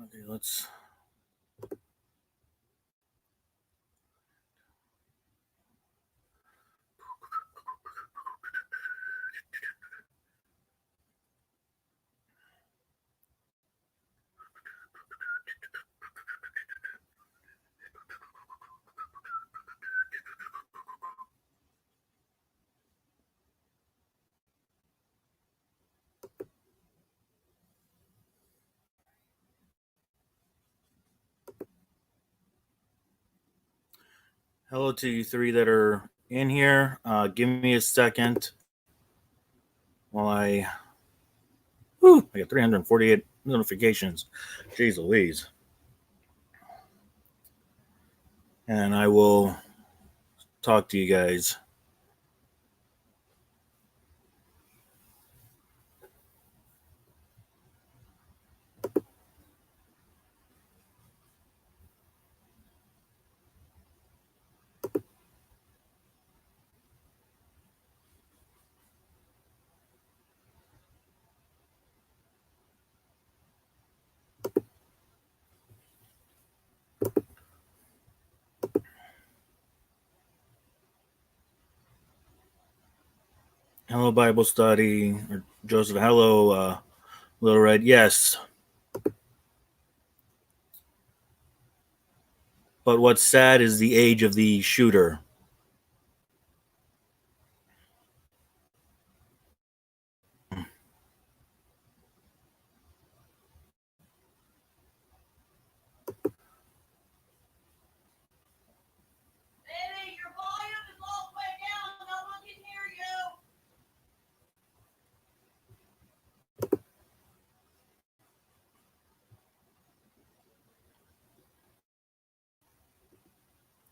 Okay, let's. Hello to you three that are in here. Give me a second while I got 348 notifications. Jeez Louise. And I will talk to you guys. Hello, Bible study. Or Joseph, hello, Little Red. Yes. But what's sad is the age of the shooter. Baby, your volume is all the way down. No one can hear you.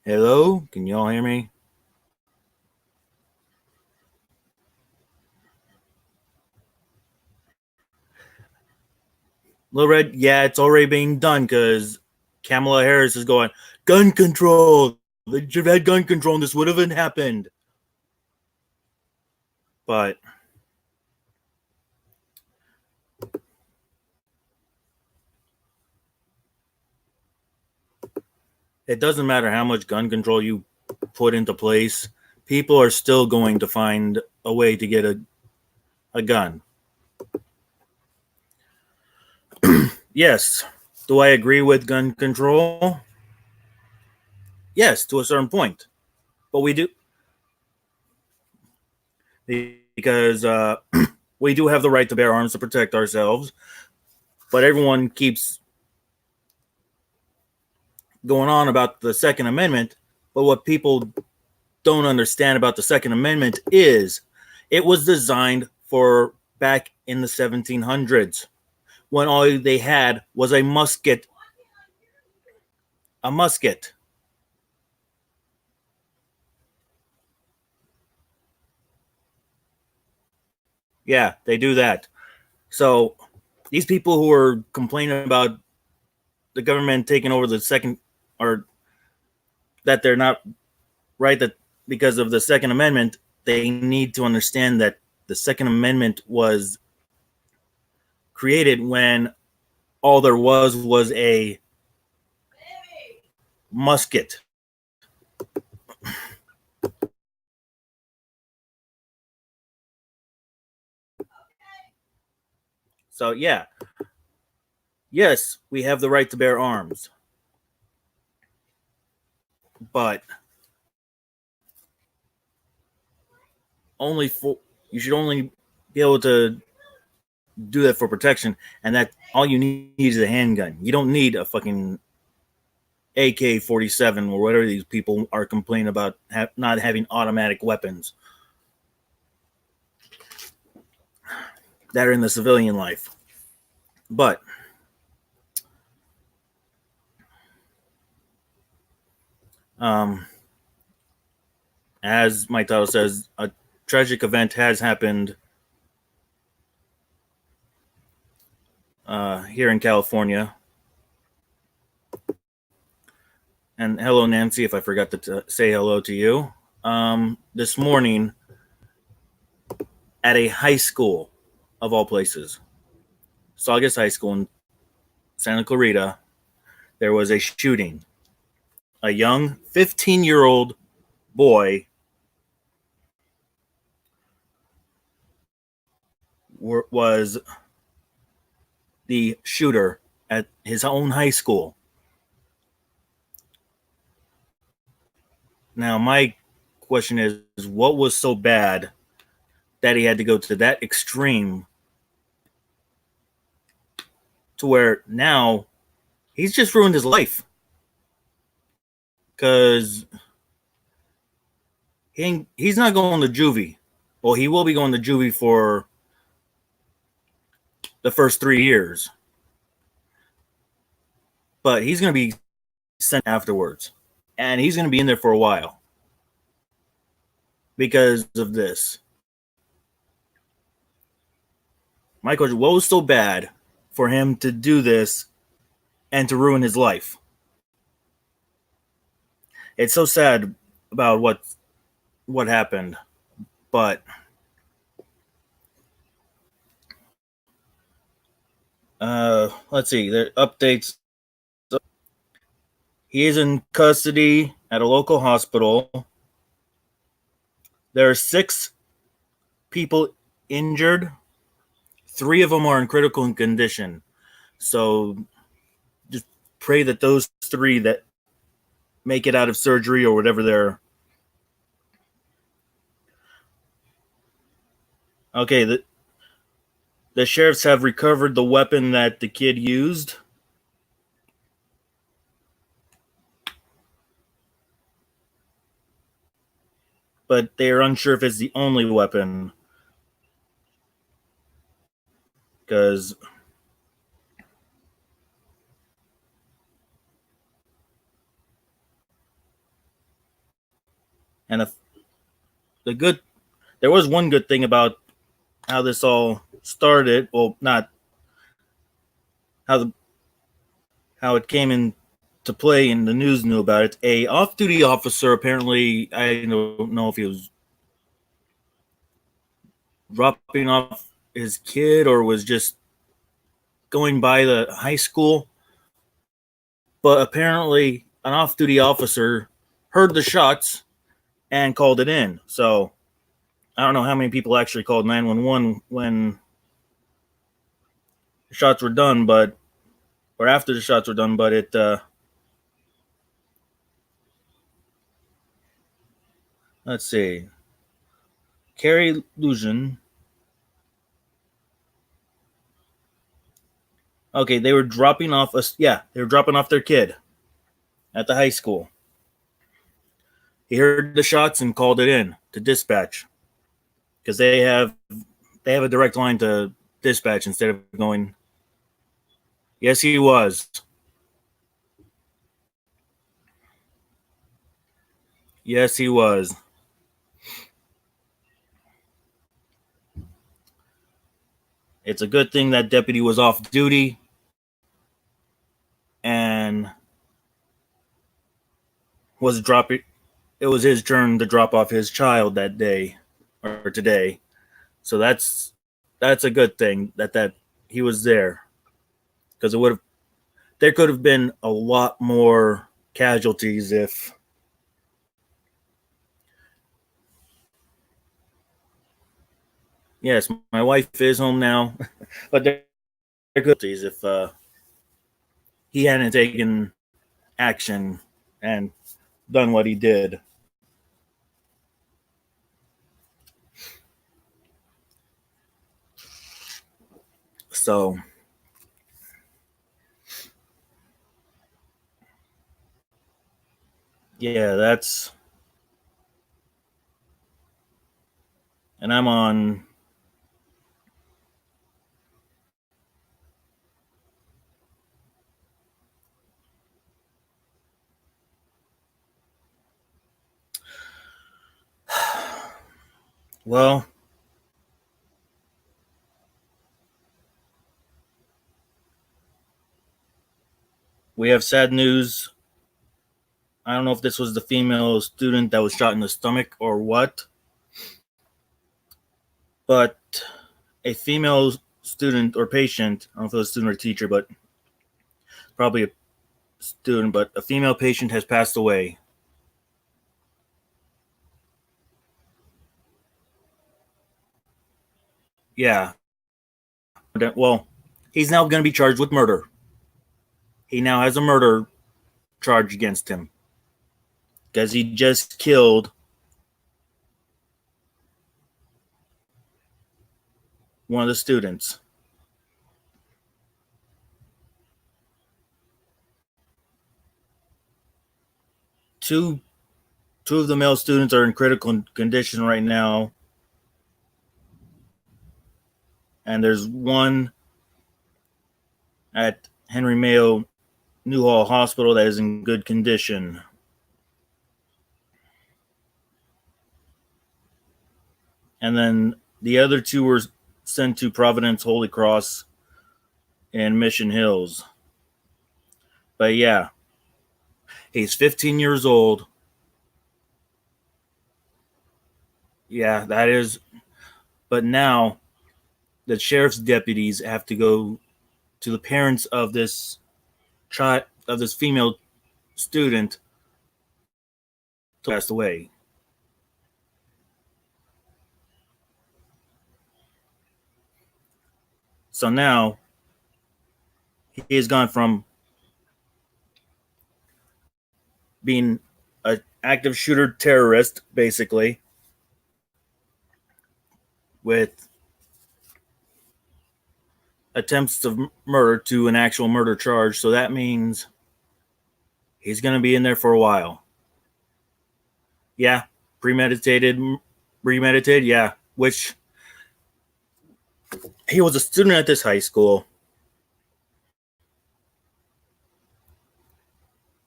Hello? Can you all hear me? Little Red, yeah, it's already being done because Kamala Harris is going, gun control. They should have had gun control and this would have happened. But it doesn't matter how much gun control you put into place. People are still going to find a way to get a gun. Yes. Do I agree with gun control? Yes, to a certain point. But we do. Because we do have the right to bear arms to protect ourselves. But everyone keeps going on about the Second Amendment. But what people don't understand about the Second Amendment is it was designed for back in the 1700s when all they had was a musket. A musket. Yeah, they do that. So these people who are complaining about the government taking over the second, or that they're not right, that because of the Second Amendment, they need to understand that the Second Amendment was created when all there was a musket. So yeah, yes, we have the right to bear arms, but only for you should only be able to do that for protection, and that all you need is a handgun. You don't need a fucking AK-47 or whatever these people are complaining about not having automatic weapons that are in the civilian life. But as my title says, a tragic event has happened here in California. And hello, Nancy, if I forgot to say hello to you. This morning at a high school, of all places, Saugus High School in Santa Clarita, there was a shooting. A young 15-year-old boy was the shooter at his own high school. Now, my question is, what was so bad that he had to go to that extreme to where now he's just ruined his life? Because he's not going to juvie. Well, he will be going to juvie for the first 3 years. But he's going to be sent afterwards. And he's going to be in there for a while because of this. My question, what was so bad for him to do this and to ruin his life? It's so sad about what happened, but let's see. The updates. He is in custody at a local hospital. There are 6 people injured. 3 of them are in critical condition. So just pray that those 3 that make it out of surgery or whatever they're. Okay, the sheriffs have recovered the weapon that the kid used. But they are unsure if it's the only weapon. Because and if there was one good thing about how this all started. Well, not how it came into play and the news knew about it. A off-duty officer, apparently, I don't know if he was dropping off his kid or was just going by the high school, but apparently an off-duty officer heard the shots and called it in. So I don't know how many people actually called 911 when the shots were done, or after the shots were done, but it let's see. Carrie Lujan. Okay, they were dropping off their kid at the high school. He heard the shots and called it in to dispatch because they have a direct line to dispatch instead of going. Yes, he was. Yes, he was. It's a good thing that deputy was off duty and was dropping. It was his turn to drop off his child that day or today. So that's a good thing that he was there, because there could have been a lot more casualties if. Yes, my wife is home now, but there could be if he hadn't taken action and done what he did. So yeah, and I'm on. Well, we have sad news. I don't know if this was the female student that was shot in the stomach or what, but a female student or patient, I don't know if it was a student or teacher, but probably a student, but a female patient has passed away. Yeah. Well, he's now going to be charged with murder. He now has a murder charge against him because he just killed one of the students. Two of the male students are in critical condition right now, and there's one at Henry Mayo Newhall Hospital that is in good condition. And then the other two were sent to Providence Holy Cross in Mission Hills. But yeah, he's 15 years old. Yeah, that is. But now the sheriff's deputies have to go to the parents of this child, of this female student who passed away. So now he has gone from being an active shooter terrorist, basically, with attempts of murder to an actual murder charge. So that means he's going to be in there for a while. Yeah, premeditated, yeah, which he was a student at this high school.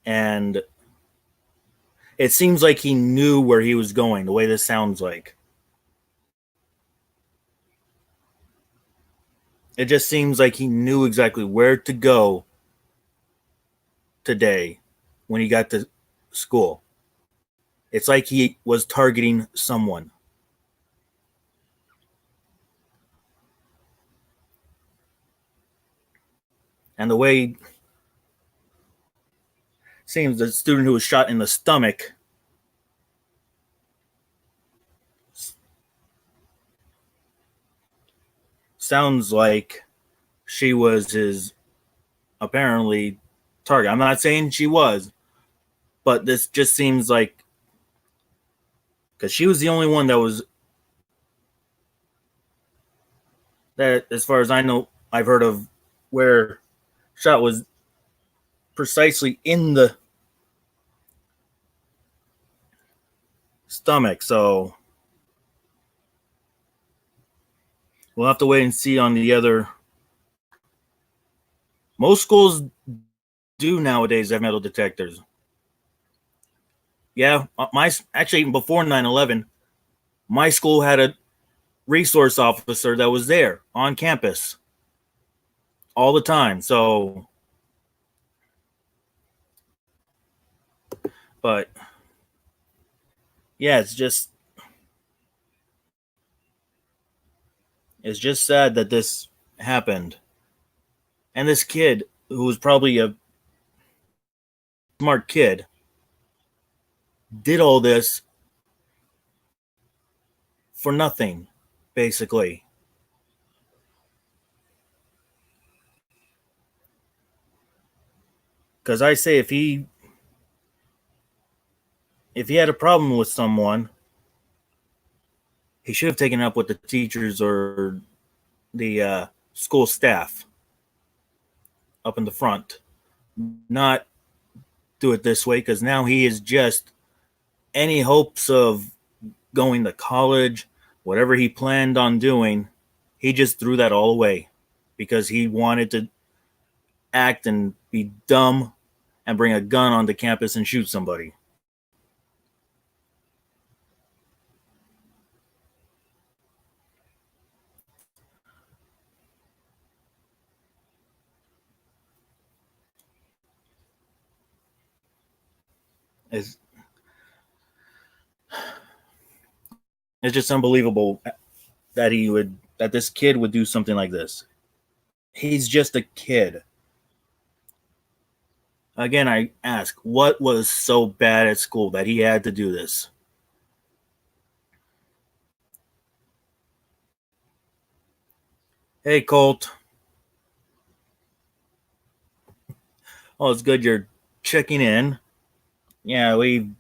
And it seems like he knew where he was going, the way this sounds like. It just seems like he knew exactly where to go today when he got to school. It's like he was targeting someone. And the way it seems, the student who was shot in the stomach sounds like she was his apparently target. I'm not saying she was, but this just seems like, because she was the only one that was, that as far as I know, I've heard of, where shot was precisely in the stomach. So we'll have to wait and see on the other. Most schools do nowadays have metal detectors. Yeah, my actually even before 9/11, my school had a resource officer that was there on campus all the time. So, but yeah, it's just sad that this happened. And this kid, who was probably a smart kid, did all this for nothing, basically. Because I say if he had a problem with someone, he should have taken it up with the teachers or the school staff up in the front, not do it this way, because now he is just any hopes of going to college, whatever he planned on doing, he just threw that all away because he wanted to act and be dumb and bring a gun onto campus and shoot somebody. It's, it's just unbelievable that this kid would do something like this. He's just a kid. Again, I ask, what was so bad at school that he had to do this? Hey, Colt. Oh, it's good you're checking in. Yeah, we.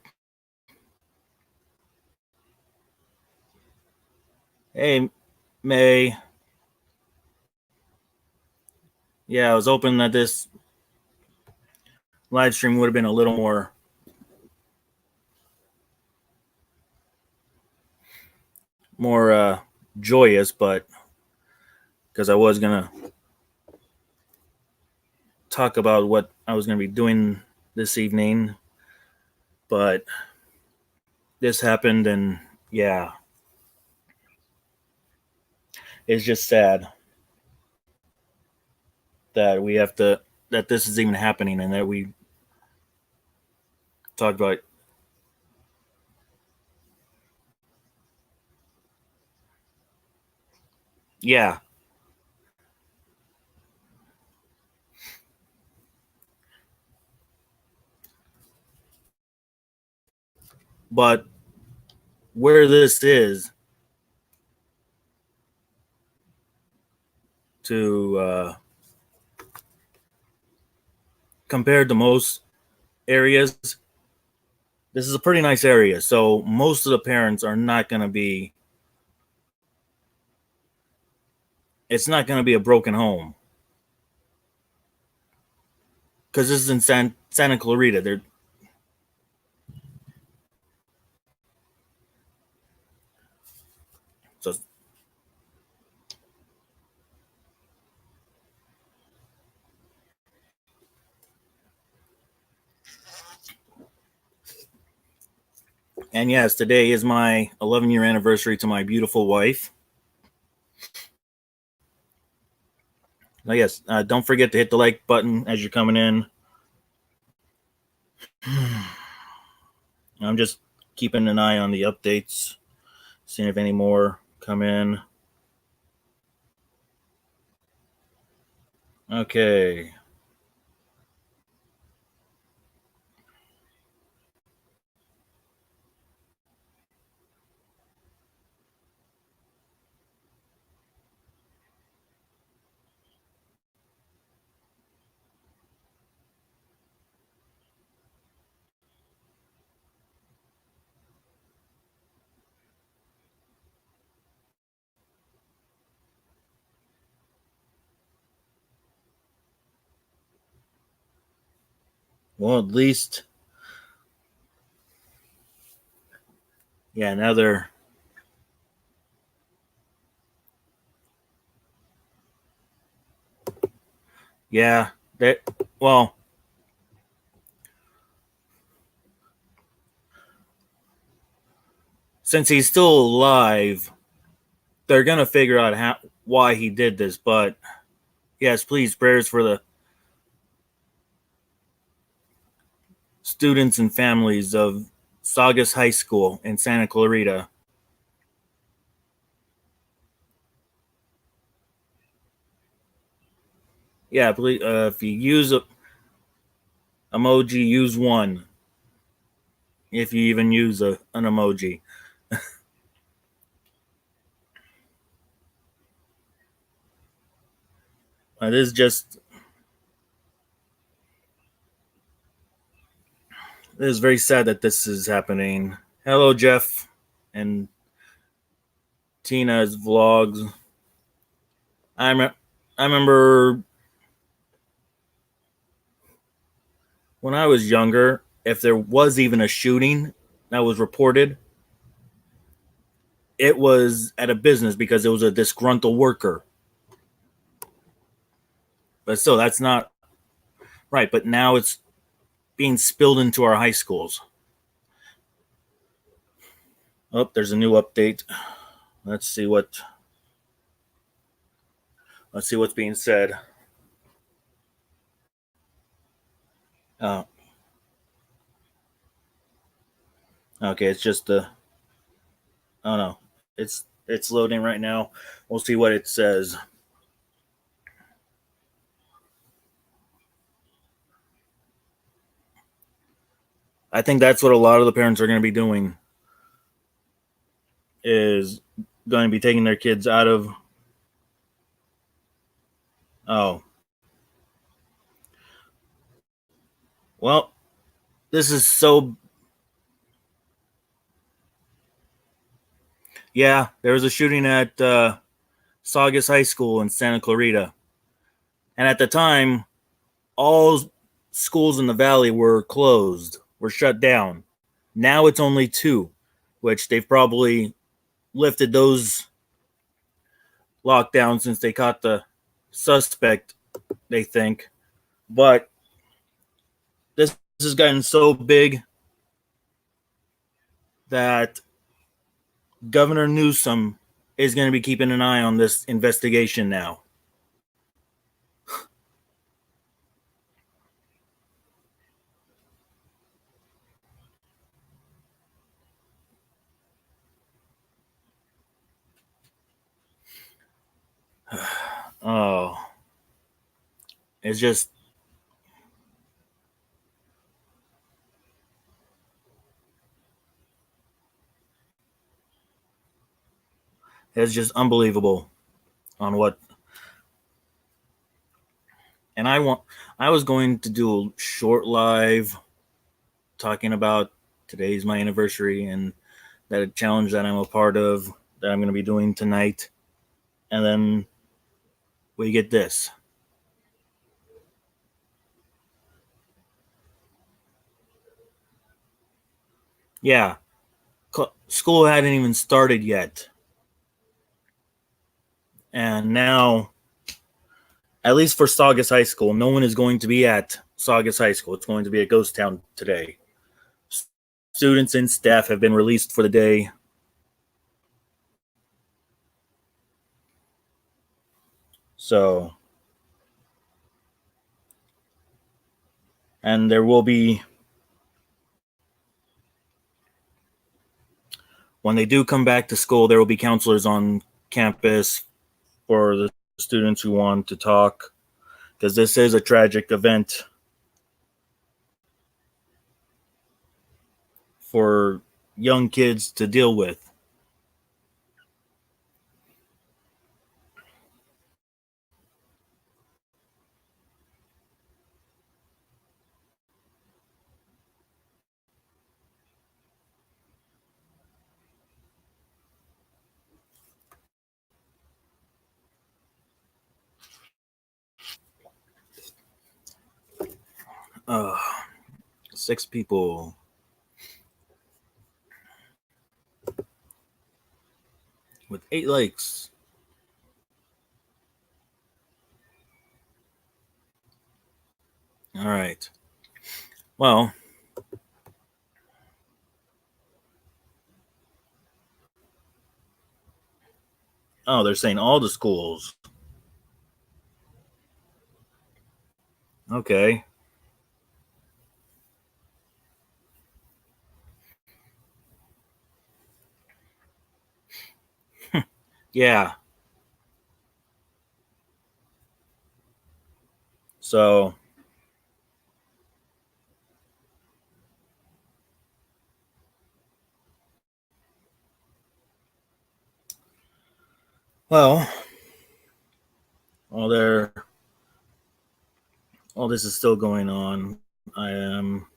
Hey, May. Yeah, I was hoping that this live stream would have been a little more joyous, but because I was gonna talk about what I was gonna be doing this evening, but this happened, and yeah, it's just sad that we have to that this is even happening, and that we talked about. Yeah, but where this is to compared to most areas, this is a pretty nice area. So most of the parents are not going to be. It's not going to be a broken home because this is in Santa Clarita. So, and yes, today is my 11-year anniversary to my beautiful wife. Now, yes, don't forget to hit the like button as you're coming in. I'm just keeping an eye on the updates, seeing if any more come in. Okay. Well, at least, yeah, now they're. Yeah, that. Well, since he's still alive, they're gonna figure out why he did this. But yes, please prayers for the students and families of Saugus High School in Santa Clarita. Yeah, please. If you use a emoji, use one. If you even use an emoji, it is just. It is very sad that this is happening. Hello, Jeff, and Tina's vlogs. I remember when I was younger, if there was even a shooting that was reported, it was at a business because it was a disgruntled worker. But still, that's not right. But now it's being spilled into our high schools. Oh, there's a new update. Let's see what. Let's see what's being said. Oh, okay. It's just the. Oh no, it's loading right now. We'll see what it says. I think that's what a lot of the parents are going to be doing, is going to be taking their kids out of. Oh, well, this is so. Yeah, there was a shooting at Saugus High School in Santa Clarita. And at the time, all schools in the valley were closed, were shut down. Now it's only two, which they've probably lifted those lockdowns since they caught the suspect, they think. But this has gotten so big that Governor Newsom is going to be keeping an eye on this investigation now. Oh, it's just unbelievable on what. And I was going to do a short live talking about today's my anniversary and that challenge that I'm a part of that I'm going to be doing tonight. And then we get this. Yeah, school hadn't even started yet. And now, at least for Saugus High School, no one is going to be at Saugus High School. It's going to be a ghost town today. Students and staff have been released for the day. So, and there will be, when they do come back to school, there will be counselors on campus for the students who want to talk, because this is a tragic event for young kids to deal with. Uh, 6 people. With 8 likes. All right. Well, oh, they're saying all the schools. Okay. Yeah. So, well, while all this is still going on, I am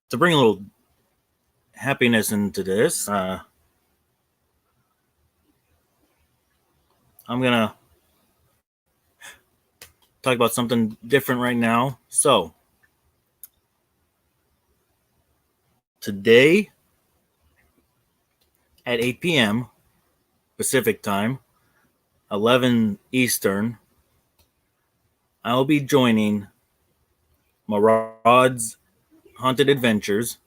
to bring a little happiness into this. I'm gonna talk about something different right now. So, today at 8 p.m. Pacific time, 11 Eastern, I will be joining Murad's Haunted Adventures,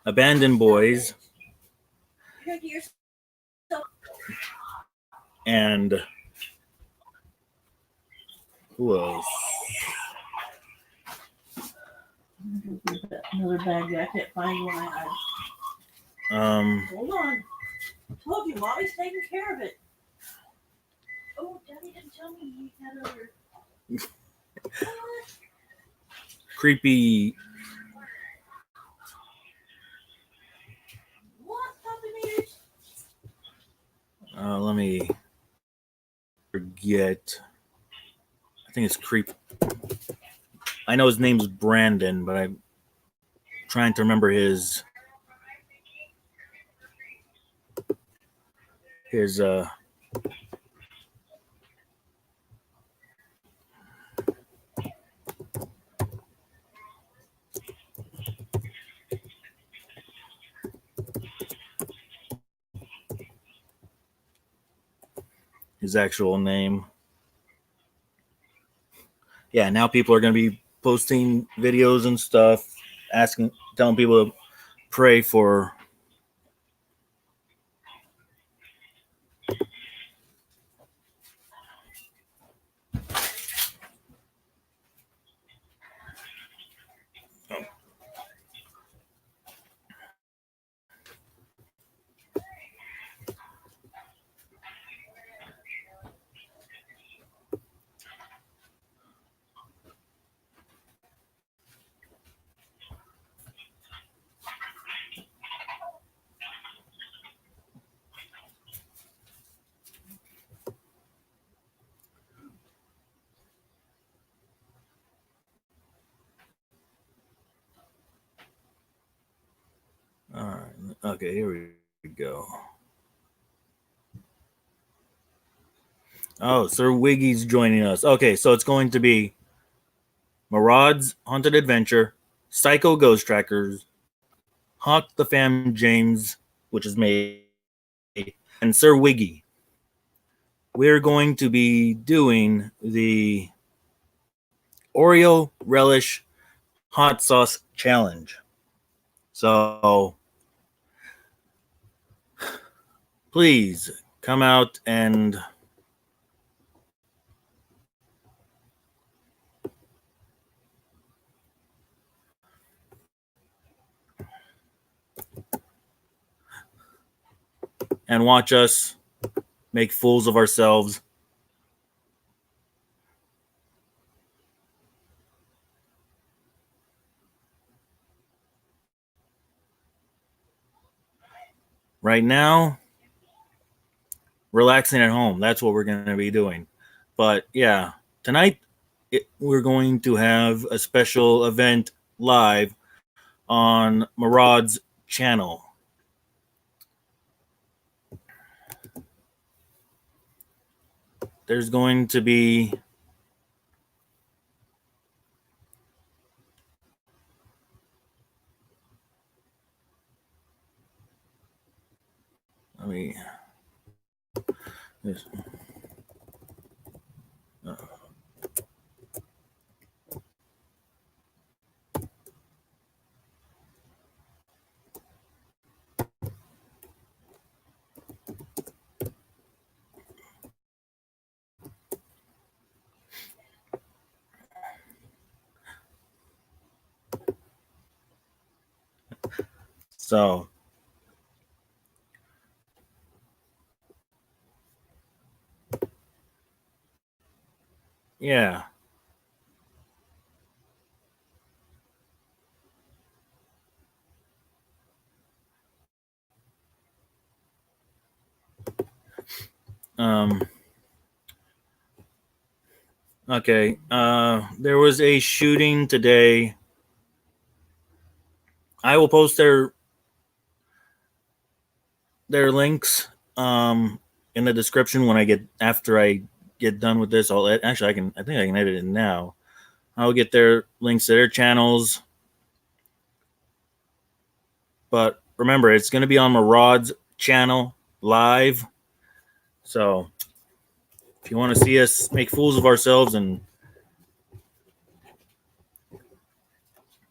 Abandoned Boys, and who else? Another bag that I can't find one. Hold on. I told you, Mommy's taking care of it. Oh, Daddy didn't tell me he had other. creepy. What puppy? Let me forget. I think it's creep. I know his name's Brandon, but I'm trying to remember his actual name. Yeah, now people are going to be posting videos and stuff, telling people to pray for. All right, okay, here we go. Oh, Sir Wiggy's joining us. Okay, so it's going to be Murad's Haunted Adventure, Psycho Ghost Trackers, Hawk the Fam James, which is me, and Sir Wiggy. We're going to be doing the Oreo Relish Hot Sauce Challenge. So please come out and watch us make fools of ourselves. Right now, relaxing at home. That's what we're going to be doing. But yeah, tonight we're going to have a special event live on Murad's channel. There's going to be this. So yeah. Okay. There was a shooting today. I will post their links in the description when after I get done with this. Actually I think I can edit it now. I'll get their links to their channels. But remember, it's going to be on Murad's channel live. So if you want to see us make fools of ourselves and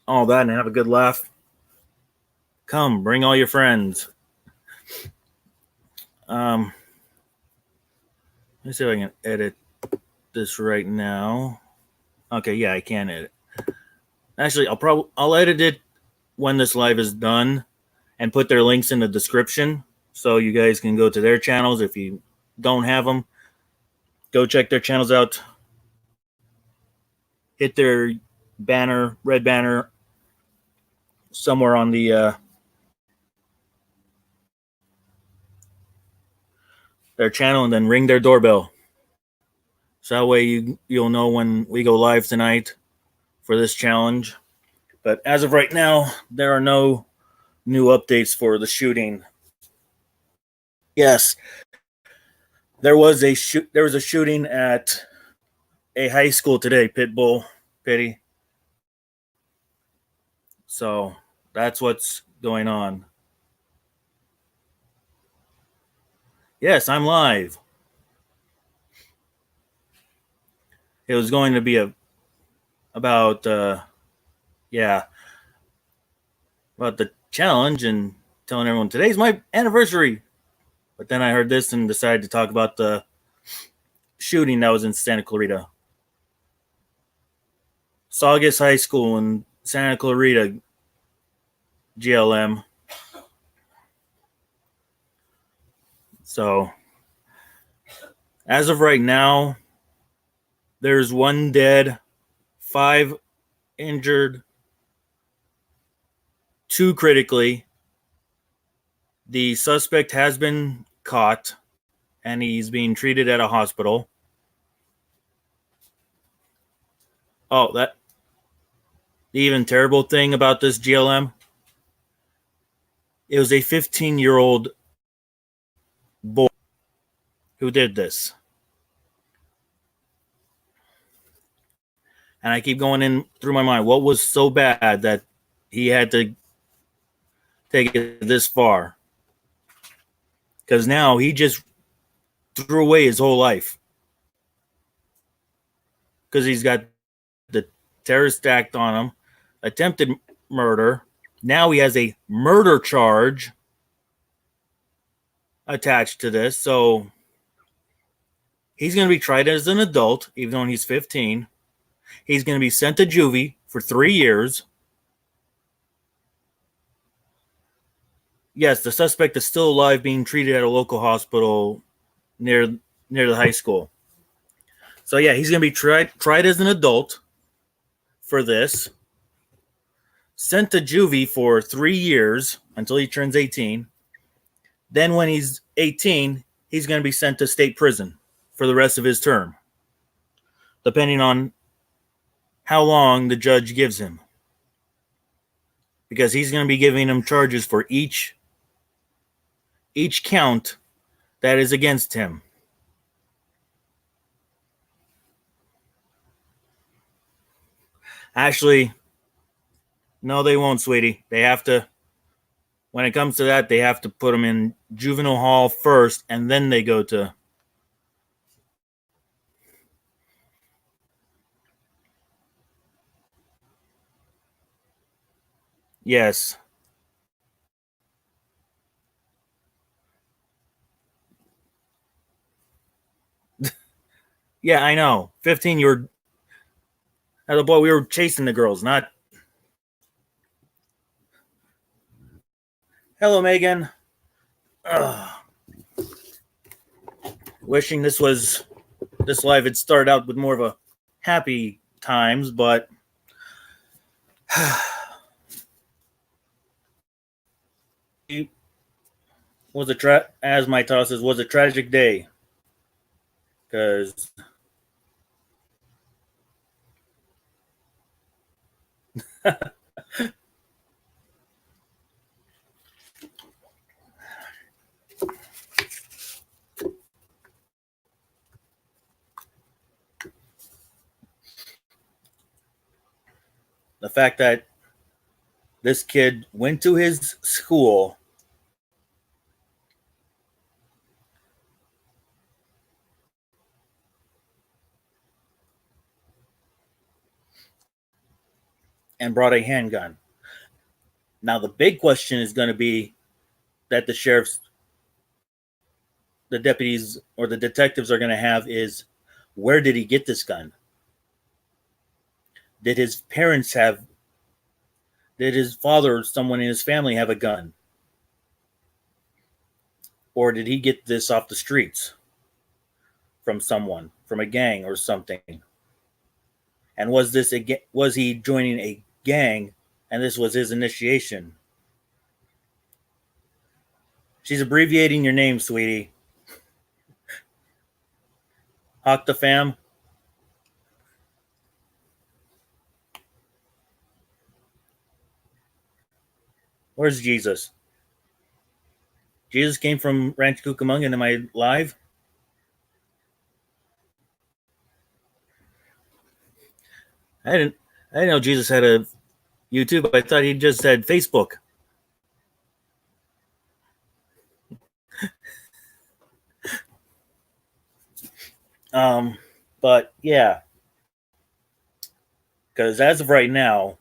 all that and have a good laugh, come, bring all your friends. Let me see if I can edit this right now. Okay, yeah, I can edit. Actually, I'll edit it when this live is done and put their links in the description so you guys can go to their channels. If you don't have them, go check their channels out. hit their banner, red banner, somewhere on the their channel, and then ring their doorbell. So that way you'll know when we go live tonight for this challenge. But as of right now, there are no new updates for the shooting. Yes, there was a shooting at a high school today, Pitbull, Pity. So that's what's going on. Yes, I'm live. It was going to be about about the challenge and telling everyone today's my anniversary. But then I heard this and decided to talk about the shooting that was in Santa Clarita. Saugus High School in Santa Clarita, GLM. So, as of right now, there's 1 dead, 5 injured, 2 critically. The suspect has been caught and he's being treated at a hospital. Oh, the even terrible thing about this GLM, it was a 15-year-old boy who did this. And I keep going in through my mind, what was so bad that he had to take it this far? Because now he just threw away his whole life. Because he's got the terrorist act on him, attempted murder. Now he has a murder charge attached to this. So he's going to be tried as an adult, even though he's 15. He's going to be sent to juvie for 3 years. Yes, the suspect is still alive, being treated at a local hospital near the high school. So yeah, he's going to be tried as an adult for this. Sent to juvie for 3 years until he turns 18. Then when he's 18, he's going to be sent to state prison for the rest of his term, depending on how long the judge gives him. Because he's going to be giving him charges for each count that is against him. Actually, no, they won't, sweetie. They have to, when it comes to that, they have to put him in juvenile hall first, and then they go to. Yes. Yeah, I know. 15, you were. As a boy, we were chasing the girls, not. Hello, Megan. Ugh. Wishing this live had started out with more of a happy times, but as my toss says, was a tragic day. Because the fact that this kid went to his school and brought a handgun. Now, the big question is going to be that the deputies or the detectives are going to have is, where did he get this gun? Did his father or someone in his family have a gun? Or did he get this off the streets from someone, from a gang or something? And was he joining a gang, and this was his initiation? She's abbreviating your name, sweetie. Hawk the fam. Where's Jesus? Jesus came from Ranch Cucamonga. Am I live? I didn't know Jesus had a YouTube. I thought he just had Facebook. Um, but yeah, because as of right now,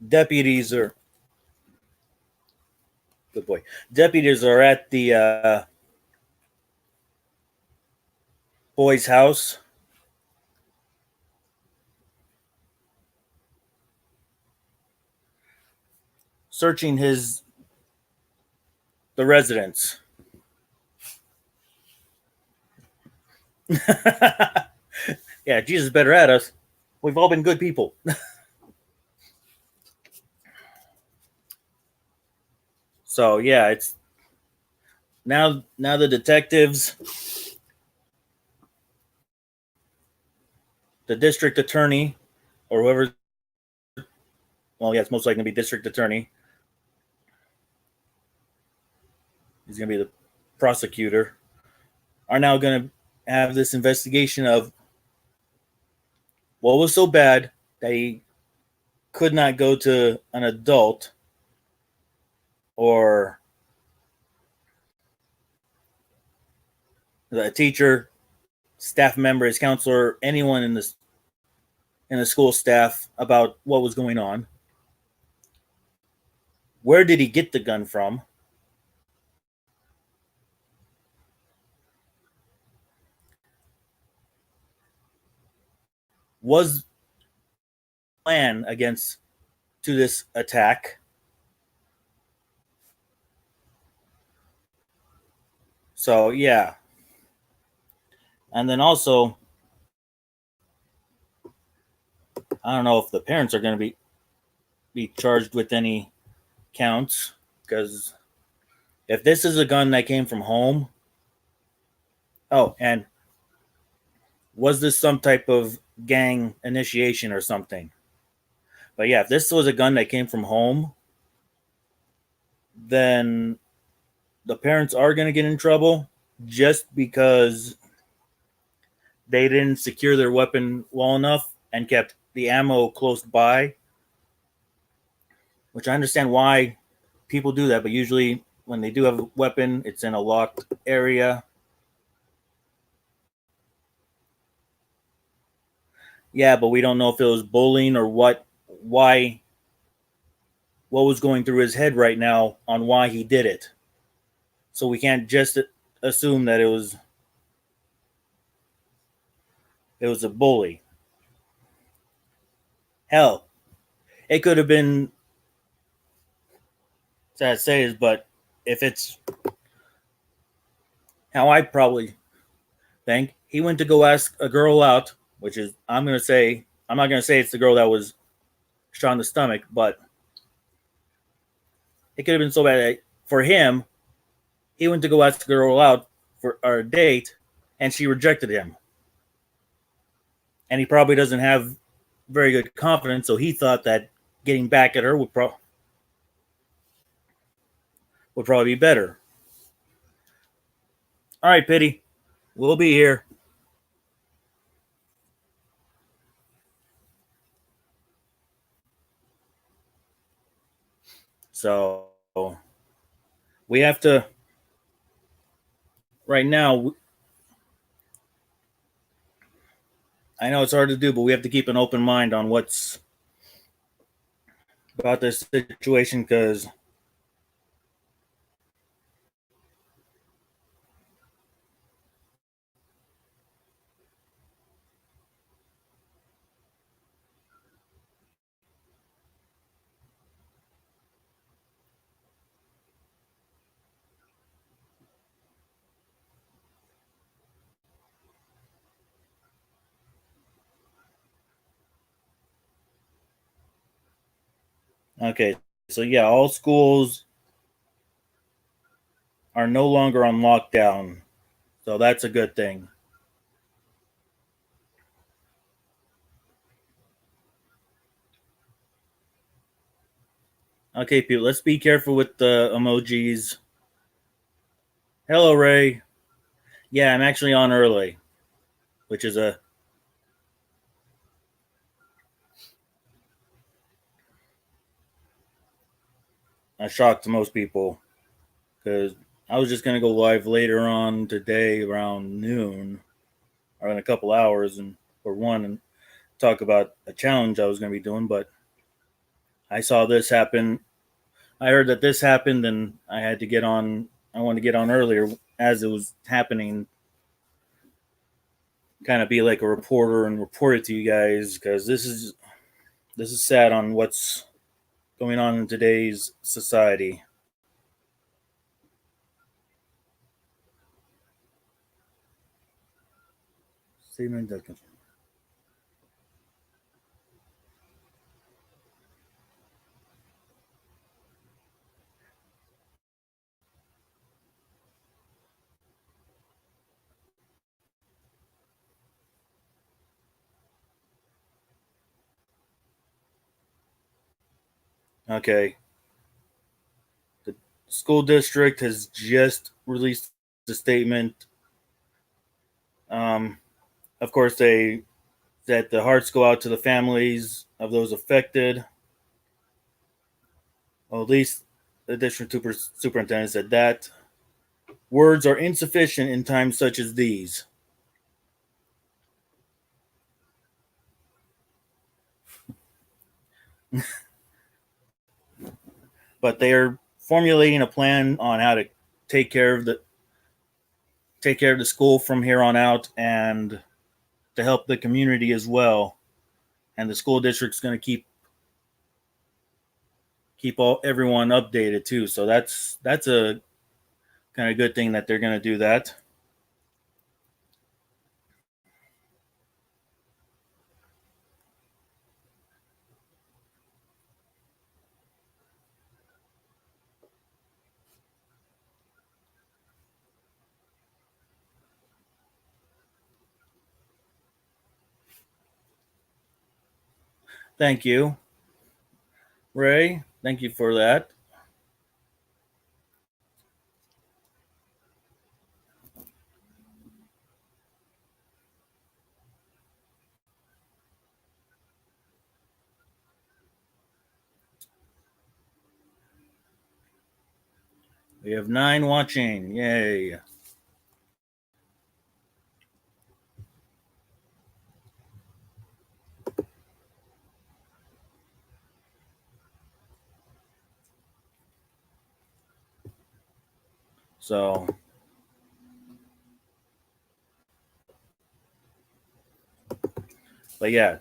deputies are good boy. Deputies are at the boy's house, searching the residence. Yeah, Jesus is better at us. We've all been good people. So yeah, it's now the detectives, the district attorney, or whoever. Well, yeah, it's most likely going to be district attorney. He's going to be the prosecutor. Are now going to have this investigation of what was so bad that he could not go to an adult or a teacher, staff member, his counselor, anyone in the school staff about what was going on. Where did he get the gun from? Was plan against to this attack? So yeah, and then also, I don't know if the parents are going to be charged with any counts, because if this is a gun that came from home, oh, and was this some type of gang initiation or something? But yeah, if this was a gun that came from home, then the parents are going to get in trouble just because they didn't secure their weapon well enough and kept the ammo close by, which I understand why people do that, but usually when they do have a weapon, it's in a locked area. Yeah, but we don't know if it was bullying or what was going through his head right now on why he did it. So we can't just assume that it was a bully. Hell, it could have been, sad to say is, but if it's how I probably think, he went to go ask a girl out, which is, I'm not gonna say it's the girl that was shot in the stomach, but it could have been so bad that for him, he went to go ask a girl out for a date, and she rejected him, and he probably doesn't have very good confidence, so he thought that getting back at her would probably be better. All right, Pity, we'll be here. So we have to right now. I know it's hard to do, but we have to keep an open mind on what's about this situation, because Okay, so yeah, all schools are no longer on lockdown, so that's a good thing. Okay, people, let's be careful with the emojis. Hello, Ray. Yeah, I'm actually on early, which is a shock to most people because I was just gonna go live later on today around noon or in a couple hours and or one and talk about a challenge I was gonna be doing, but I saw this happen. I heard that this happened and I had to get on. I wanted to get on earlier as it was happening, kind of be like a reporter and report it to you guys because this is sad on what's going on in today's society. Okay, the school district has just released a statement. Um, of course, they that the hearts go out to the families of those affected. Well, at least the district superintendent said that words are insufficient in times such as these. But they are formulating a plan on how to take care of the take care of the school from here on out and to help the community as well. And the school district's going to keep all everyone updated too. So that's a kind of good thing that they're going to do that. Thank you, Ray. Thank you for that. We have 9 watching. Yay. So, but yeah,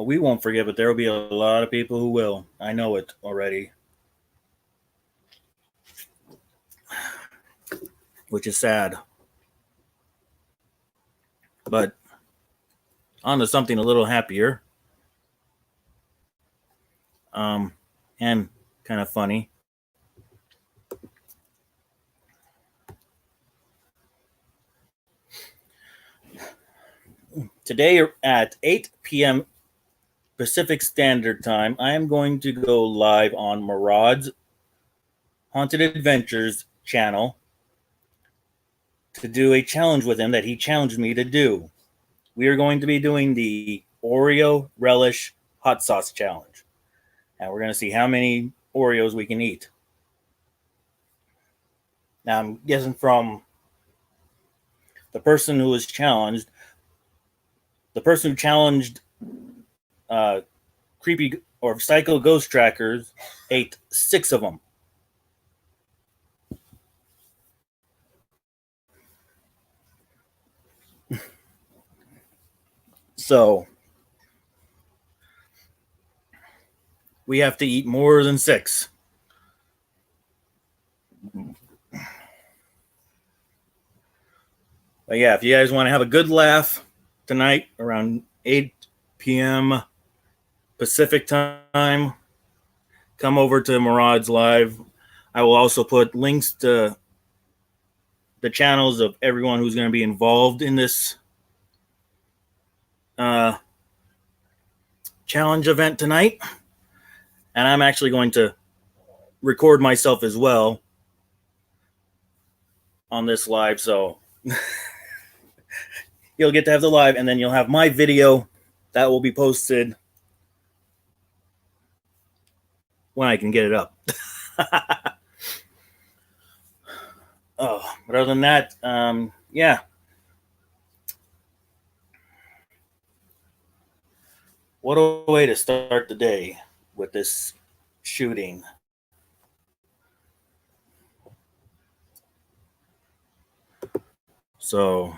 we won't forget, but there will be a lot of people who will. I know it already, which is sad. But on to something a little happier, um, and kind of funny. Today at 8 p.m. Pacific Standard Time, I am going to go live on Murad's Haunted Adventures channel to do a challenge with him that he challenged me to do. We are going to be doing the Oreo relish hot sauce challenge. And we're going to see how many Oreos we can eat. Now, I'm guessing from the person who was challenged, the person who challenged uh, creepy or psycho ghost trackers ate 6 of them. So we have to eat more than 6. But yeah, if you guys want to have a good laugh tonight around 8 p.m. Pacific time, come over to Murad's Live. I will also put links to the channels of everyone who's going to be involved in this challenge event tonight. And I'm actually going to record myself as well on this live. So you'll get to have the live, and then you'll have my video that will be posted when I can get it up. Oh, but other than that, yeah. What a way to start the day with this shooting. So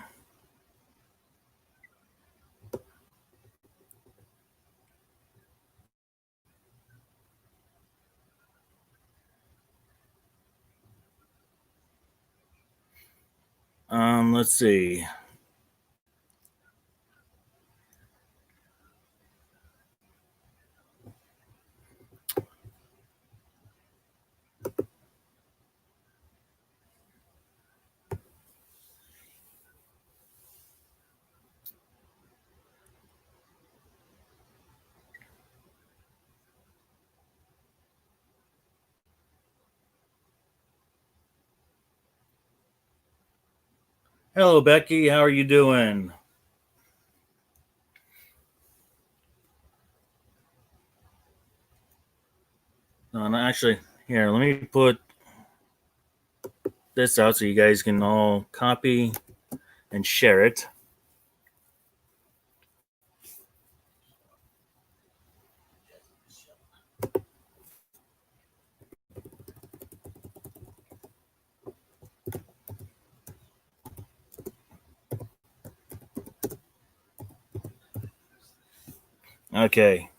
let's see. Hello, Becky. How are you doing? No, actually, here, let me put this out so you guys can all copy and share it. Okay.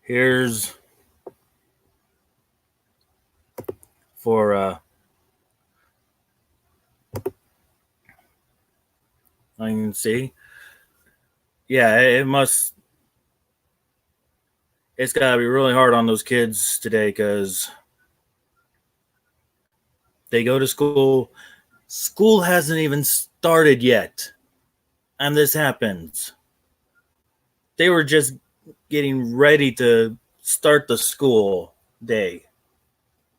Here's for I can see. Yeah, it's got to be really hard on those kids today because they go to school. School hasn't even started yet, and this happens. They were just getting ready to start the school day.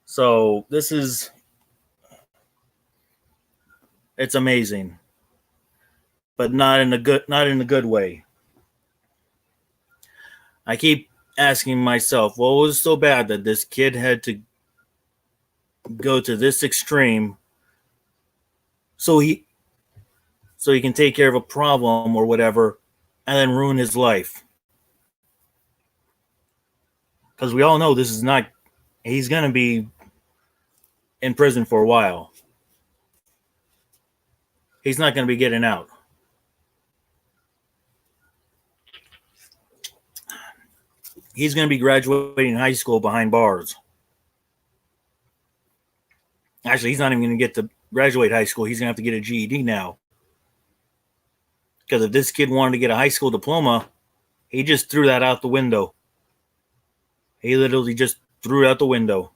So it's amazing, but not in a good way. I keep asking myself, what was so bad that this kid had to go to this extreme so he can take care of a problem or whatever and then ruin his life? Because we all know this is not, he's going to be in prison for a while. He's not going to be getting out. He's going to be graduating high school behind bars. Actually, he's not even going to get to graduate high school. He's going to have to get a GED now. Because if this kid wanted to get a high school diploma, he just threw that out the window. He literally just threw it out the window.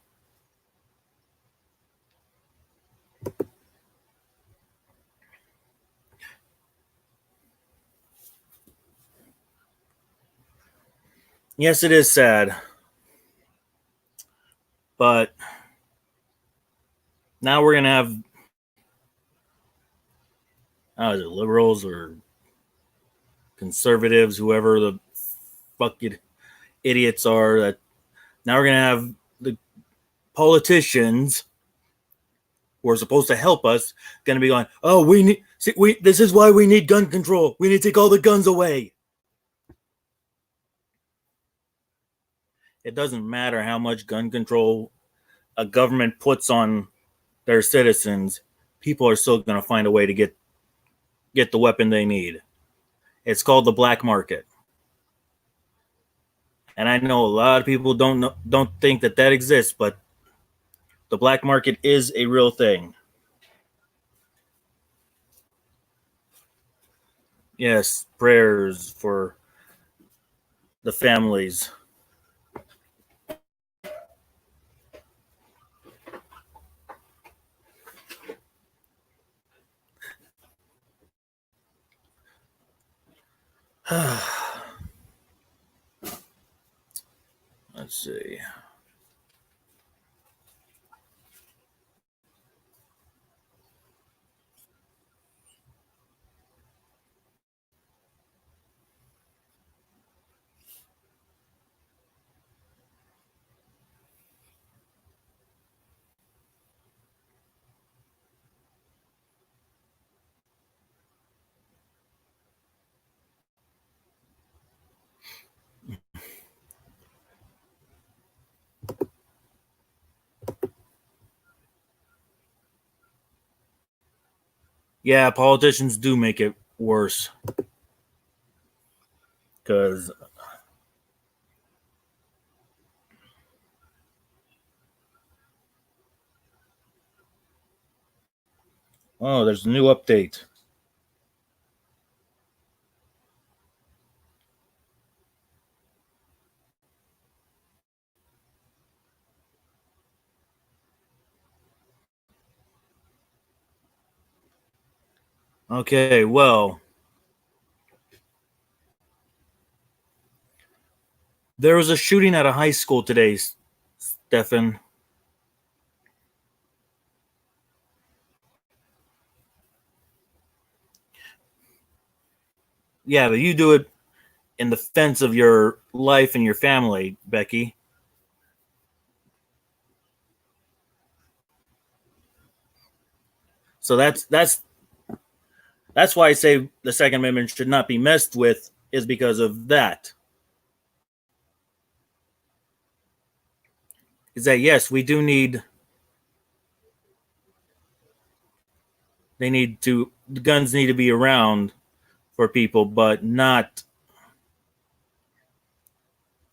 Yes, it is sad. But now we're going to have, is it liberals or conservatives, whoever the fucking idiots are, that now we're going to have the politicians who are supposed to help us going to be going, oh, this is why we need gun control. We need to take all the guns away. It doesn't matter how much gun control a government puts on their citizens. People are still going to find a way to get get the weapon they need. It's called the black market. And I know a lot of people don't think that exists, but the black market is a real thing. Yes, prayers for the families. Let's see. Yeah, politicians do make it worse. Because, oh, there's a new update. Okay, well, there was a shooting at a high school today, Stefan. Yeah, but you do it in defense of your life and your family, Becky. So that's why I say the Second Amendment should not be messed with, is because of that. Is that yes, we do need the guns need to be around for people, but not.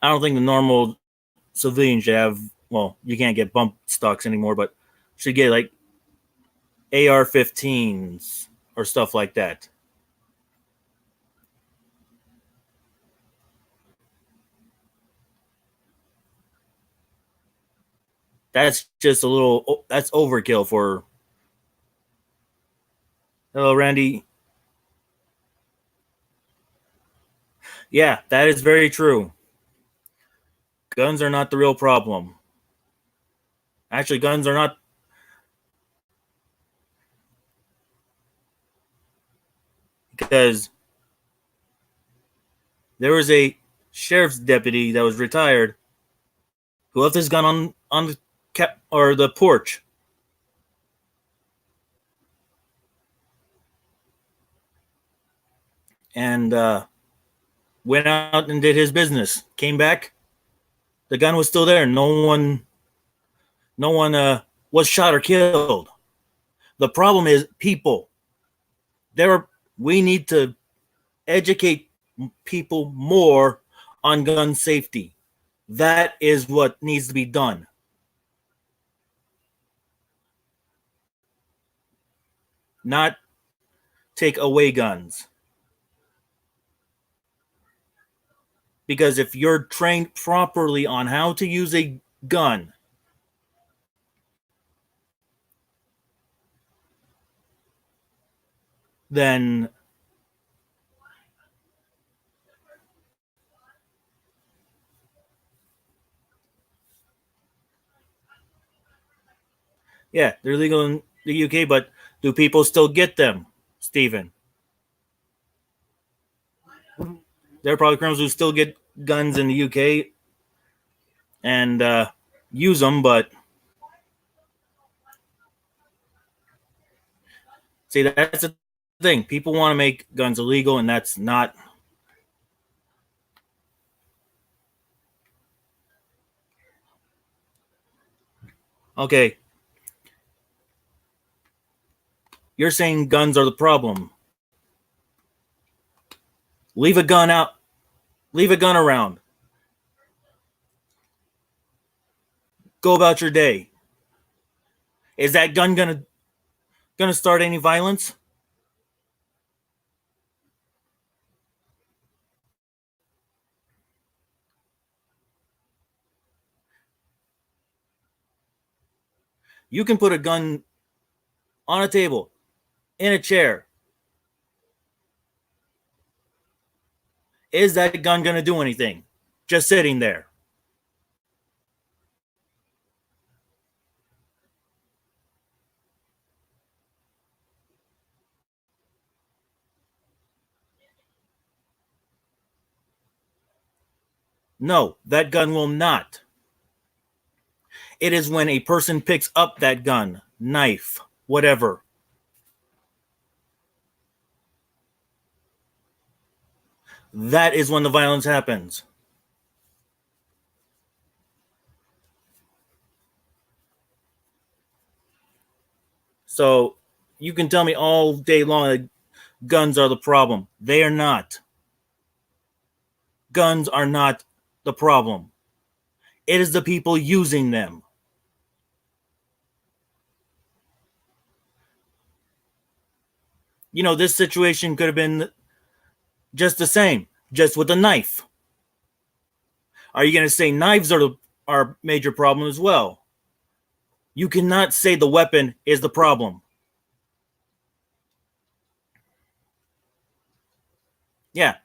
I don't think the normal civilian should have. Well, you can't get bump stocks anymore, but should get like AR-15s or stuff like that. That's just a little. That's overkill for. Hello, Randy. Yeah, that is very true. Guns are not the real problem. Actually, guns are not. Because there was a sheriff's deputy that was retired who left his gun on the or the porch, and went out and did his business. Came back, the gun was still there. No one was shot or killed. The problem is people. We need to educate people more on gun safety. That is what needs to be done. Not take away guns. Because if you're trained properly on how to use a gun, then yeah, they're legal in the UK, but do people still get them, Stephen? There are probably criminals who still get guns in the UK and use them, but see, that's the thing. People want to make guns illegal, and that's not. Okay. You're saying guns are the problem. Leave a gun out. Leave a gun around. Go about your day. Is that gun gonna start any violence? You can put a gun on a table, in a chair. Is that gun gonna do anything? Just sitting there. No, that gun will not. It is when a person picks up that gun, knife, whatever. That is when the violence happens. So you can tell me all day long that guns are the problem. They are not. Guns are not the problem. It is the people using them. You know, this situation could have been just the same, just with a knife. Are you going to say knives are our major problem as well? You cannot say the weapon is the problem. Yeah.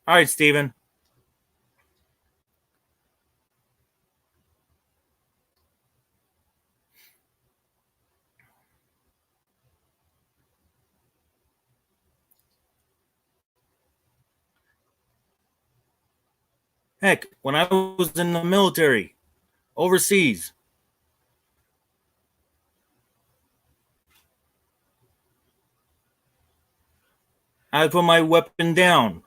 All right, Steven. Heck, when I was in the military, overseas, I put my weapon down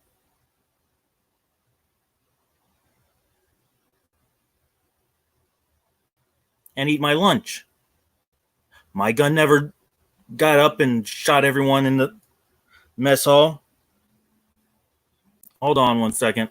and eat my lunch. My gun never got up and shot everyone in the mess hall. Hold on one second.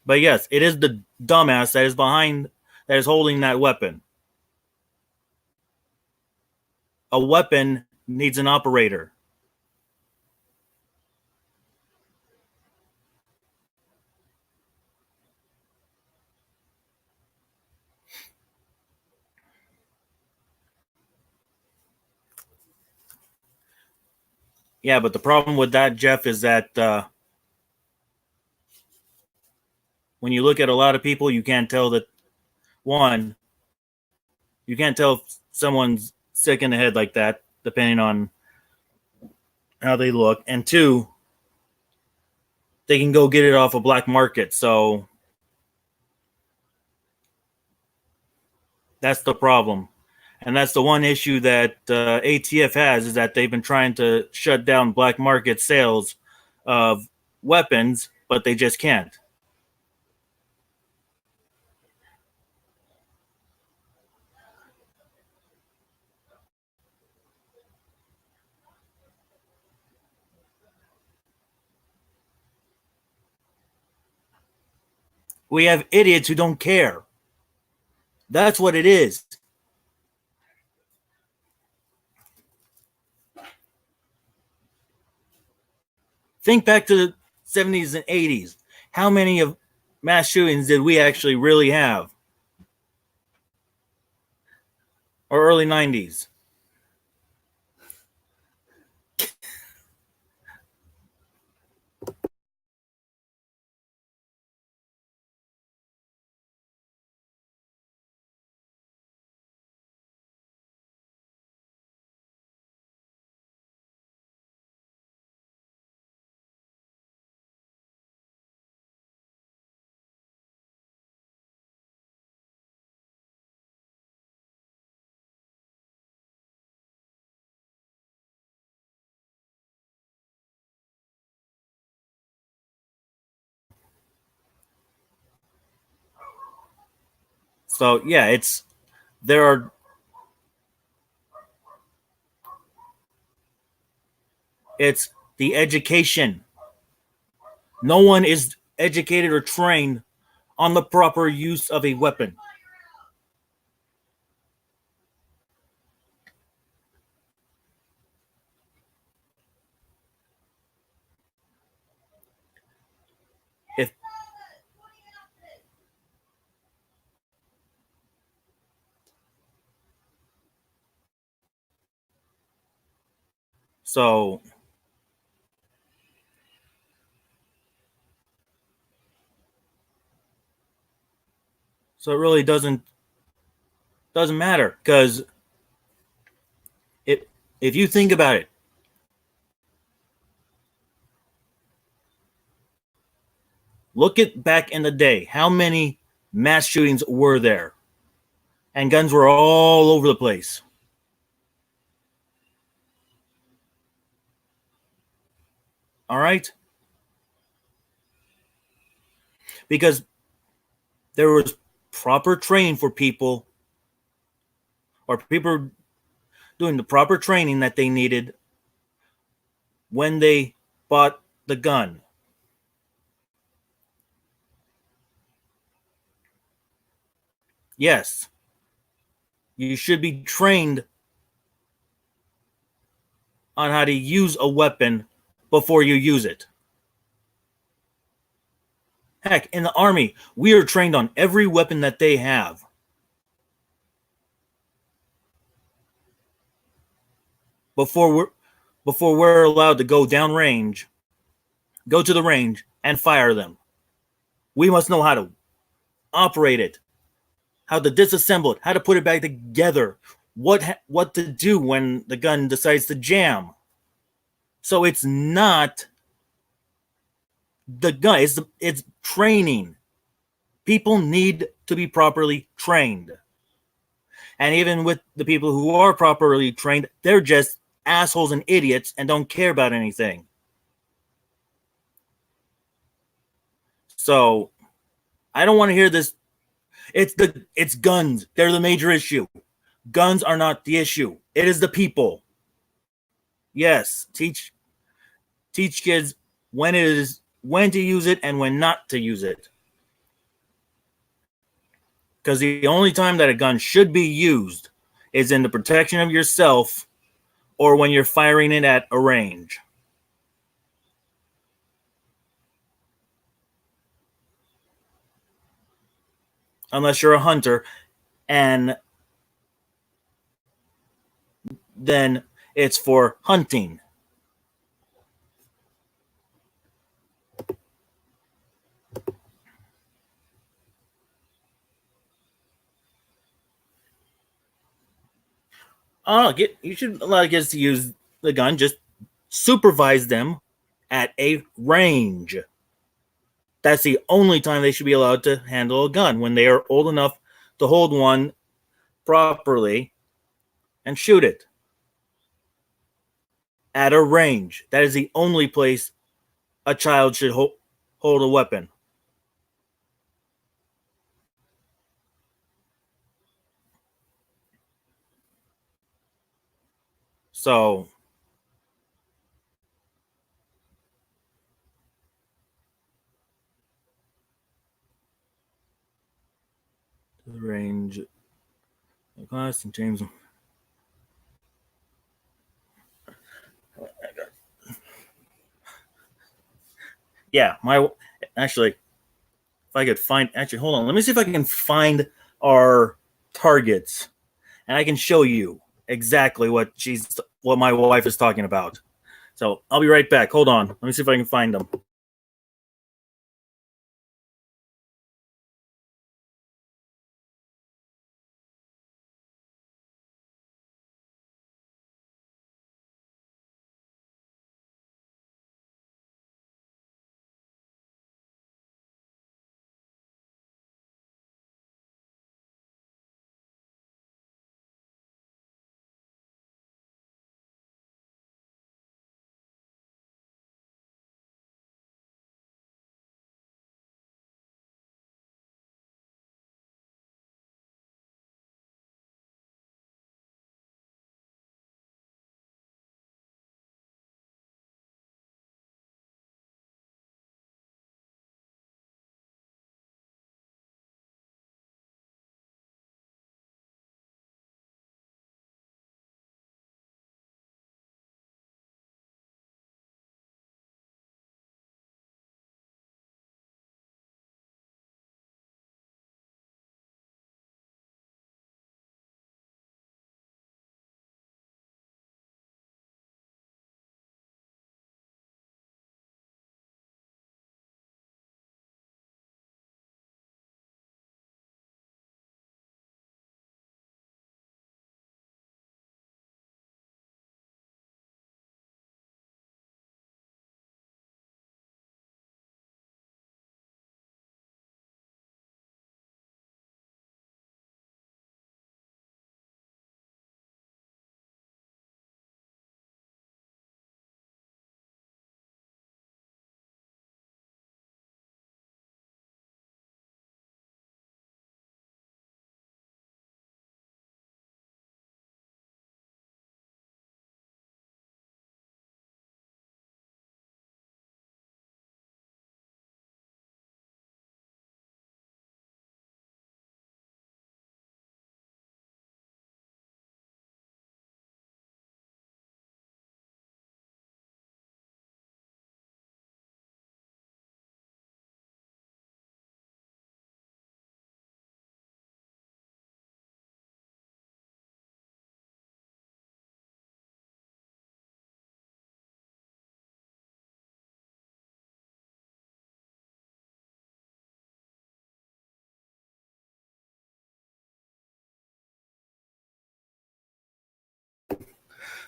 But yes, it is the dumbass that is behind, that is holding that weapon. A weapon needs an operator. Yeah, but the problem with that, Jeff, is that when you look at a lot of people, you can't tell that, one, you can't tell if someone's sick in the head like that, depending on how they look. And two, they can go get it off a black market. So that's the problem. And that's the one issue that ATF has, is that they've been trying to shut down black market sales of weapons, but they just can't. We have idiots who don't care. That's what it is. Think back to the 70s and 80s. How many of mass shootings did we actually really have? Or early 90s? So yeah, there are it's the education. No one is educated or trained on the proper use of a weapon. If so, so it really doesn't matter because it if you think about it, look at back in the day, how many mass shootings were there, and guns were all over the place. All right, because there was proper training for people, or people doing the proper training that they needed when they bought the gun. Yes, you should be trained on how to use a weapon before you use it. Heck, in the Army, we are trained on every weapon that they have. Before we're before we're allowed to go downrange, go to the range and fire them. We must know how to operate it, how to disassemble it, how to put it back together, what to do when the gun decides to jam. So it's not the gun; it's training. People need to be properly trained, and even with the people who are properly trained, they're just assholes and idiots and don't care about anything. So I don't want to hear this. It's guns. They're the major issue. Guns are not the issue. It is the people. Yes, teach kids when to use it and when not to use it. Because the only time that a gun should be used is in the protection of yourself or when you're firing it at a range. Unless you're a hunter, and then it's for hunting. You should allow kids to use the gun. Just supervise them at a range. That's the only time they should be allowed to handle a gun, when they are old enough to hold one properly and shoot it at a range. That is the only place a child should hold a weapon. So, the range, class, and James. Yeah, my actually, if I could find, actually, hold on. Let me see if I can find our targets, and I can show you exactly what my wife is talking about. So I'll be right back. Hold on. Let me see if I can find them.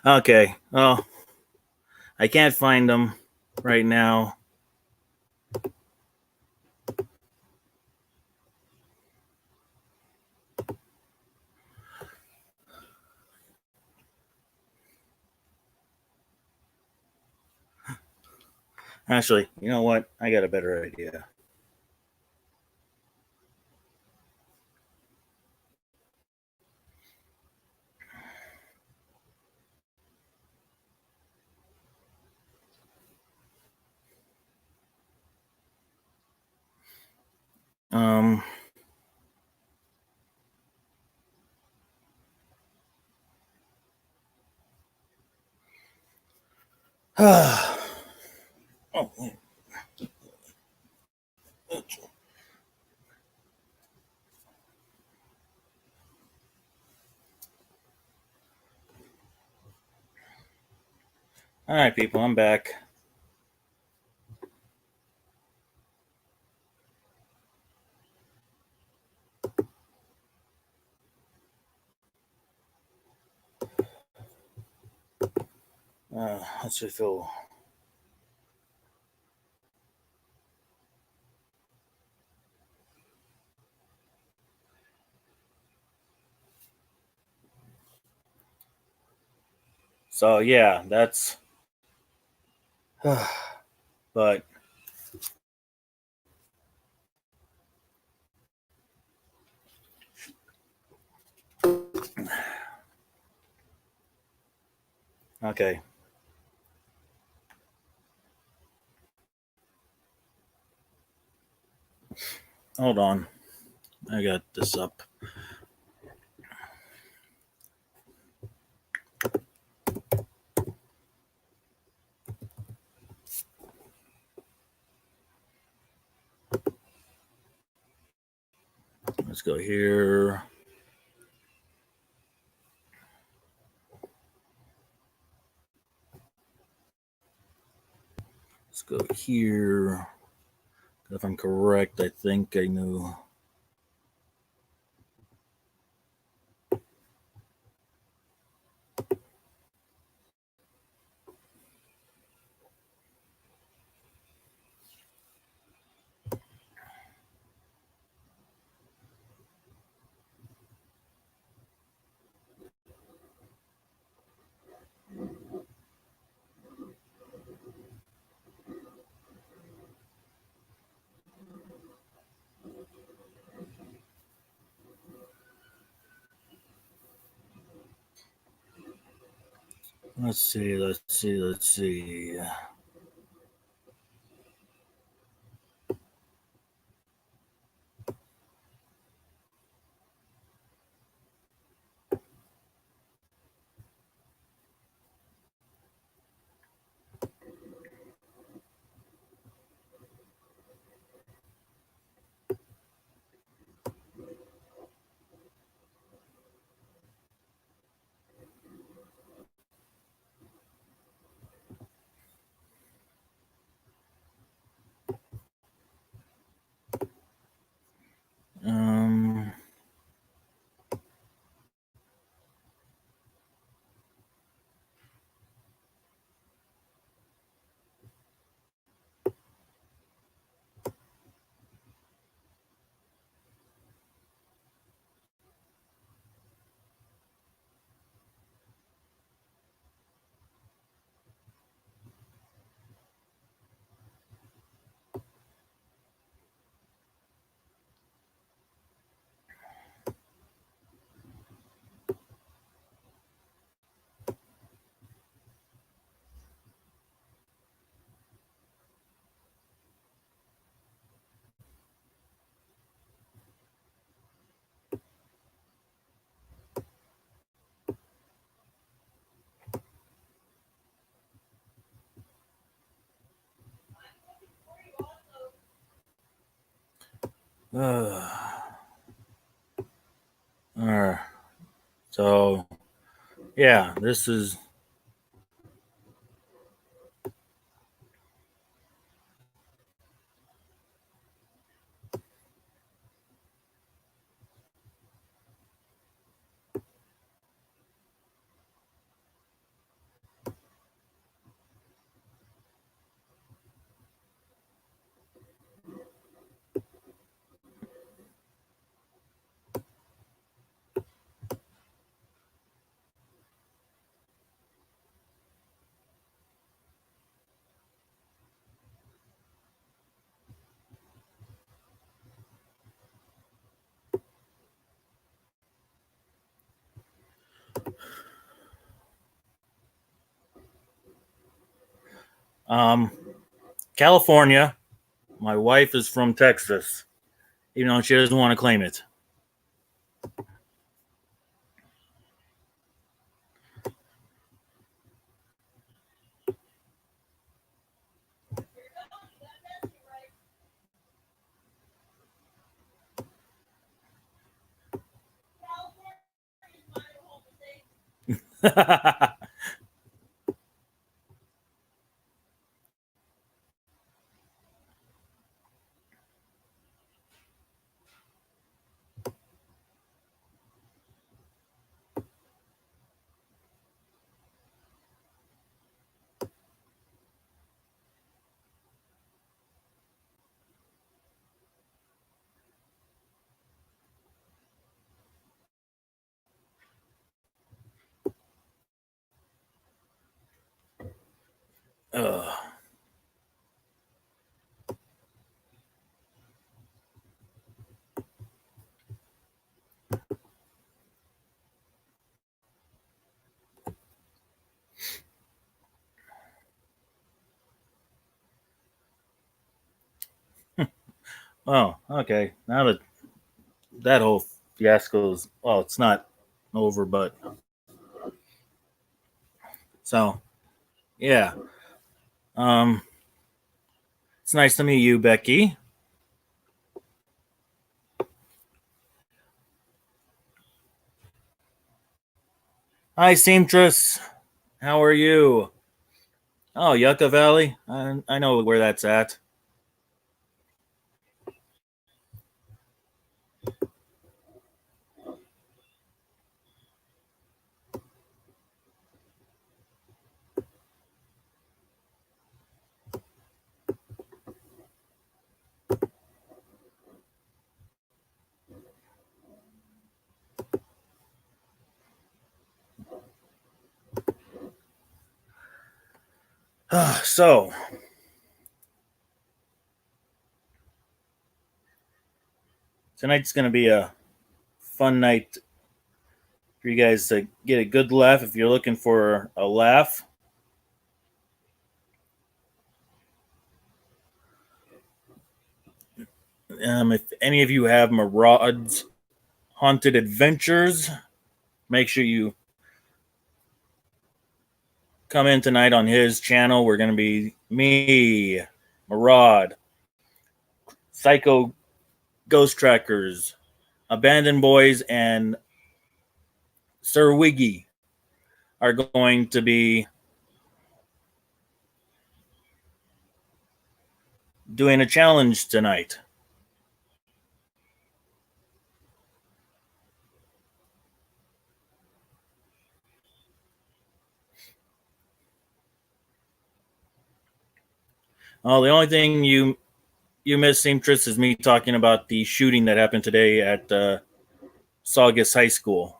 Okay. Oh, I can't find them right now. Actually, you know what? I got a better idea. Um. oh, wait. All right, people, I'm back. Let's refill. So yeah, that's. But okay. Hold on. I got this up. Let's go here. Let's go here. If I'm correct, I think I knew. Let's see. Let's see. Let's see. Um. All right. So yeah, this is. Um, California. My wife is from Texas, even though she doesn't want to claim it. Ugh. Oh, okay. Now that that whole fiasco is, well, it's not over, but so yeah. Um, it's nice to meet you, Becky. Hi, Seamstress. How are you? Oh, Yucca Valley. I know where that's at. So tonight's gonna be a fun night for you guys to get a good laugh. If you're looking for a laugh, if any of you have Murad's Haunted Adventures, make sure you come in tonight on his channel. We're gonna be me, Murad, Psycho Ghost Trackers, Abandoned Boys, and Sir Wiggy are going to be doing a challenge tonight. Oh, the only thing you missed, Seamstress, is me talking about the shooting that happened today at Saugus High School.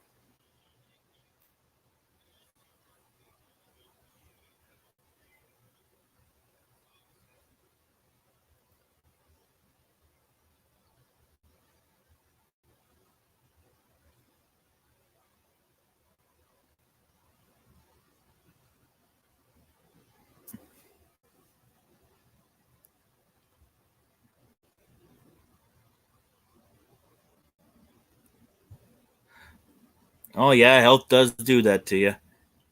Oh yeah, health does do that to you.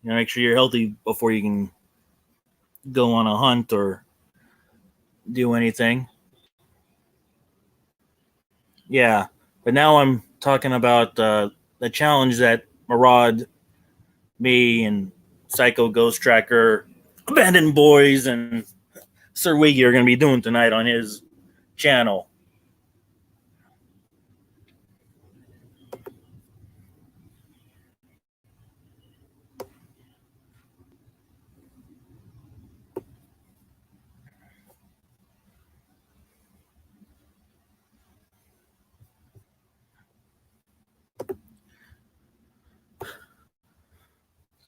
You know, make sure you're healthy before you can go on a hunt or do anything. Yeah, but now I'm talking about the challenge that Murad, me, and Psycho Ghost Tracker, Abandoned Boys, and Sir Wiggy are going to be doing tonight on his channel.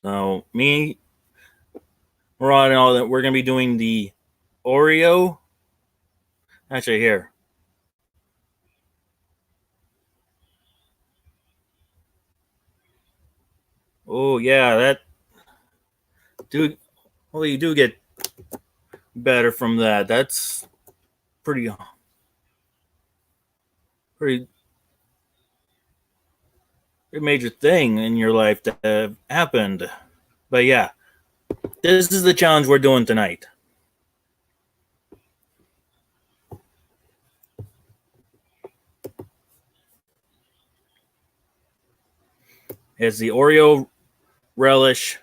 So me, Murad, and all that, we're going to be doing the Oreo. Actually, here. Oh yeah, that dude. Well, you do get better from that. That's pretty pretty major thing in your life that happened. But yeah, this is the challenge we're doing tonight. It's the Oreo relish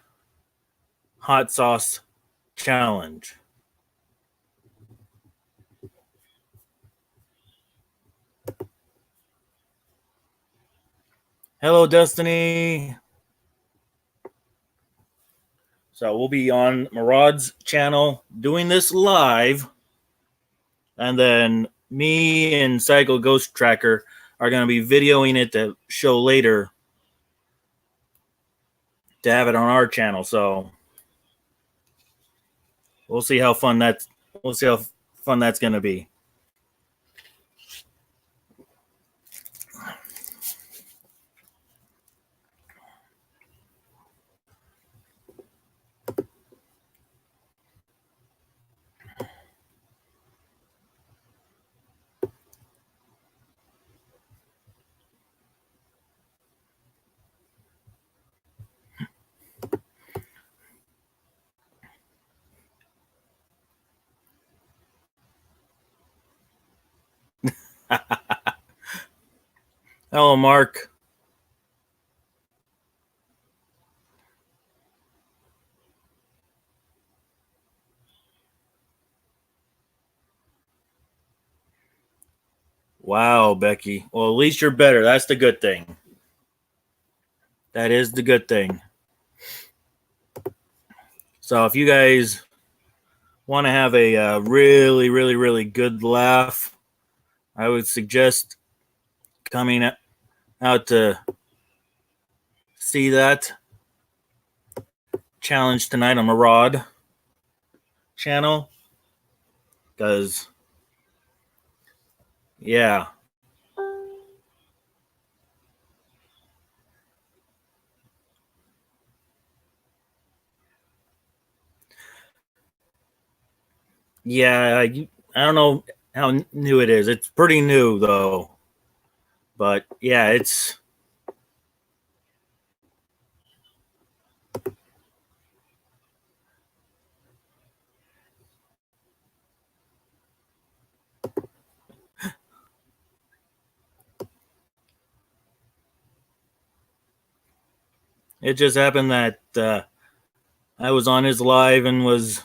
hot sauce challenge. Hello, Destiny. So we'll be on Murad's channel doing this live, and then me and Cycle Ghost Tracker are going to be videoing it to show later to have it on our channel. So we'll see how fun that's going to be. Hello, Mark. Wow, Becky. Well, at least you're better. That's the good thing. That is the good thing. So if you guys want to have a really, really, really good laugh, I would suggest coming out to see that challenge tonight on Murad channel. Because, yeah. Yeah, I don't know how new it is. It's pretty new, though. But, yeah, it's... It just happened that I was on his live and was...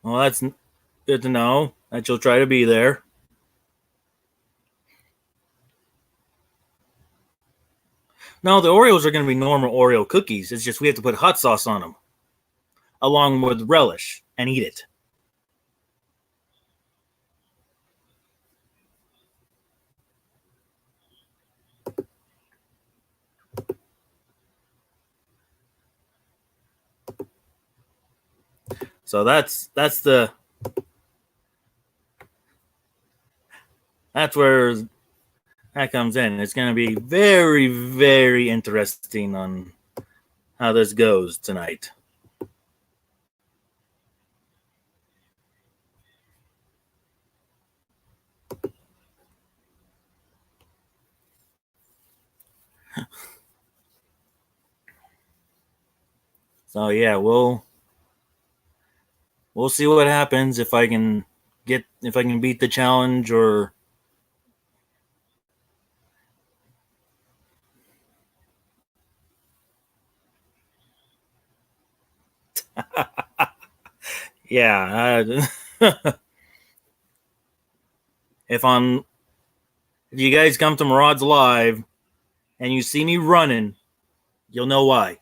Well, that's good to know that you'll try to be there. No, the Oreos are going to be normal Oreo cookies. It's just we have to put hot sauce on them along with relish and eat it. So that's where that comes in. It's going to be very, very interesting on how this goes tonight. So yeah, we'll see what happens if I can beat the challenge or yeah. If you guys come to Murad's live and you see me running, you'll know why.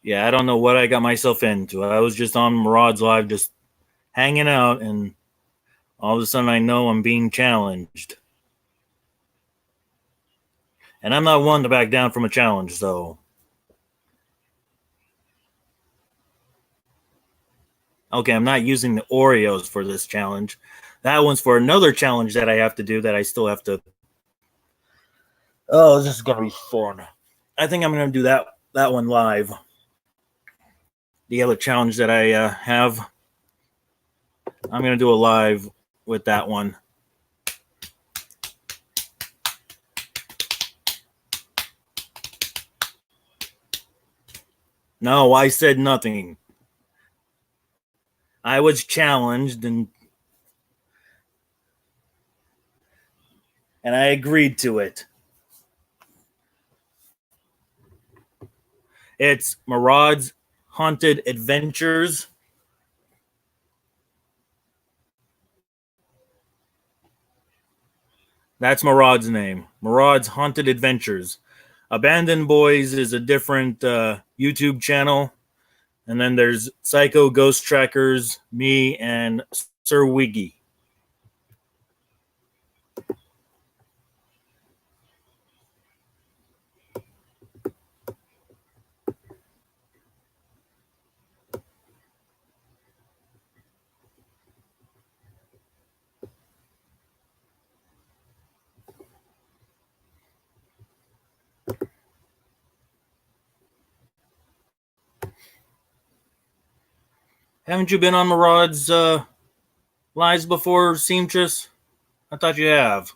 Yeah, I don't know what I got myself into. I was just on Murad's live, just hanging out, and all of a sudden I know I'm being challenged. And I'm not one to back down from a challenge, so. Okay, I'm not using the Oreos for this challenge. That one's for another challenge that I have to do that I still have to. Oh, this is gonna be fun. I think I'm gonna do that one live. The other challenge that I have, I'm gonna do a live with that one. No, I said nothing. I was challenged and I agreed to it. It's Murad's Haunted Adventures. That's Murad's name. Murad's Haunted Adventures. Abandoned Boys is a different YouTube channel. And then there's Psycho Ghost Trackers, me, and Sir Wiggy. Haven't you been on Murad's lives before, Seamstress? I thought you have.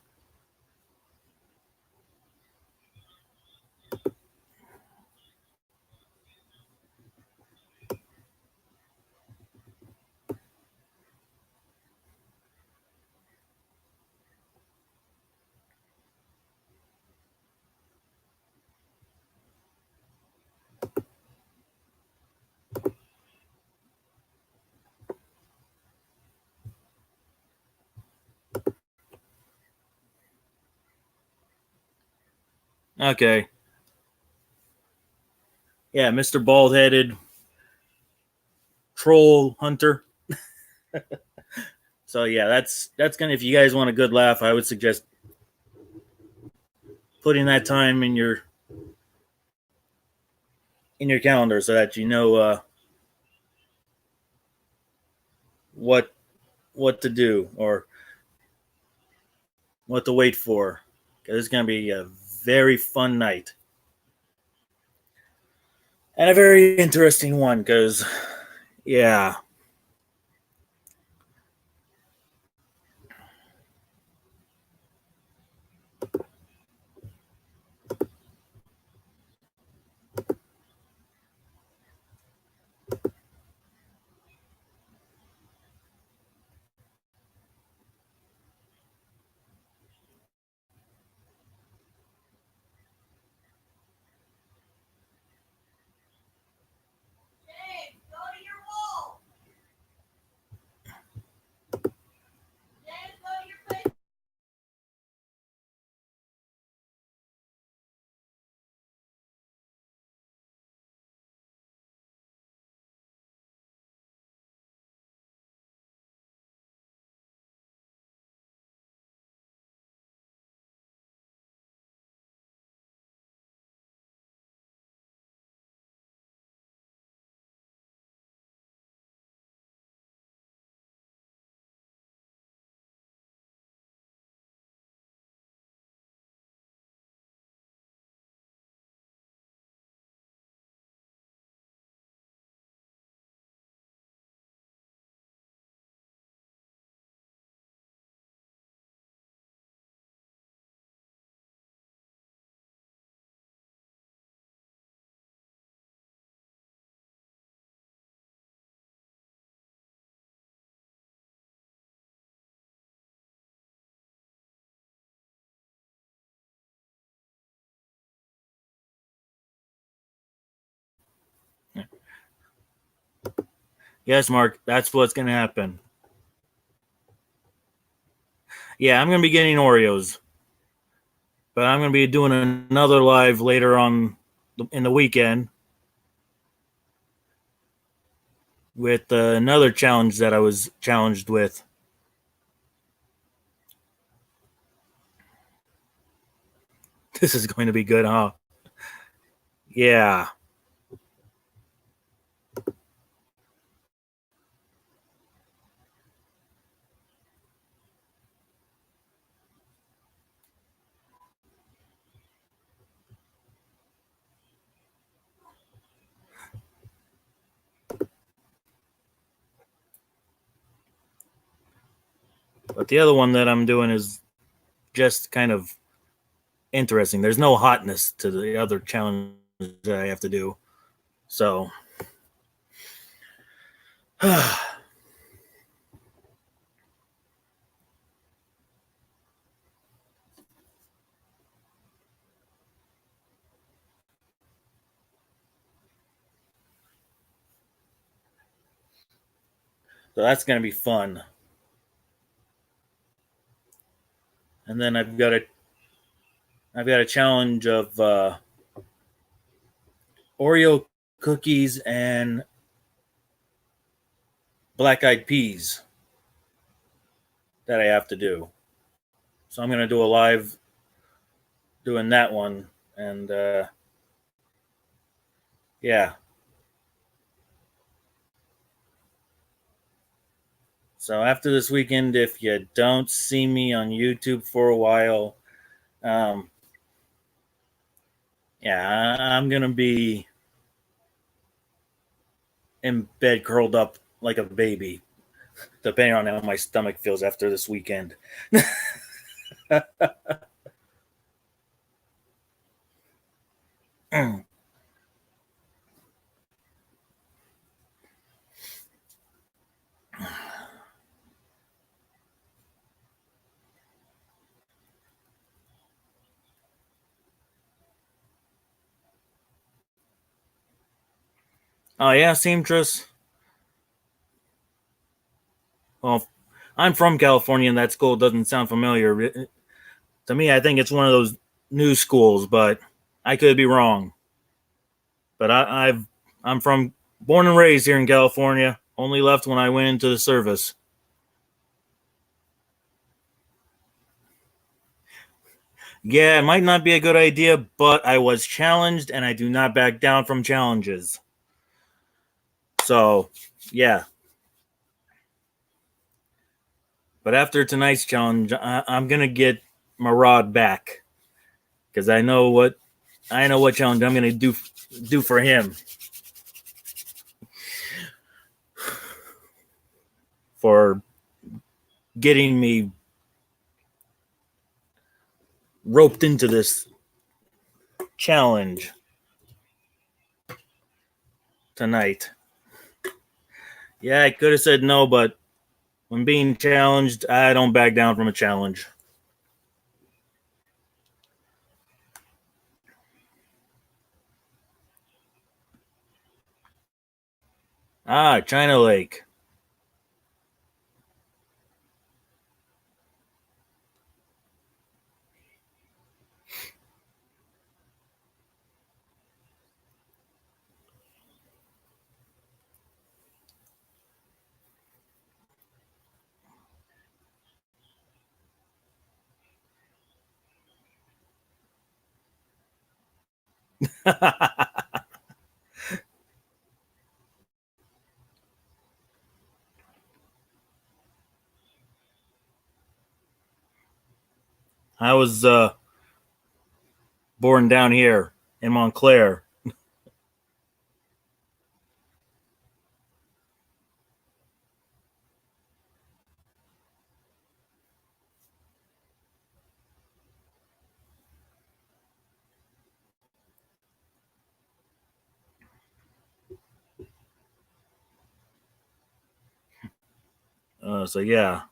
Okay. Yeah, Mr. Bald Headed Troll Hunter. So yeah, that's gonna. If you guys want a good laugh, I would suggest putting that time in your calendar so that you know what to do or what to wait for. Because it's gonna be a very fun night and a very interesting one. Because yeah. James, go to your wall. James, go to your face. Yes, Mark, that's what's gonna happen. Yeah, I'm gonna be getting Oreos, but I'm gonna be doing another live later on in the weekend. with another challenge that I was challenged with. This is going to be good, huh? Yeah. But the other one that I'm doing is just kind of interesting. There's no hotness to the other challenge that I have to do. So, so that's going to be fun. And then I've got a challenge of Oreo cookies and black eyed peas that I have to do. So I'm going to do a live doing that one. And yeah. So after this weekend, if you don't see me on YouTube for a while, um, yeah, I'm going to be in bed curled up like a baby, depending on how my stomach feels after this weekend. Oh yeah, seamstress. Well, I'm from California, and that school doesn't sound familiar to me. I think it's one of those new schools, but I could be wrong. But I'm from born and raised here in California. Only left when I went into the service. Yeah, it might not be a good idea, but I was challenged, and I do not back down from challenges. So, yeah. But after tonight's challenge, I'm gonna get Murad back because I know what challenge I'm gonna do for him for getting me roped into this challenge tonight. Yeah, I could have said no, but when being challenged, I don't back down from a challenge. Ah, China Lake. I was born down here in Montclair. So yeah.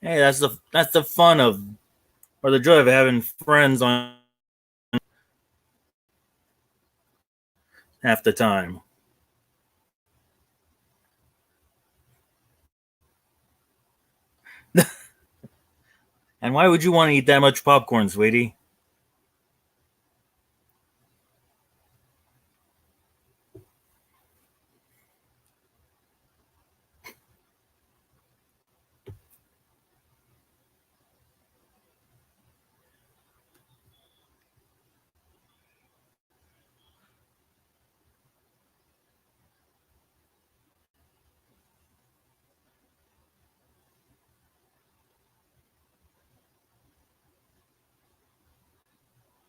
Hey, that's the fun of, or the joy of having friends on half the time. And why would you want to eat that much popcorn, sweetie?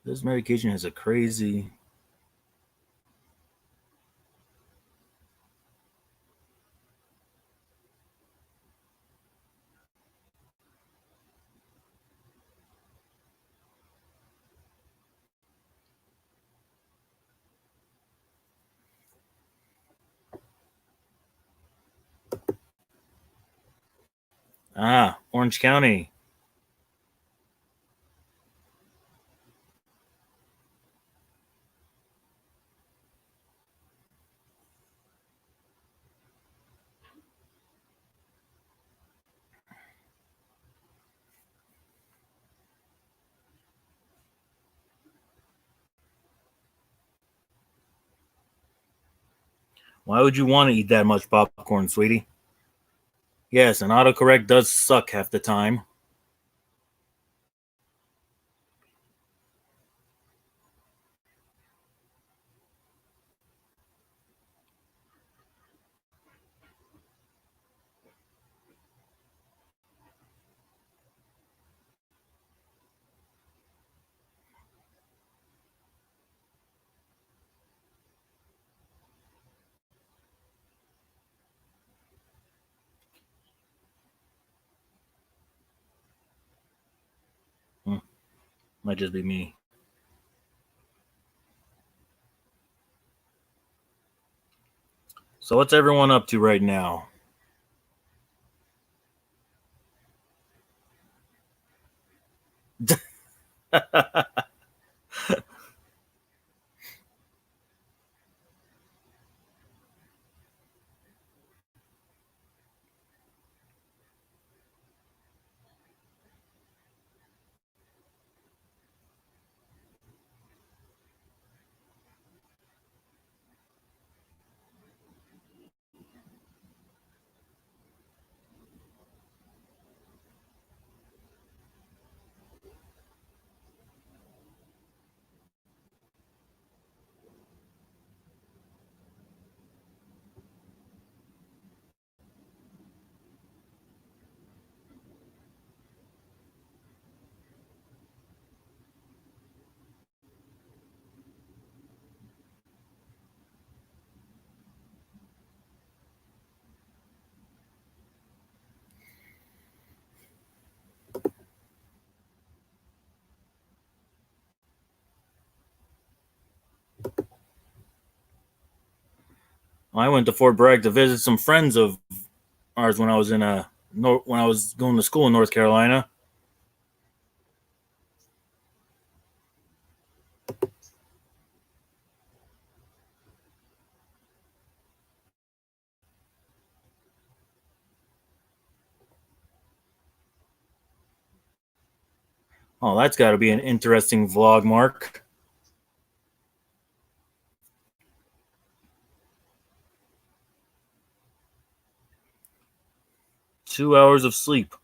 This medication has a crazy. Orange County. Why would you want to eat that much popcorn, sweetie? Yes, and autocorrect does suck half the time. Hmm, might just be me. So what's everyone up to right now? I went to Fort Bragg to visit some friends of ours when I was when I was going to school in North Carolina. Oh, that's got to be an interesting vlog, Mark. 2 hours of sleep.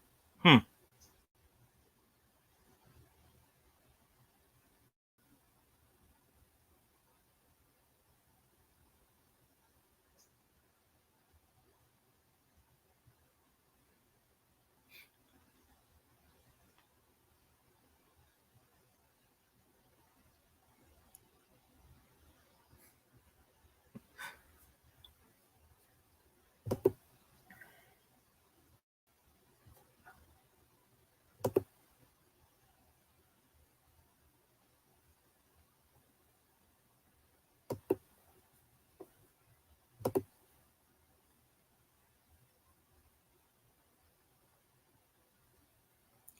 Hmm.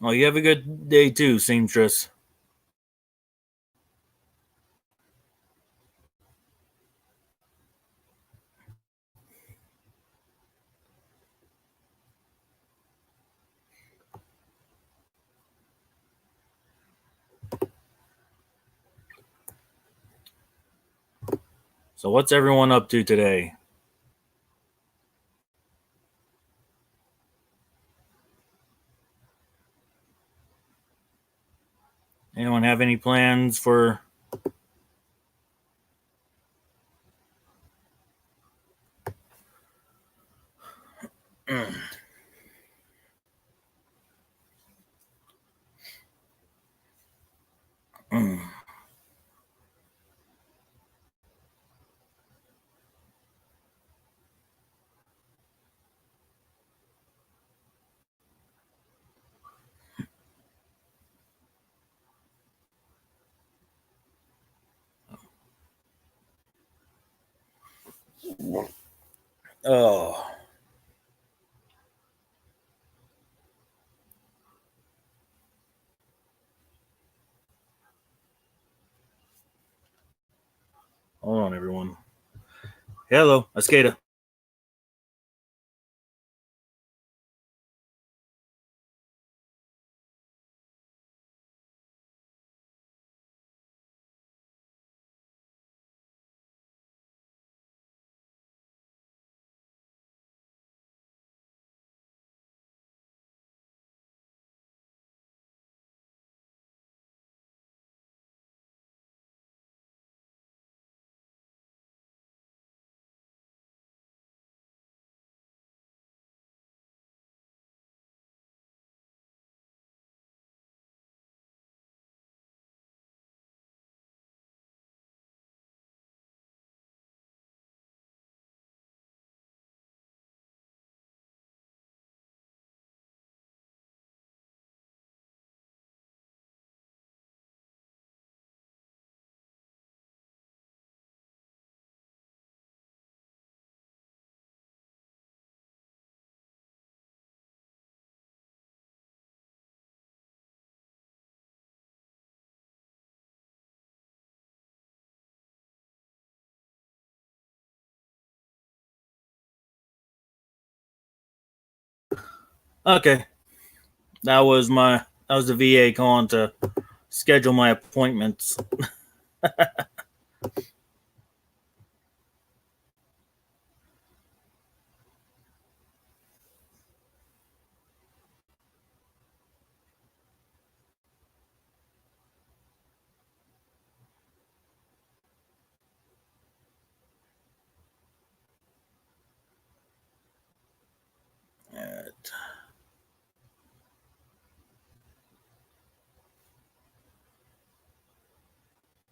Oh, you have a good day too, seamstress. So, what's everyone up to today? Anyone have any plans for? Oh, hold on, everyone. Hello, Askeda. Okay, that was the VA calling to schedule my appointments.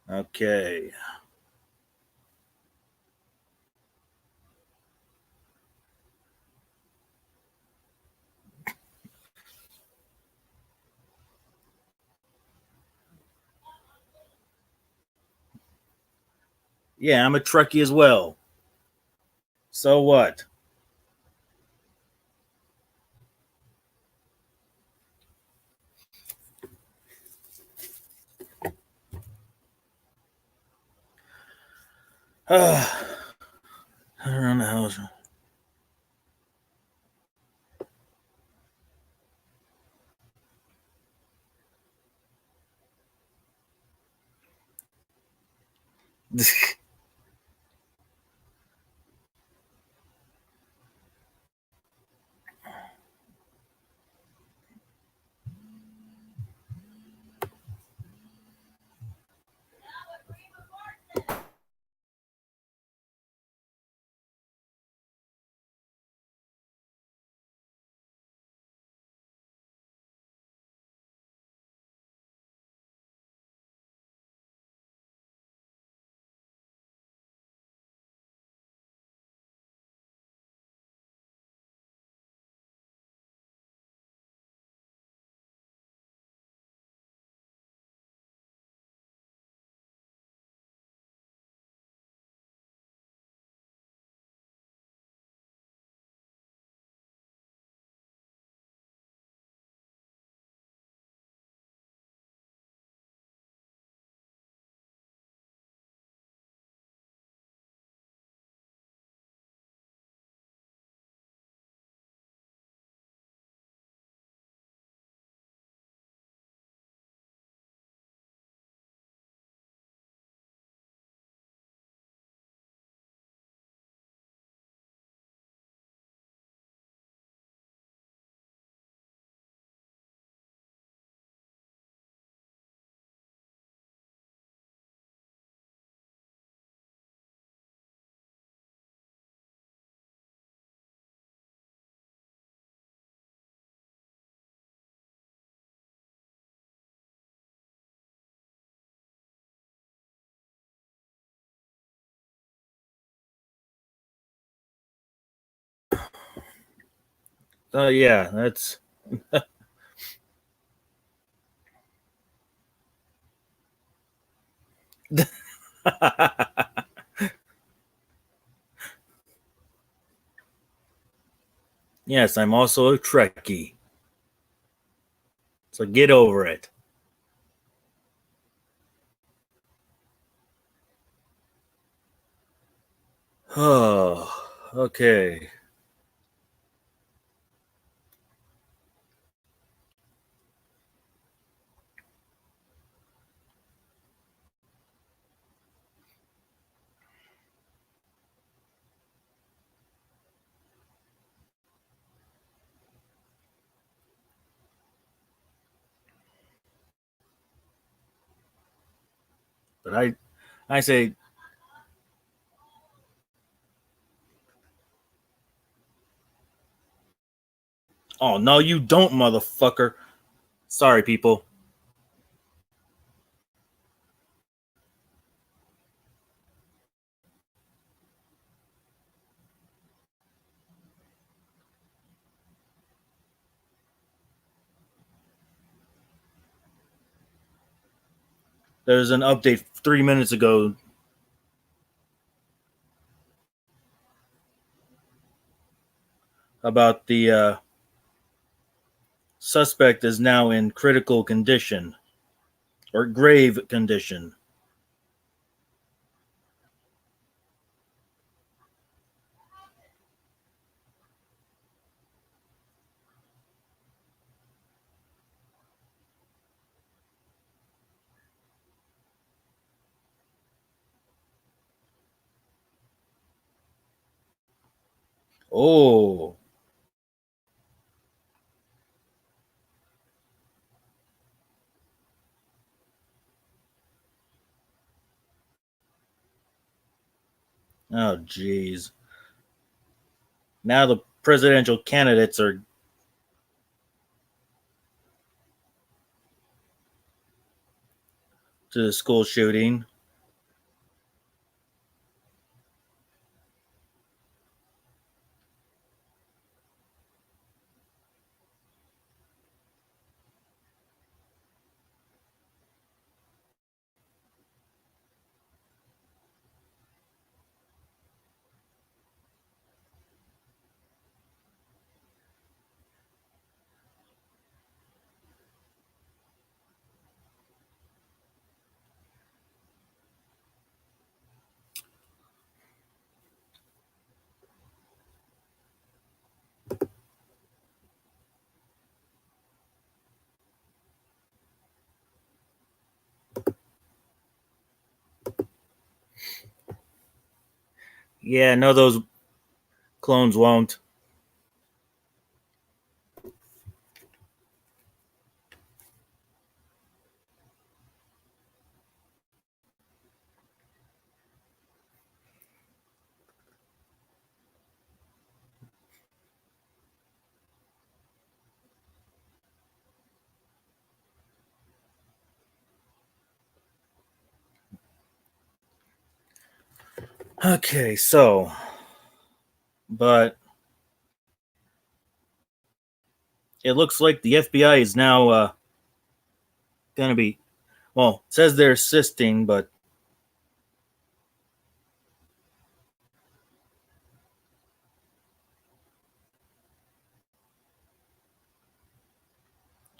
Okay. Yeah, I'm a Trekkie as well. So what? Around the house. Yeah, that's. Yes, I'm also a Trekkie. So get over it. Oh, okay. But I say, oh no, you don't, motherfucker. Sorry, people. There's an update 3 minutes ago about the suspect is now in critical condition or grave condition. Oh, oh, jeez. Now the presidential candidates are to the school shooting. Yeah, no, those clones won't. Okay, so, but it looks like the FBI is now going to be, well, it says they're assisting, but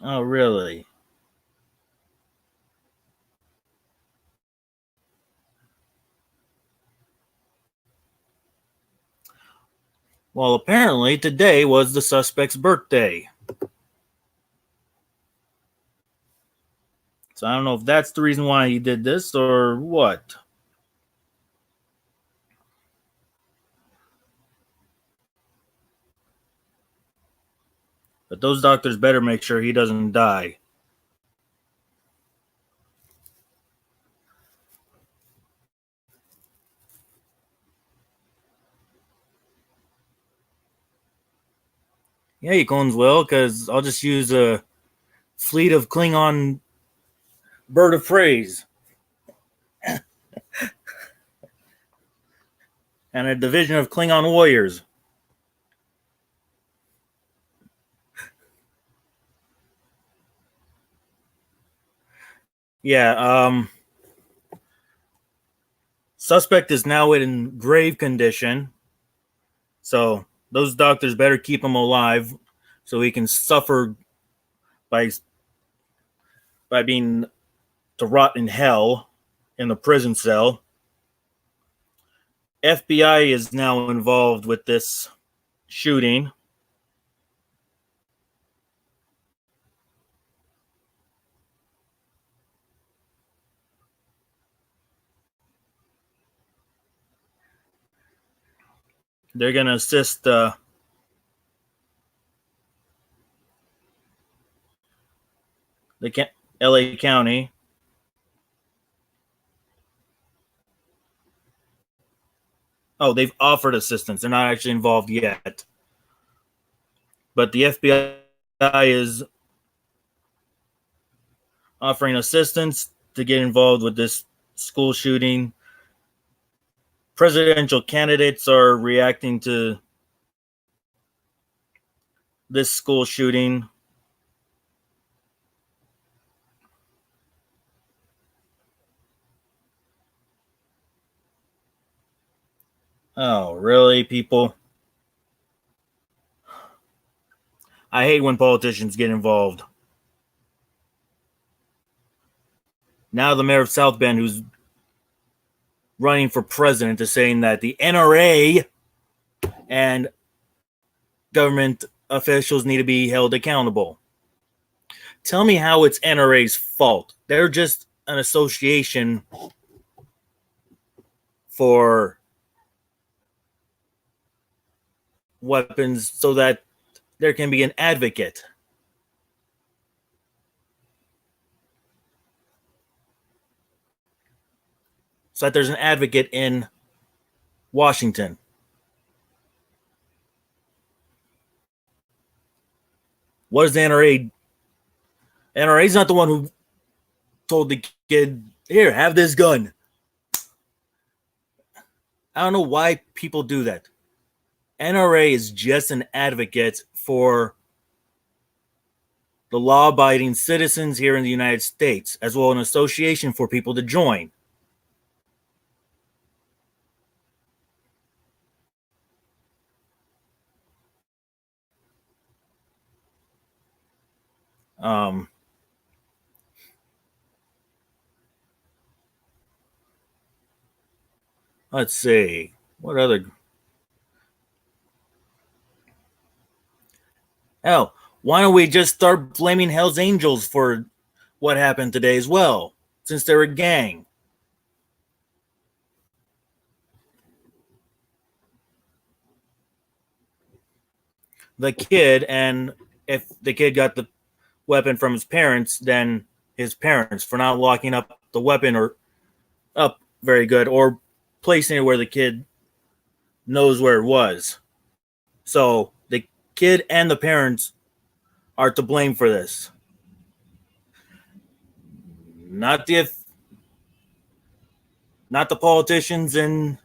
oh, really? Well, apparently today was the suspect's birthday. So I don't know if that's the reason why he did this or what. But those doctors better make sure he doesn't die. Yeah, you clones will, because I'll just use a fleet of Klingon bird of praise and a division of Klingon warriors. Yeah, suspect is now in grave condition. So those doctors better keep him alive so he can suffer by being to rot in hell in the prison cell. FBI is now involved with this shooting. They're going to assist the LA County. Oh, they've offered assistance. They're not actually involved yet. But the FBI is offering assistance to get involved with this school shooting. Presidential candidates are reacting to this school shooting. Oh, really, people? I hate when politicians get involved. Now the mayor of South Bend, who's running for president, is saying that the NRA and government officials need to be held accountable. Tell me how it's NRA's fault. They're just an association for weapons so that there can be an advocate. So that there's an advocate in Washington. What is the NRA? NRA's not the one who told the kid, here, have this gun. I don't know why people do that. NRA is just an advocate for the law-abiding citizens here in the United States, as well as an association for people to join. Let's see. What other? Hell, why don't we just start blaming Hell's Angels for what happened today as well, since they're a gang? The kid, and if the kid got the weapon from his parents, then his parents for not locking up the weapon or up very good or placing it where the kid knows where it was. So the kid and the parents are to blame for this. Not the politicians in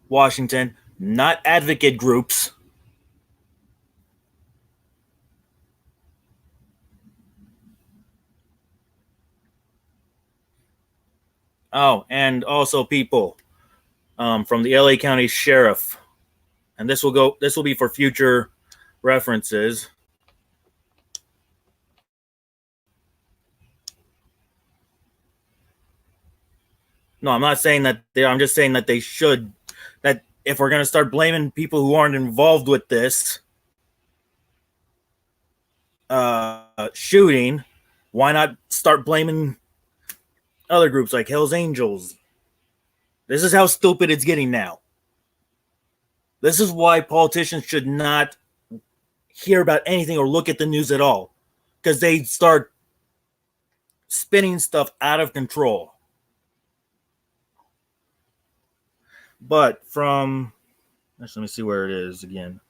Washington, not advocate groups. Oh, and also people from the LA County Sheriff. And this will be for future references. No, I'm not saying that I'm just saying that they should, that if we're going to start blaming people who aren't involved with this shooting, why not start blaming other groups like Hell's Angels? This is how stupid it's getting now. This is why politicians should not hear about anything or look at the news at all, because they start spinning stuff out of control. But from, let me see where it is again.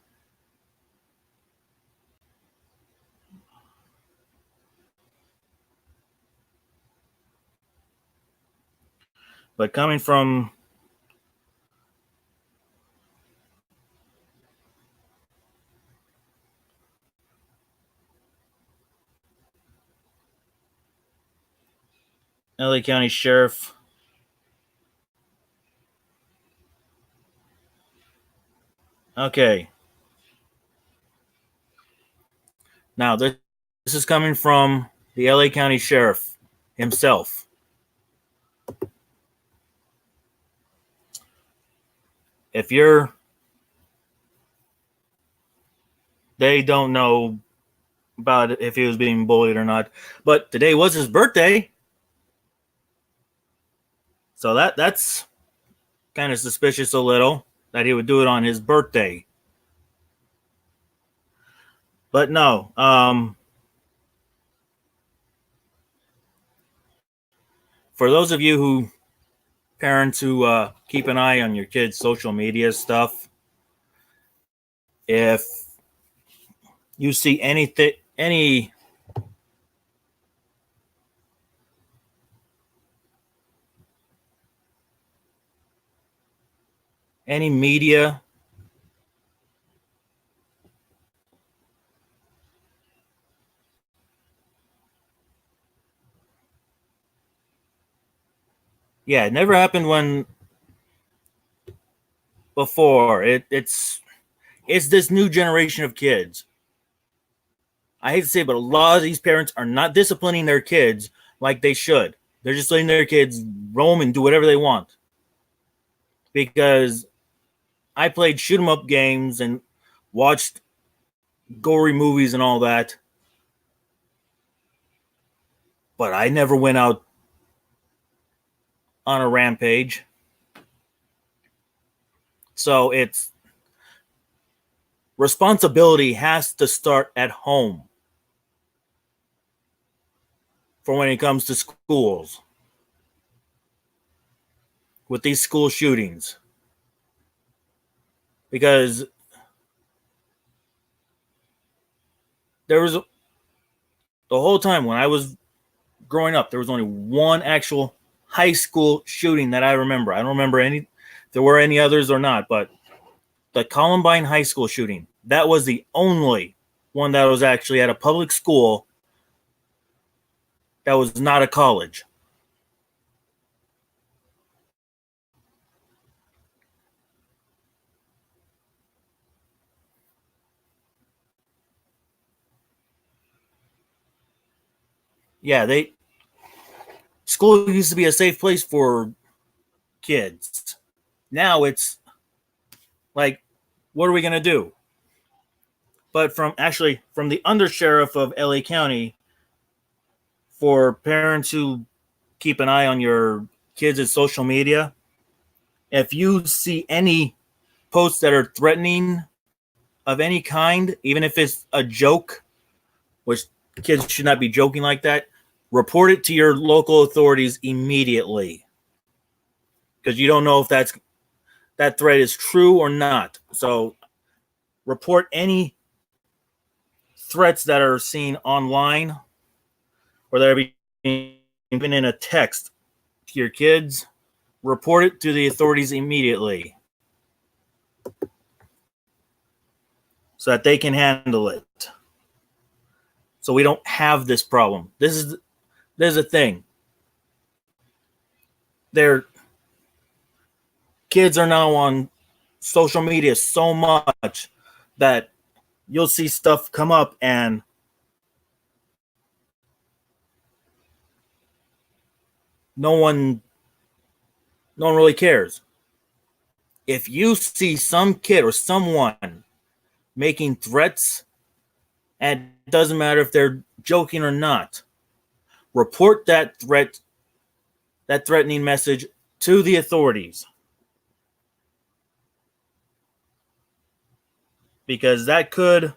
But coming from LA County Sheriff. Okay. Now, this is coming from the LA County Sheriff himself. If you're, they don't know about if he was being bullied or not, but today was his birthday. So that's kind of suspicious a little that he would do it on his birthday. But no, for those of you who parents who keep an eye on your kids' social media stuff, if you see any media yeah, it never happened when before. It's this new generation of kids. I hate to say it, but a lot of these parents are not disciplining their kids like they should. They're just letting their kids roam and do whatever they want. Because I played shoot 'em up games and watched gory movies and all that, but I never went out on a rampage. So it's responsibility has to start at home for when it comes to schools with these school shootings. Because there was the whole time when I was growing up, there was only one actual high school shooting that I remember. I don't remember any, if there were any others or not, but the Columbine High School shooting, that was the only one that was actually at a public school that was not a college. Yeah, school used to be a safe place for kids. Now it's like, what are we gonna do? But from the undersheriff of LA County, for parents who keep an eye on your kids' social media, if you see any posts that are threatening of any kind, even if it's a joke, which kids should not be joking like that, report it to your local authorities immediately. Because you don't know if that threat is true or not. So report any threats that are seen online or that are being even in a text to your kids. Report it to the authorities immediately so that they can handle it. So we don't have this problem. There's a thing. Their kids are now on social media so much that you'll see stuff come up and no one really cares. If you see some kid or someone making threats, and it doesn't matter if they're joking or not, report that threatening message to the authorities. Because that could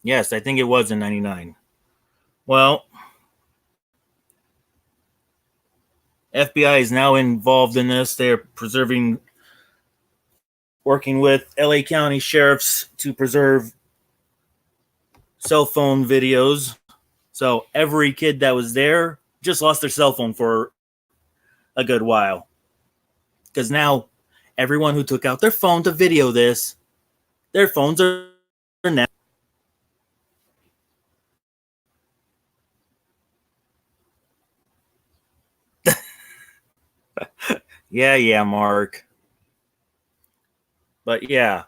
Yes, I think it was in 99. Well, FBI is now involved in this. They're working with LA County sheriffs to preserve cell phone videos. So every kid that was there just lost their cell phone for a good while. Because now everyone who took out their phone to video this, their phones are now. Yeah, Mark. But yeah,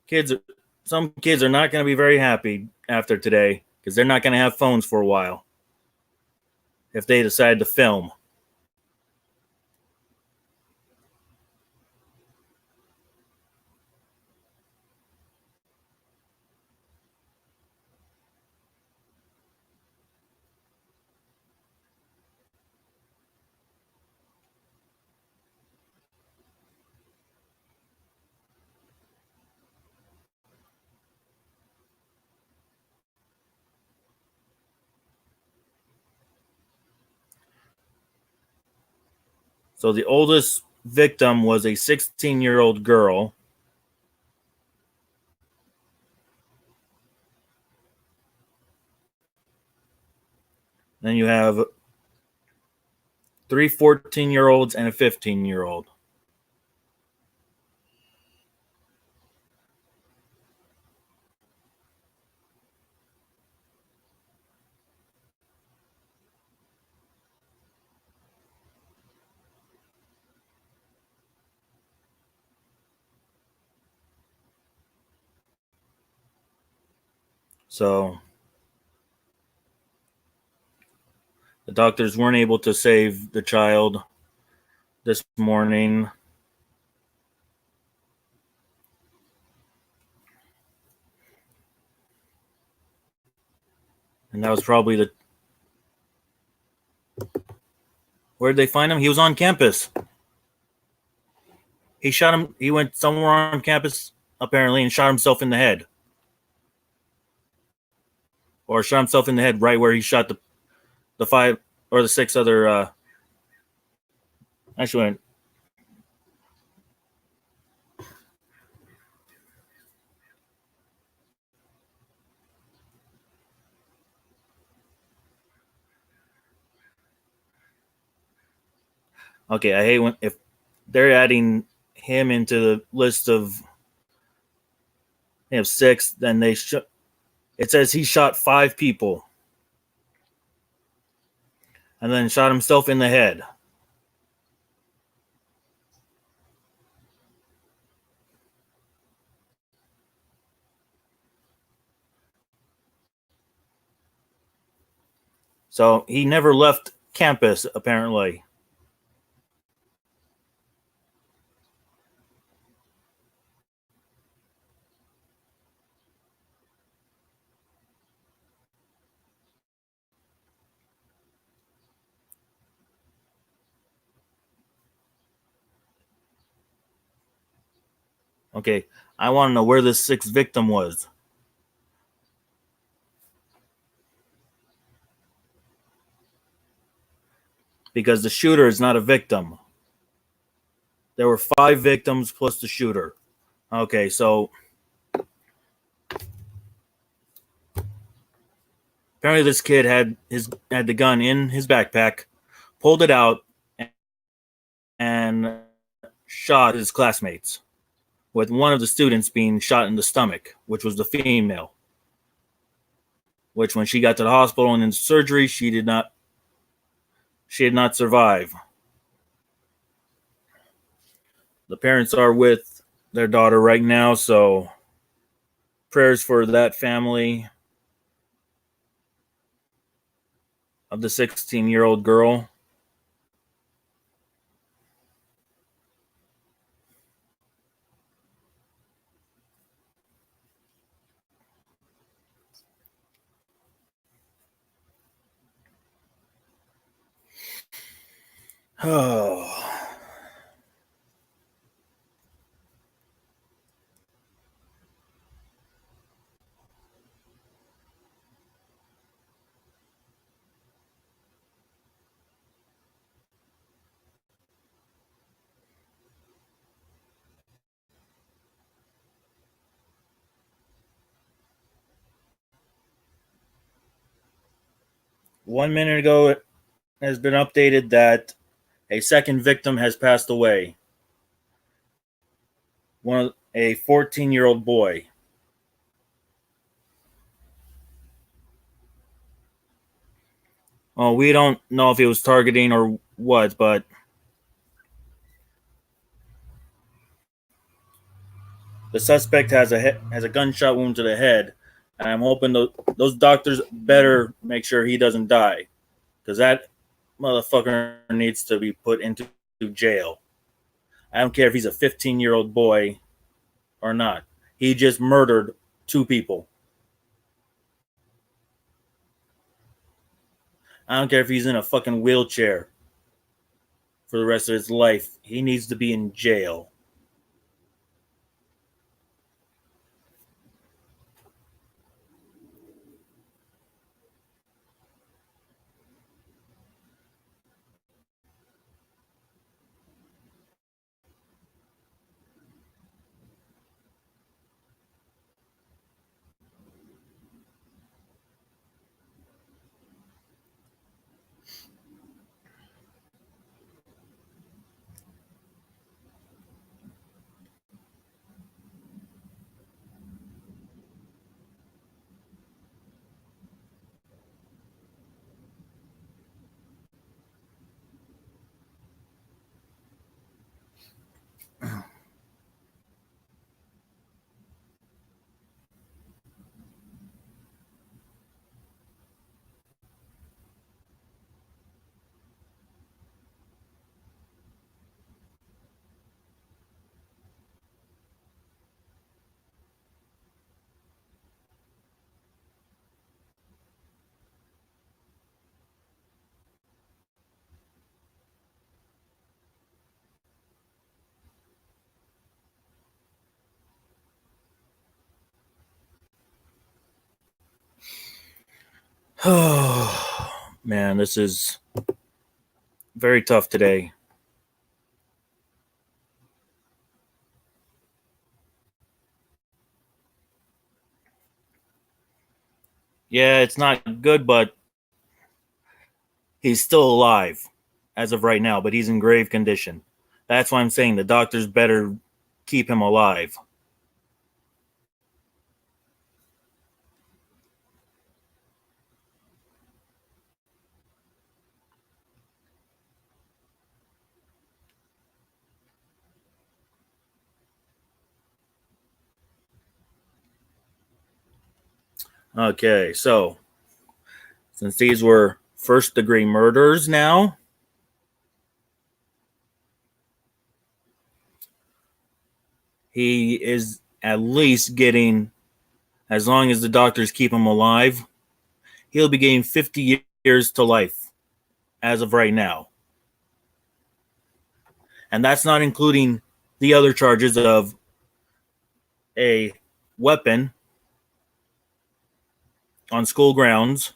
kids, some kids are not going to be very happy after today because they're not going to have phones for a while if they decide to film. So the oldest victim was a 16-year-old girl. Then you have three 14-year-olds and a 15-year-old. So the doctors weren't able to save the child this morning. And that was probably the. Where did they find him? He was on campus. He shot him. He went somewhere on campus, apparently, and shot himself in the head. Or shot himself in the head right where he shot the five or the six other. Actually, okay, I hate when if they're adding him into the list of six, then it says he shot five people and then shot himself in the head. So he never left campus, apparently. Okay, I want to know where the sixth victim was. Because the shooter is not a victim. There were five victims plus the shooter. Okay, so apparently this kid had the gun in his backpack, pulled it out, and shot his classmates, with one of the students being shot in the stomach, which was the female. Which, when she got to the hospital and in surgery, she did not survive. The parents are with their daughter right now, so prayers for that family of the 16-year-old girl. Oh. 1 minute ago, it has been updated that a second victim has passed away. A 14-year-old boy. Well, we don't know if he was targeting or what, but the suspect has a gunshot wound to the head, and I'm hoping those doctors better make sure he doesn't die, because that motherfucker needs to be put into jail. I don't care if he's a 15-year-old boy or not. He just murdered 2 people. I don't care if he's in a fucking wheelchair for the rest of his life. He needs to be in jail. Oh, man, this is very tough today. Yeah, it's not good, but he's still alive as of right now, but he's in grave condition. That's why I'm saying the doctors better keep him alive. Okay, so since these were first degree murders now, he is at least getting, as long as the doctors keep him alive, he'll be getting 50 years to life as of right now. And that's not including the other charges of a weapon on school grounds,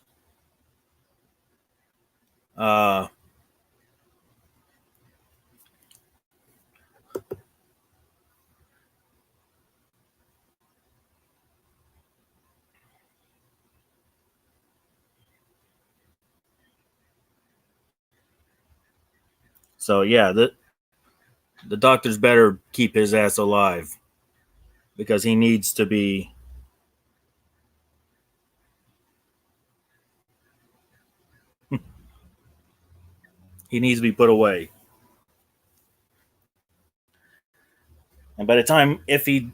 uh, so yeah, the doctors better keep his ass alive because he needs to be. He needs to be put away. And by the time, if he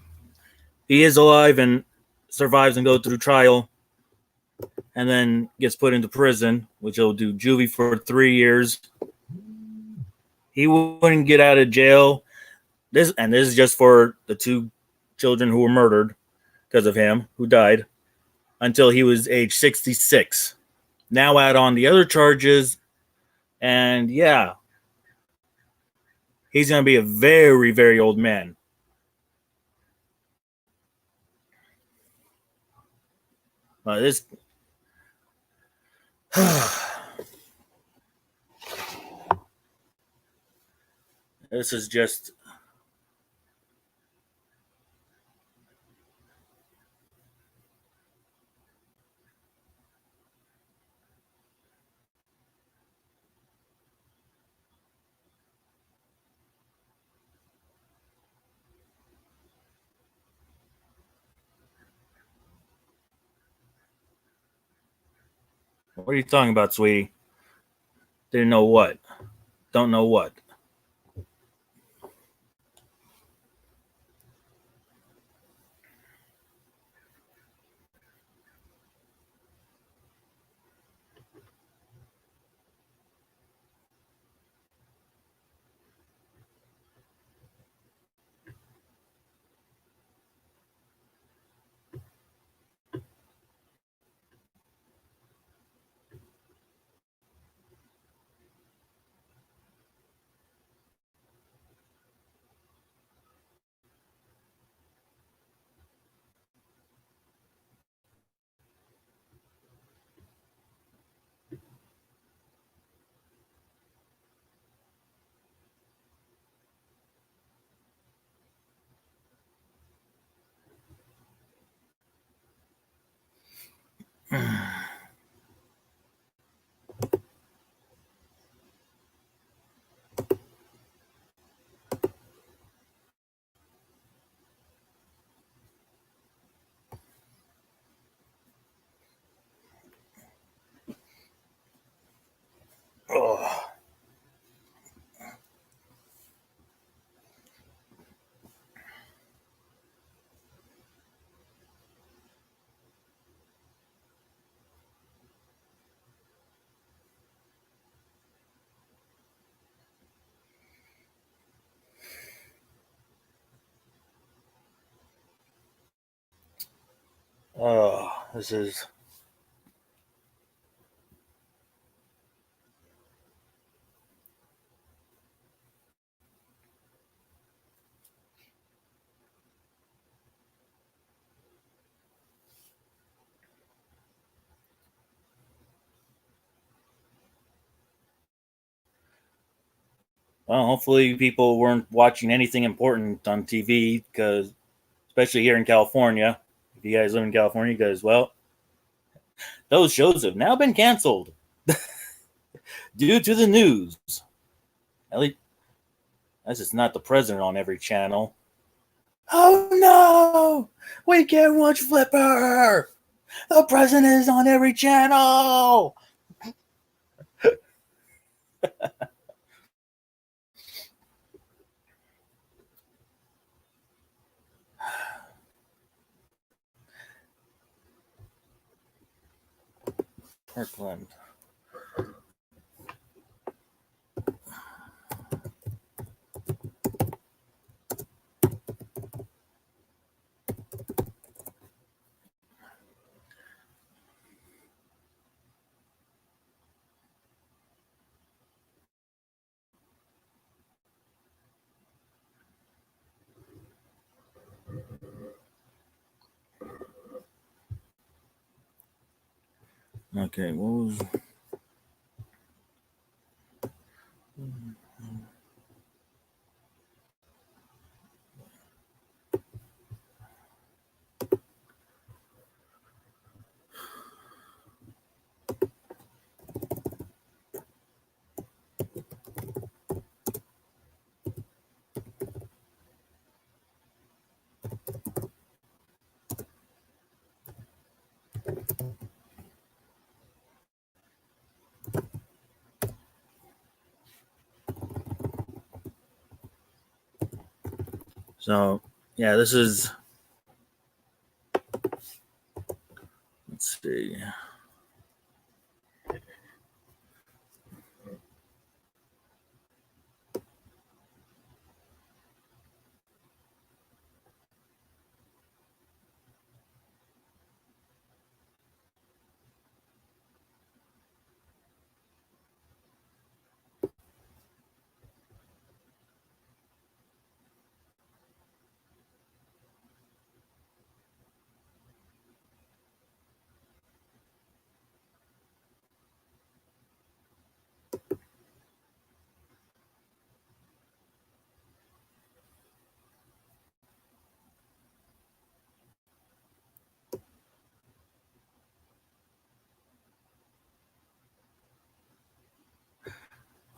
is alive and survives and goes through trial, and then gets put into prison, which he'll do juvie for 3 years, he wouldn't get out of jail. This is just for the 2 children who were murdered because of him, who died, until he was age 66. Now add on the other charges, and yeah, he's going to be a very, very old man. This this is just. What are you talking about, sweetie? Didn't know what? Don't know what? Oh. Oh, this is. Well, hopefully people weren't watching anything important on TV, because especially here in California. If you guys live in California, you guys, well, those shows have now been canceled due to the news. At least that's just not the president on every channel. Oh no! We can't watch Flipper! The president is on every channel! Parkland. Okay, what was. So, yeah, this is. Let's see.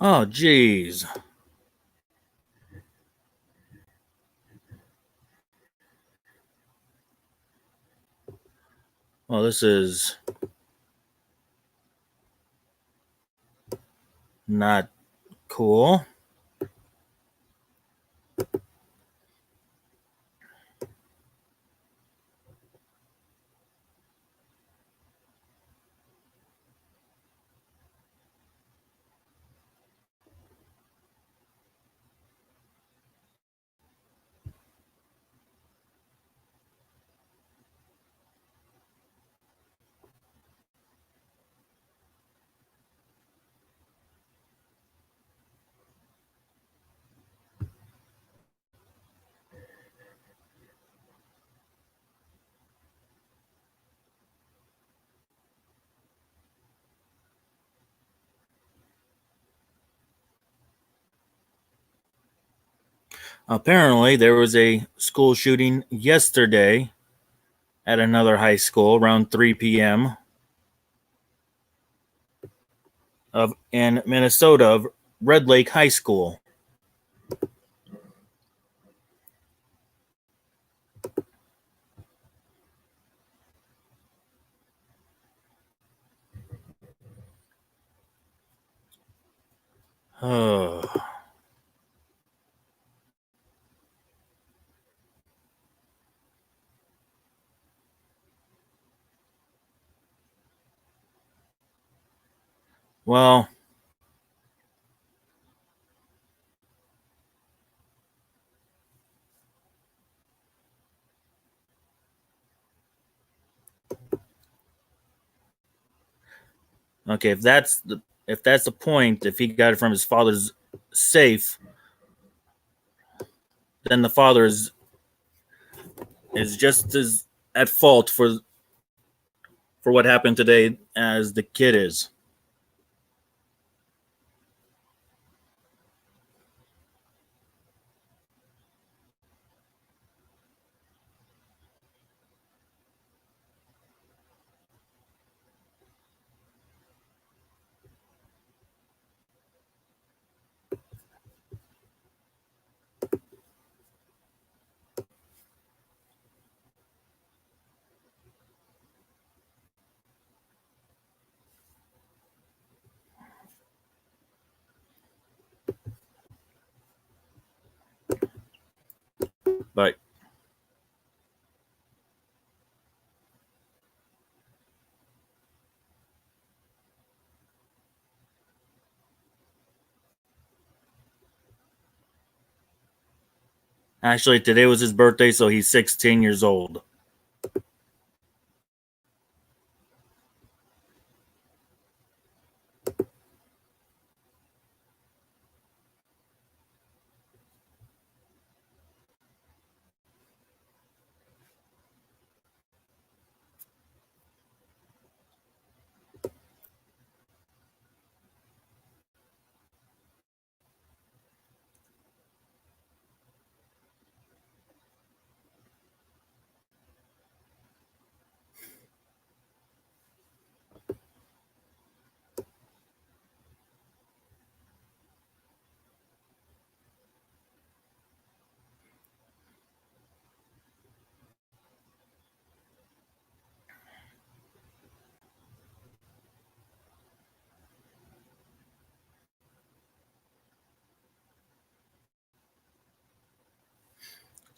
Oh, geez. Well, this is. Not cool. Apparently, there was a school shooting yesterday at another high school around 3 p.m. of in Minnesota of Red Lake High School. Oh. Well, okay, if that's the point, if he got it from his father's safe, then the father is just as at fault for what happened today as the kid is. But actually, today was his birthday, so he's 16 years old.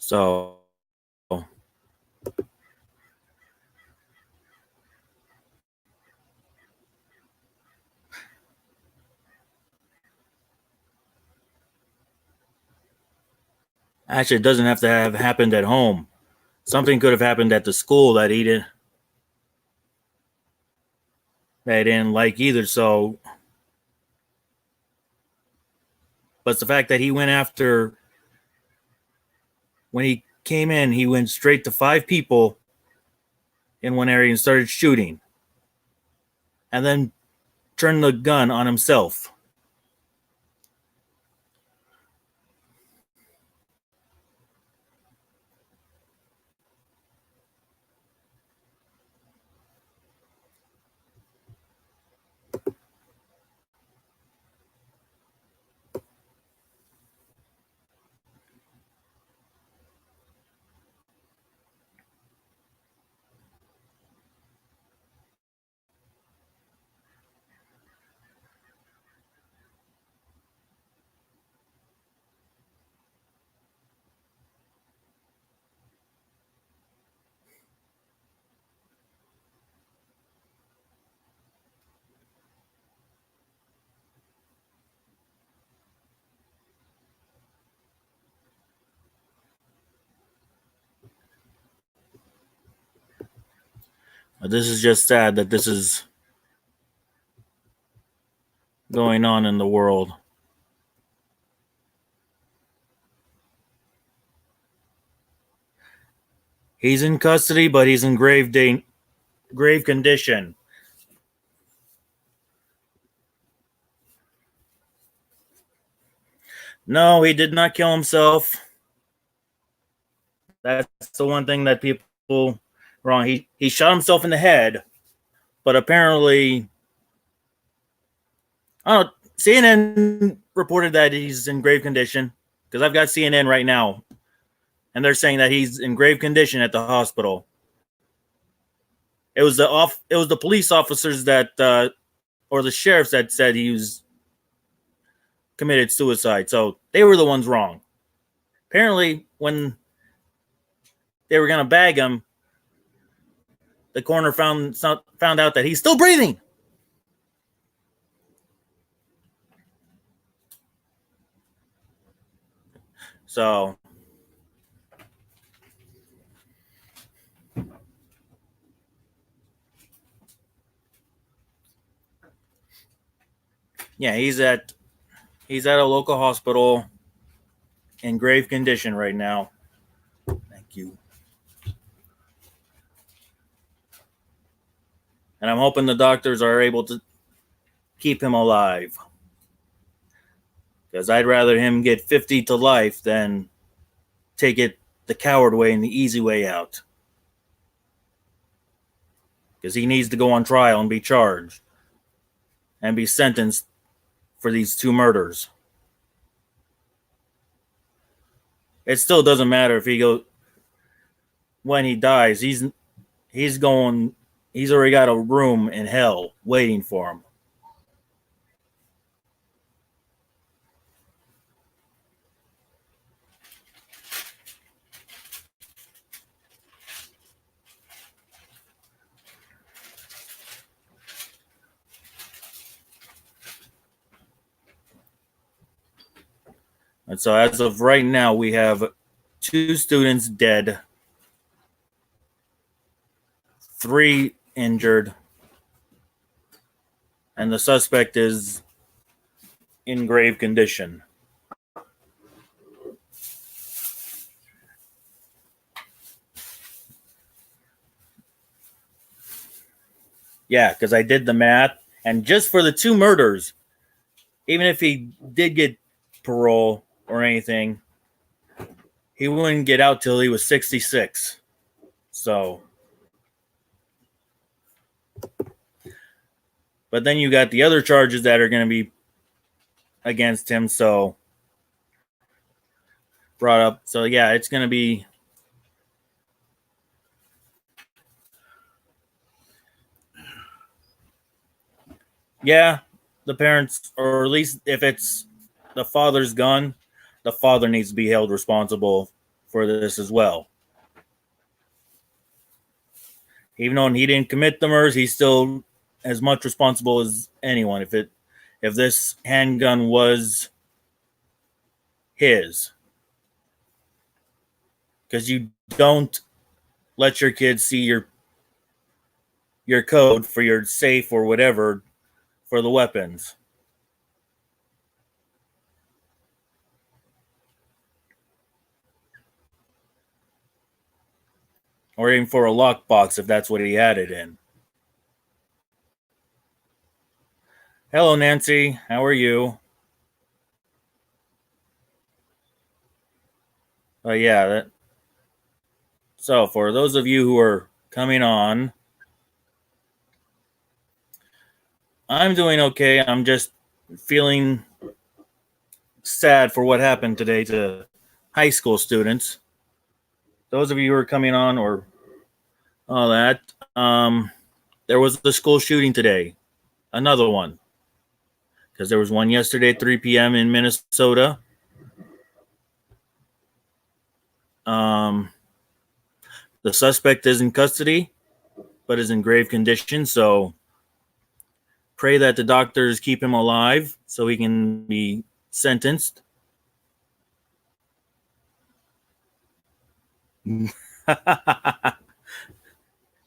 So actually, it doesn't have to have happened at home. Something could have happened at the school that he didn't like either. So, but it's the fact that he went after when he came in, he went straight to 5 people in one area and started shooting, and then turned the gun on himself. This is just sad that this is going on in the world. He's in custody, but he's in grave condition. No, he did not kill himself. That's the one thing that people wrong. He shot himself in the head, but apparently, I don't know, CNN reported that he's in grave condition because I've got CNN right now, and they're saying that he's in grave condition at the hospital. It was the police officers that or the sheriffs that said he was committed suicide. So they were the ones wrong. Apparently, when they were gonna bag him, the coroner found out that he's still breathing. So yeah, he's at a local hospital in grave condition right now. Thank you. And I'm hoping the doctors are able to keep him alive. Because I'd rather him get 50 to life than take it the coward way and the easy way out. Because he needs to go on trial and be charged and be sentenced for these 2 murders. It still doesn't matter if when he dies, he's already got a room in hell waiting for him. And so as of right now, we have 2 students dead, 3 injured, and the suspect is in grave condition. Yeah, because I did the math, and just for the 2 murders, even if he did get parole or anything, he wouldn't get out till he was 66. So, but then you got the other charges that are going to be against him. So, brought up. So, yeah, it's going to be. Yeah, the parents, or at least if it's the father's gun, the father needs to be held responsible for this as well. Even though he didn't commit the murders, he's still as much responsible as anyone. If this handgun was his, because you don't let your kids see your code for your safe or whatever for the weapons. Or even for a lockbox if that's what he had it in. Hello, Nancy. How are you? Yeah. So, for those of you who are coming on, I'm doing okay. I'm just feeling sad for what happened today to high school students. Those of you who are coming on or all that, there was the school shooting today. Another one. Because there was one yesterday at 3 p.m. in Minnesota. The suspect is in custody, but is in grave condition. So pray that the doctors keep him alive so he can be sentenced.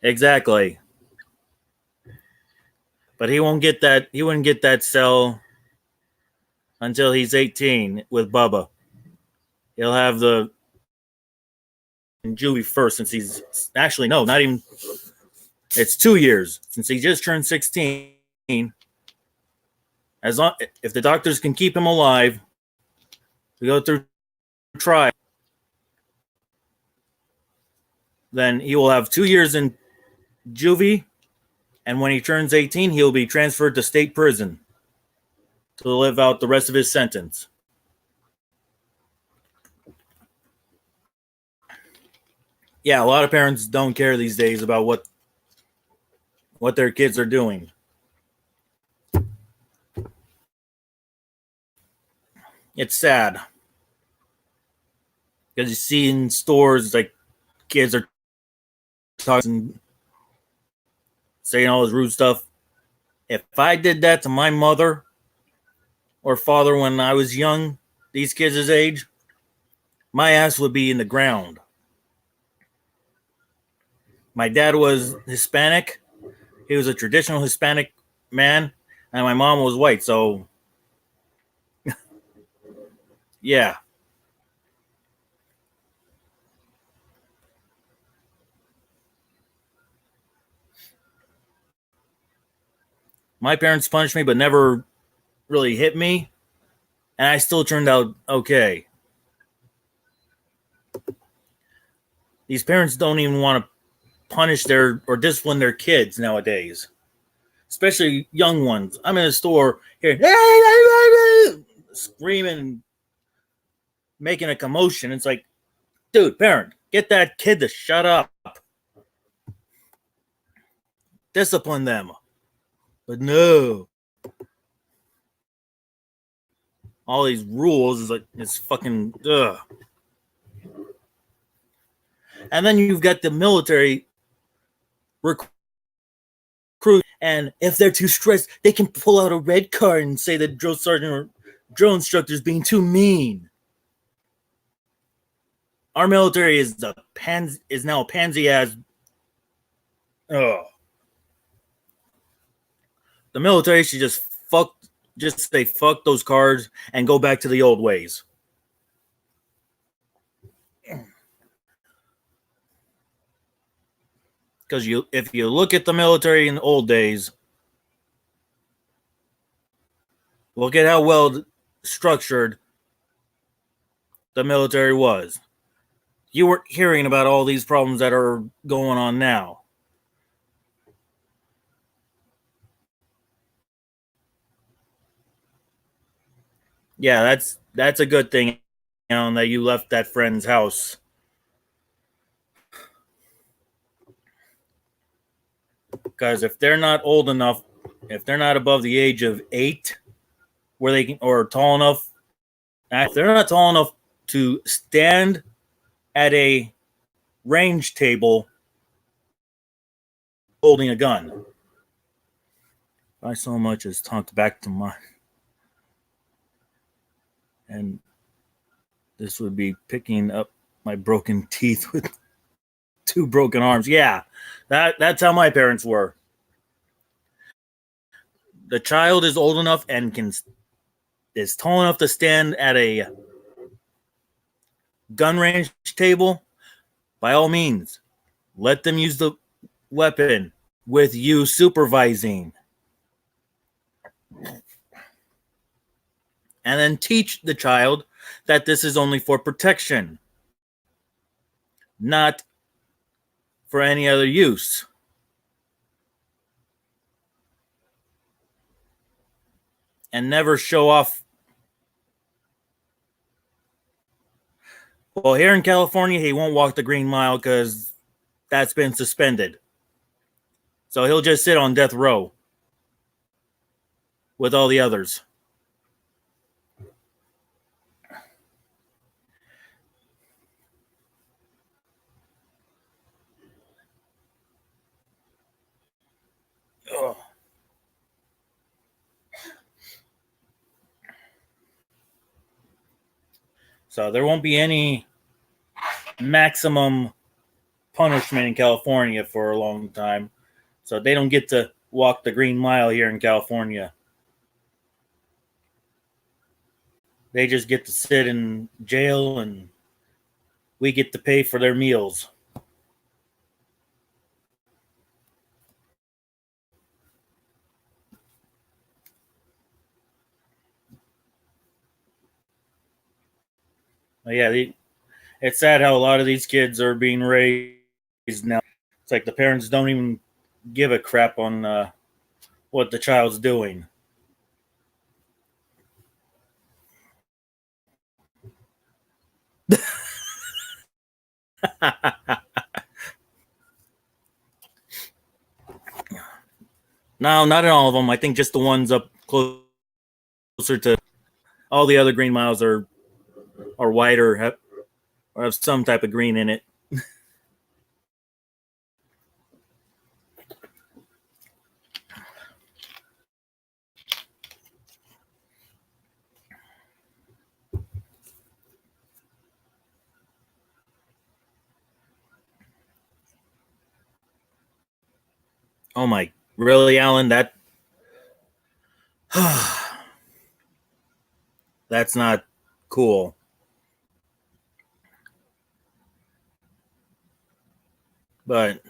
Exactly. But he won't get that. He wouldn't get that cell until he's 18 with Bubba. He'll have the juvie first, since he's actually no, not even. It's 2 years since he just turned 16. As long if the doctors can keep him alive, we go through trial, then he will have 2 years in juvie, and when he turns 18, he'll be transferred to state prison to live out the rest of his sentence. Yeah, a lot of parents don't care these days about what their kids are doing. It's sad because you see in stores like kids are talking, saying all this rude stuff. If I did that to my mother or father when I was young, these kids' age, my ass would be in the ground. My dad was Hispanic. He was a traditional Hispanic man, and my mom was white. So, yeah. My parents punished me, but never really hit me, and I still turned out okay. These parents don't even want to punish their or discipline their kids nowadays, especially young ones. I'm in a store here, screaming, making a commotion. It's like, dude, parent, get that kid to shut up. Discipline them. But no. All these rules is like, it's fucking, ugh. And then you've got the military recruit, and if they're too stressed, they can pull out a red card and say that drill sergeant or drill instructor is being too mean. Our military is now a pansy ass. Ugh. The military should just say fuck those cards and go back to the old ways. Because if you look at the military in the old days, look at how well structured the military was. You weren't hearing about all these problems that are going on now. Yeah, that's a good thing, that you left that friend's house. Because if they're not old enough, if they're not above the age of 8, where they can, or tall enough, if they're not tall enough to stand at a range table holding a gun, if I so much as talked back to my, and this would be picking up my broken teeth with 2 broken arms. Yeah, that's how my parents were. The child is old enough and is tall enough to stand at a gun range table. By all means, let them use the weapon with you supervising. And then teach the child that this is only for protection, not for any other use. And never show off. Well, here in California, he won't walk the Green Mile because that's been suspended. So he'll just sit on death row with all the others. Ugh. So there won't be any maximum punishment in California for a long time. So they don't get to walk the Green Mile here in California. They just get to sit in jail and we get to pay for their meals. But yeah, it's sad how a lot of these kids are being raised now. It's like the parents don't even give a crap on what the child's doing. No, not in all of them. I think just the ones up closer to all the other Green Miles are white or have some type of green in it. Oh my, really, Alan? That's not cool. But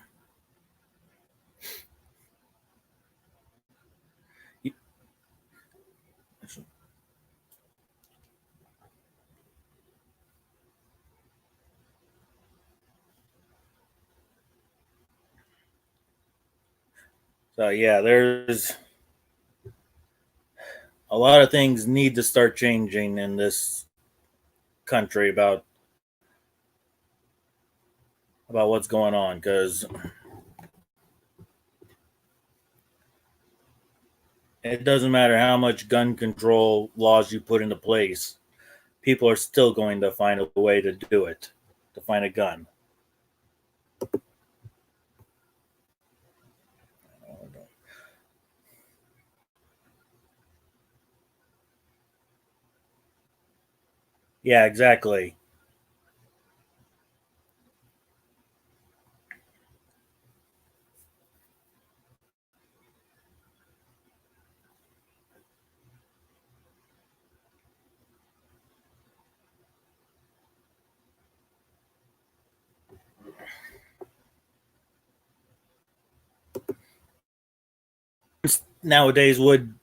so yeah, there's a lot of things need to start changing in this country about what's going on, because it doesn't matter how much gun control laws you put into place, people are still going to find a way to do it, to find a gun. Yeah, exactly. Nowadays would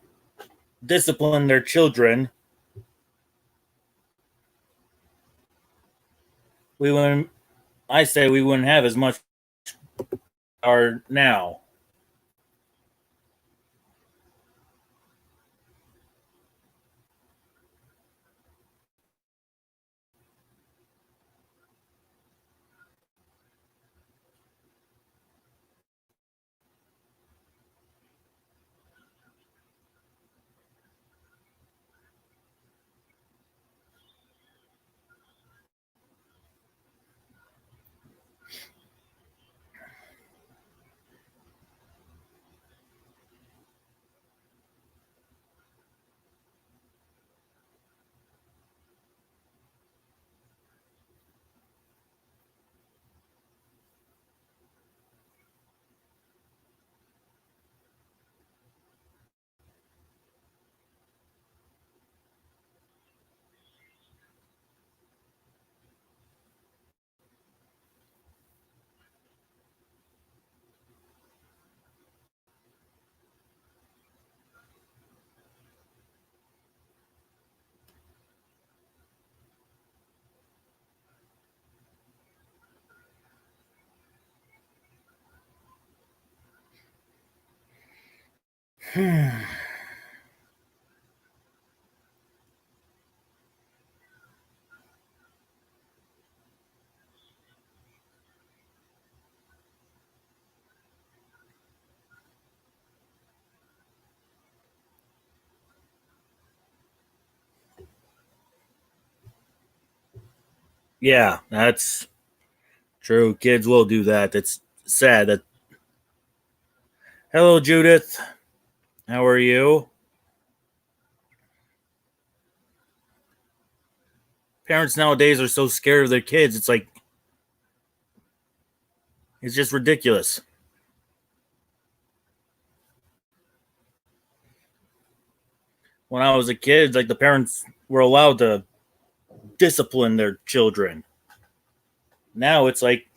discipline their children, we wouldn't. I say we wouldn't have as much are now. Yeah, that's true. Kids will do that. It's sad that. Hello, Judith. How are you? Parents nowadays are so scared of their kids. It's like it's just ridiculous. when I was a kid, like the parents were allowed to discipline their children. Now it's like,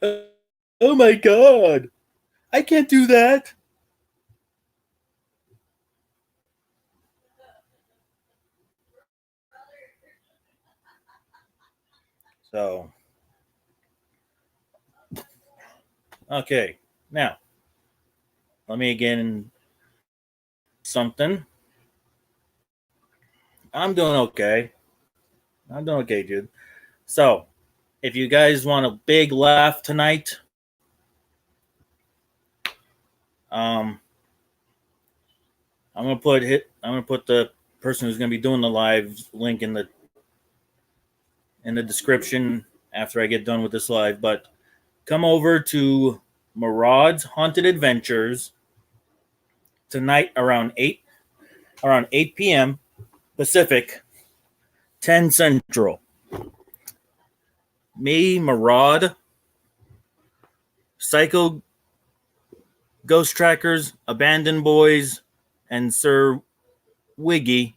oh my God, I can't do that. So, okay, now let me again something. I'm doing okay. I'm doing okay, dude. So, if you guys want a big laugh tonight, I'm gonna put the person who's gonna be doing the live link in the description after I get done with this live. But come over to Murad's Haunted Adventures tonight around 8 p.m. Pacific, 10 Central. Me, Murad, Psycho Ghost Trackers, Abandoned Boys, and Sir Wiggy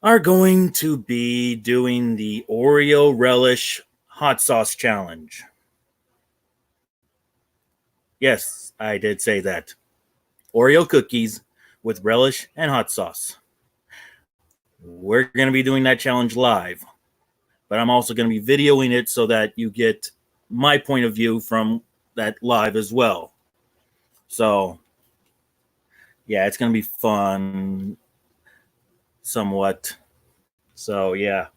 are going to be doing the Oreo Relish Hot Sauce Challenge. Yes, I did say that. Oreo cookies with relish and hot sauce. We're going to be doing that challenge live, but I'm also going to be videoing it so that you get my point of view from that live as well. So, yeah, it's going to be fun somewhat. So, yeah.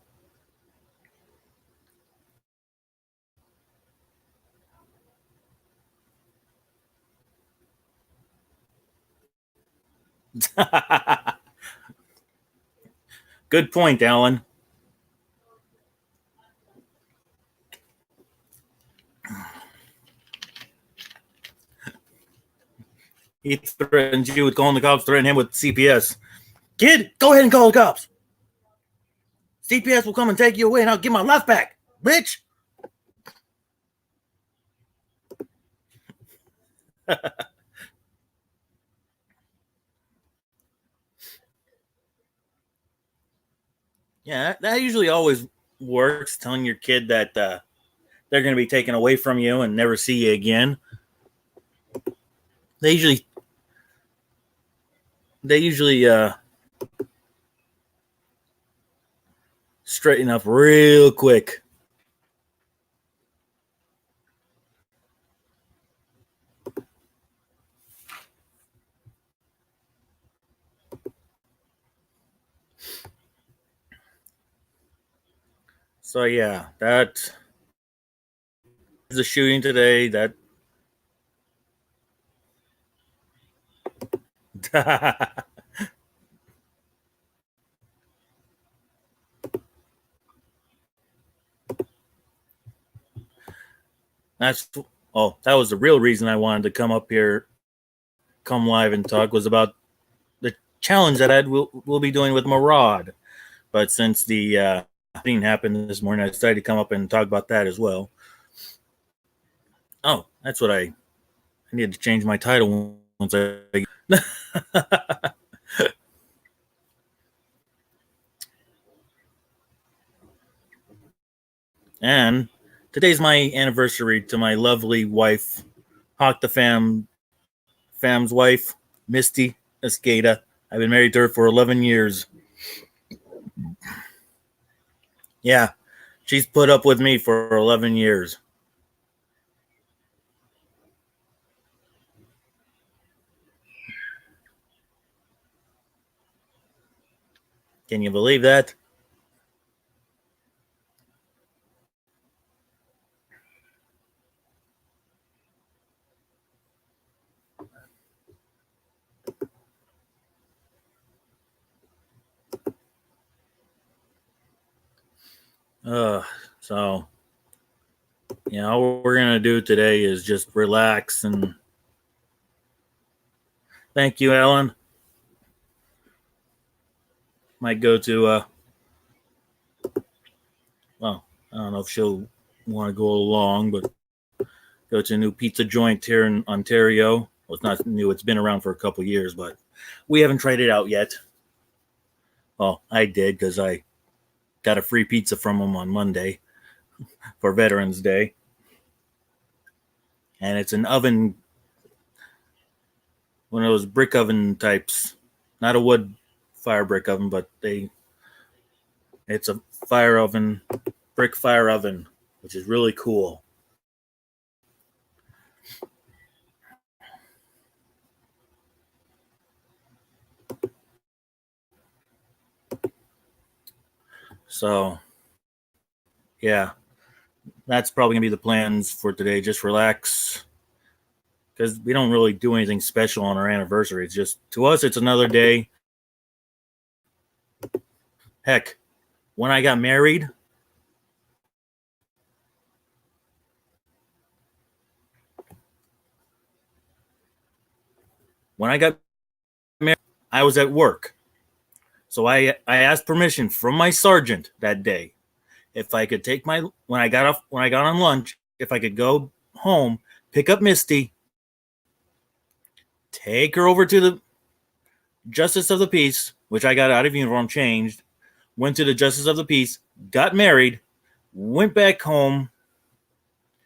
Good point, Alan. He threatens you with calling the cops, threaten him with CPS. Kid, go ahead and call the cops. CPS will come and take you away, and I'll get my life back, bitch. Yeah, that usually always works, telling your kid that they're going to be taken away from you and never see you again. They usually straighten up real quick. So yeah, that is the shooting today. That that's that was the real reason I wanted to come up here, come live and talk, was about the challenge that we'll be doing with Murad. But since the thing happened this morning, I decided to come up and talk about that as well. Oh, that's what I need to change my title once I. And today's my anniversary to my lovely wife, Hawk the fam's wife, Misty Escada. I've been married to her for 11 years. Yeah, she's put up with me for 11 years. Can you believe that? So, all we're going to do today is just relax and thank you, Alan. Might go to, well, I don't know if she'll want to go along, but go to a new pizza joint here in Ontario. Well, it's not new. It's been around for a couple years, but we haven't tried it out yet. Well, I did because I got a free pizza from them on Monday for Veterans Day. And it's an oven, one of those brick oven types, not a wood fire brick oven, but it's a fire oven, brick fire oven, which is really cool. So, yeah, that's probably going to be the plans for today. Just relax because we don't really do anything special on our anniversary. It's just, to us, it's another day. Heck, when I got married, I was at work. So I asked permission from my sergeant that day if I could take when I got on lunch, if I could go home, pick up Misty, take her over to the Justice of the Peace, which I got out of uniform, changed, went to the Justice of the Peace, got married, went back home,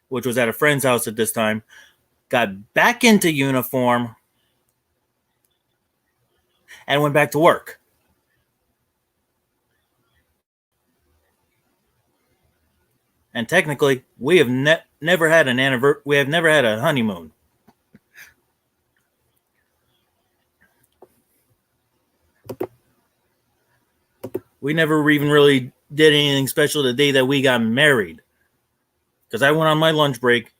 which was at a friend's house at this time, got back into uniform, and went back to work. And technically, we have never had an anniversary. We have never had a honeymoon. We never even really did anything special the day that we got married. Because I went on my lunch break.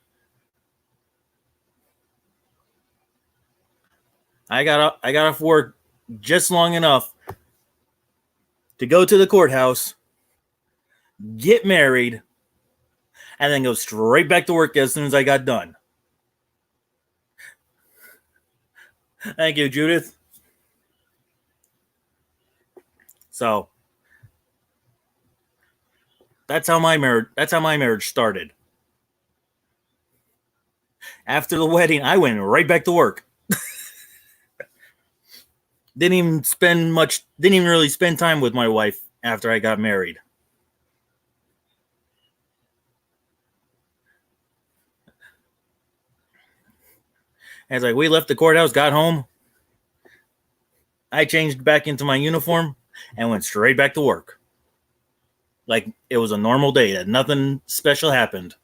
I got off work just long enough to go to the courthouse, get married, and then go straight back to work as soon as I got done. Thank you, Judith. So that's how my marriage started. After the wedding, I went right back to work. Didn't even really spend time with my wife after I got married. As we left the courthouse, got home, I changed back into my uniform and went straight back to work. Like it was a normal day, that nothing special happened.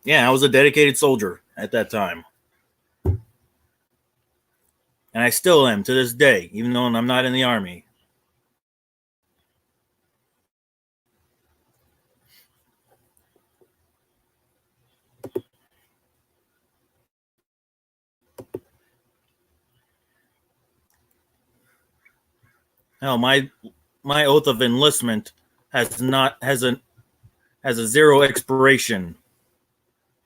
Yeah, I was a dedicated soldier at that time. And I still am to this day, even though I'm not in the Army. Hell, my oath of enlistment has a zero expiration.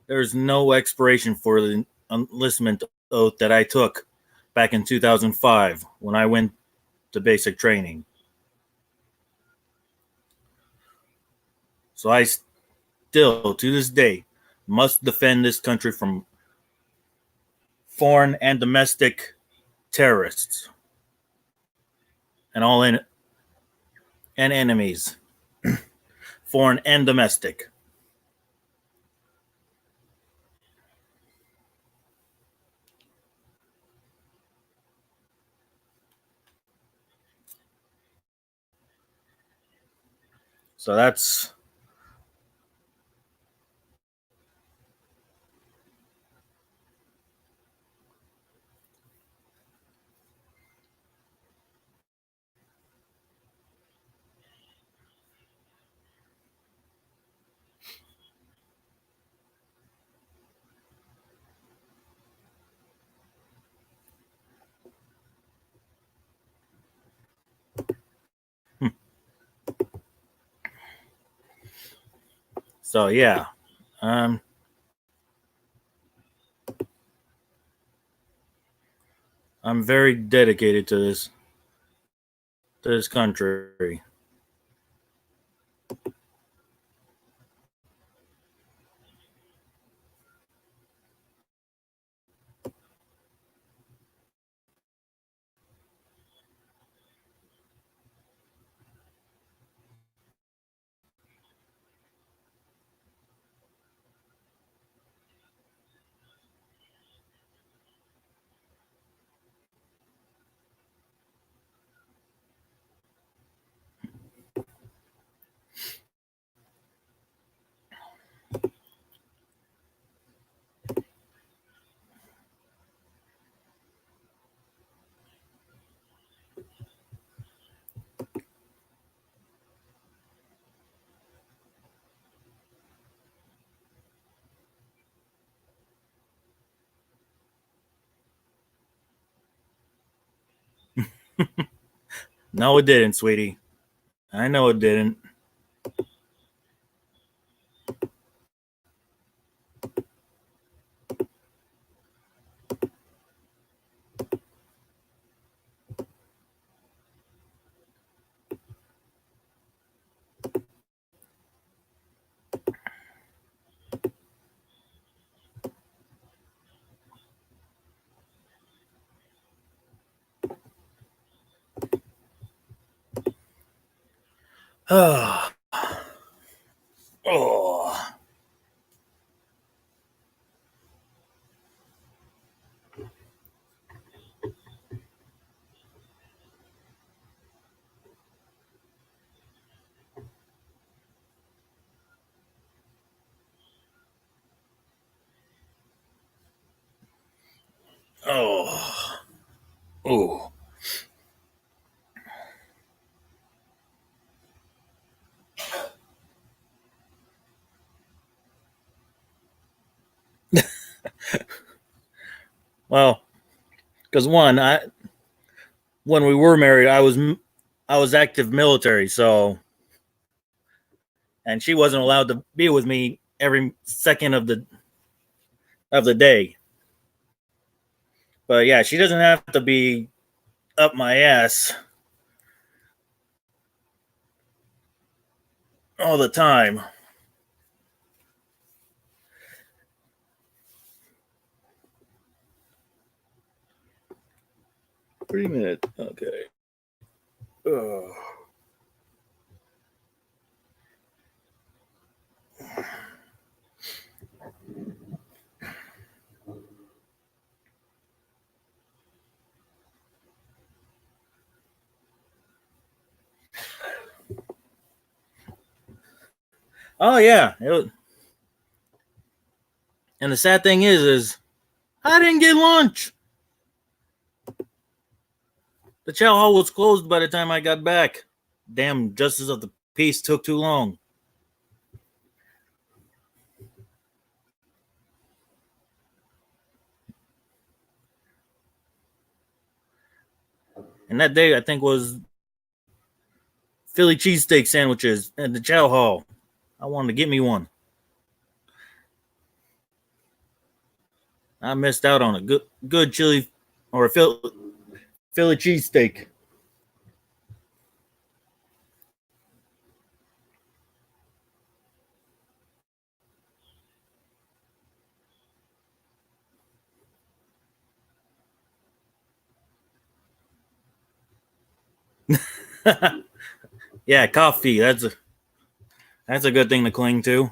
There's no expiration for the enlistment oath that I took back in 2005 when I went to basic training. So I still, to this day, must defend this country from foreign and domestic terrorists and and enemies, foreign and domestic. So that's so yeah. I'm very dedicated to this. to this country. No, it didn't, sweetie. I know it didn't. Oh. Oh. Oh. Oh. Well, because when we were married, I was active military, so, and she wasn't allowed to be with me every second of the day. But yeah, she doesn't have to be up my ass all the time. Pretty minute. Okay. Ugh. Oh yeah. And the sad thing is I didn't get lunch. The chow hall was closed by the time I got back. Damn, justice of the peace took too long. And that day, I think, was Philly cheesesteak sandwiches at the chow hall. I wanted to get me one. I missed out on a good chili or a Philly cheesesteak. Yeah, coffee. That's a good thing to cling to.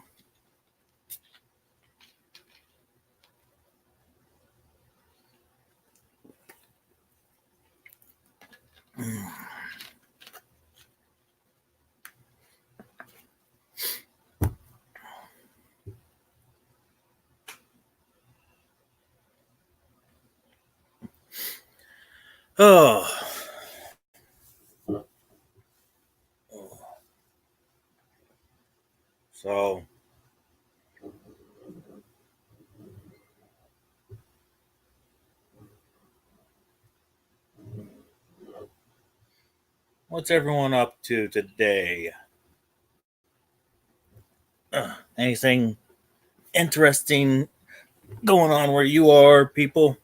Oh. So, what's everyone up to today? Anything interesting going on where you are, people?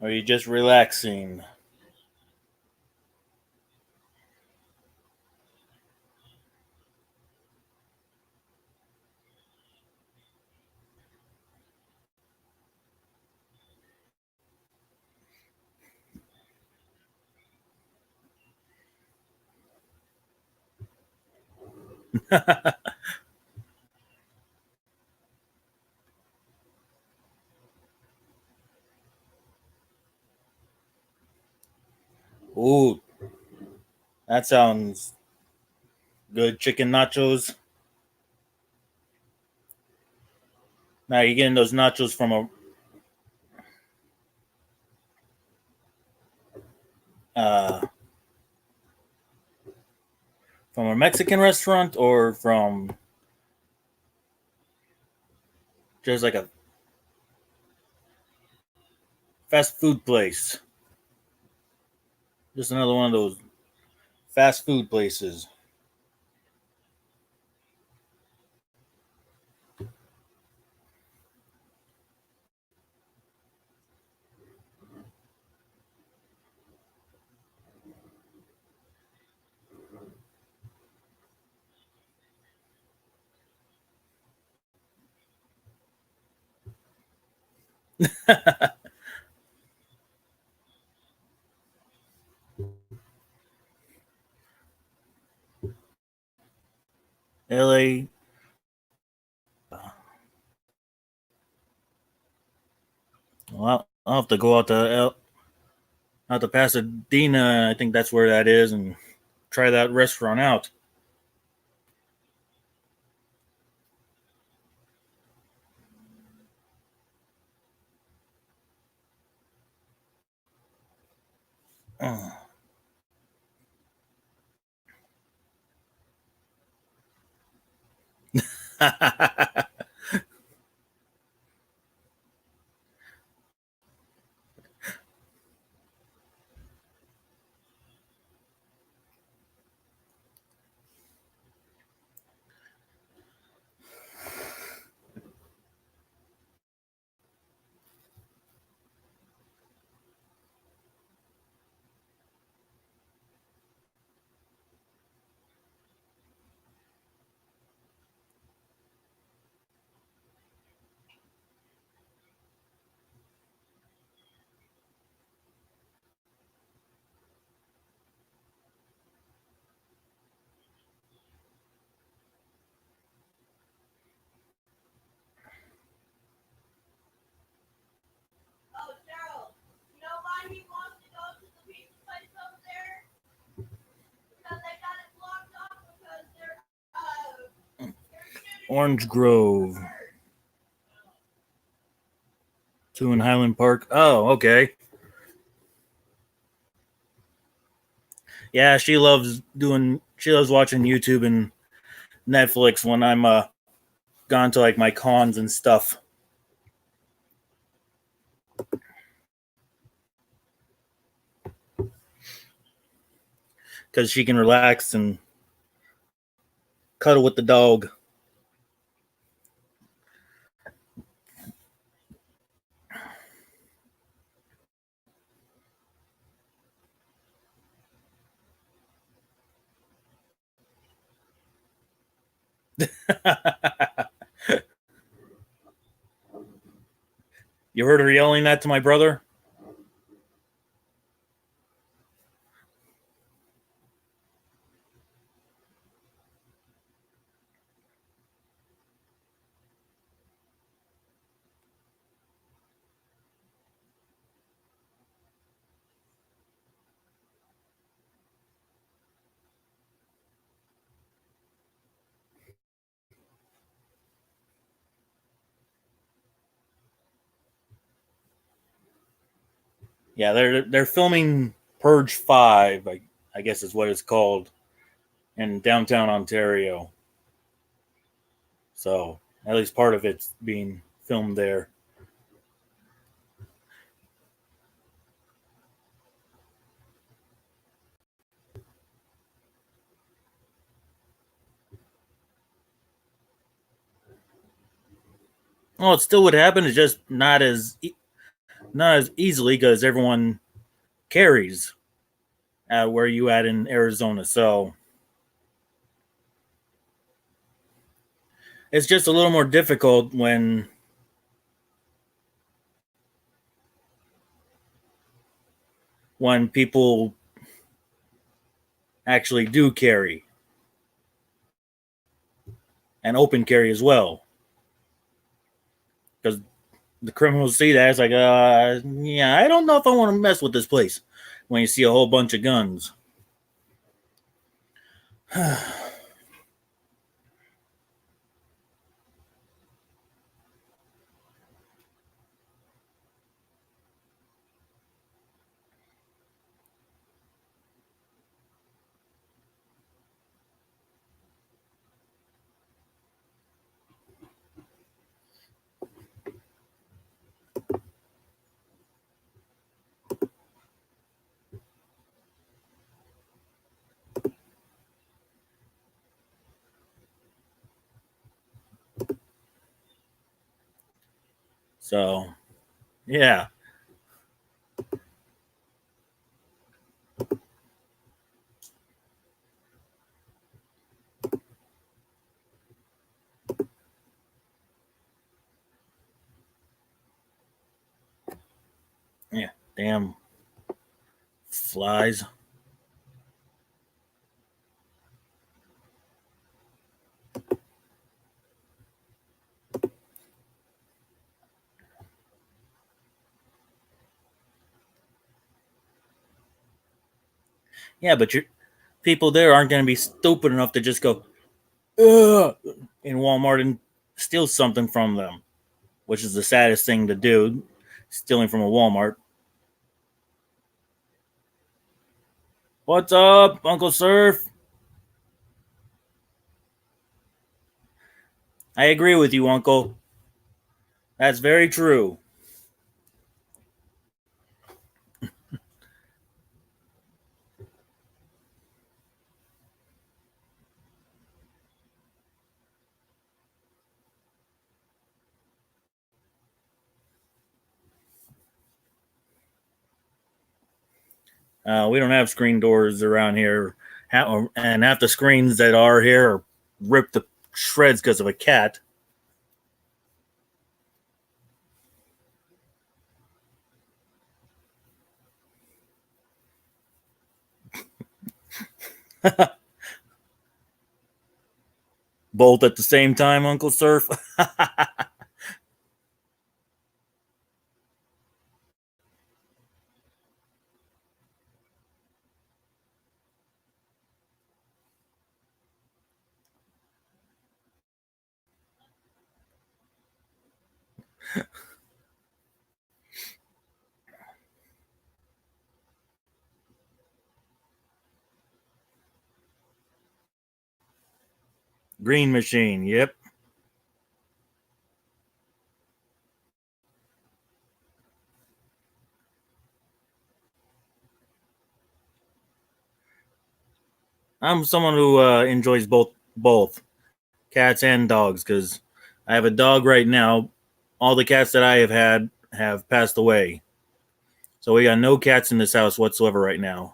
Or are you just relaxing? Ooh, that sounds good. Chicken nachos. Now you're getting those nachos uh, from a Mexican restaurant or from just like a fast food place. Just another one of those fast food places. LA. Well, I'll have to go out to Pasadena. I think that's where that is, and try that restaurant out. Oh, Cheryl, you know why he wants to go to the pizza place over there? Because they got it blocked off because they're shooting. Orange Grove. 2 in Highland Park. Oh, okay. Yeah, she loves doing. She loves watching YouTube and Netflix when I'm gone to like my cons and stuff because she can relax and cuddle with the dog. You heard her yelling that to my brother? Yeah, they're filming Purge 5. I guess is what it's called in downtown Ontario. So at least part of it's being filmed there. Oh, it still would happen. It's just not as not as easily because everyone carries at where you at in Arizona. So it's just a little more difficult when people actually do carry and open carry as well. Because the criminals see that, it's like, yeah, I don't know if I want to mess with this place when you see a whole bunch of guns. So, yeah. Yeah. Damn flies. Yeah, but people there aren't going to be stupid enough to just go, ugh, in Walmart and steal something from them, which is the saddest thing to do, stealing from a Walmart. What's up, Uncle Surf? I agree with you, Uncle. That's very true. We don't have screen doors around here, and half the screens that are here are ripped to shreds because of a cat. Both at the same time, Uncle Surf. Green machine. Yep. I'm someone who enjoys both cats and dogs because I have a dog right now. All the cats that I have had have passed away, so we got no cats in this house whatsoever right now.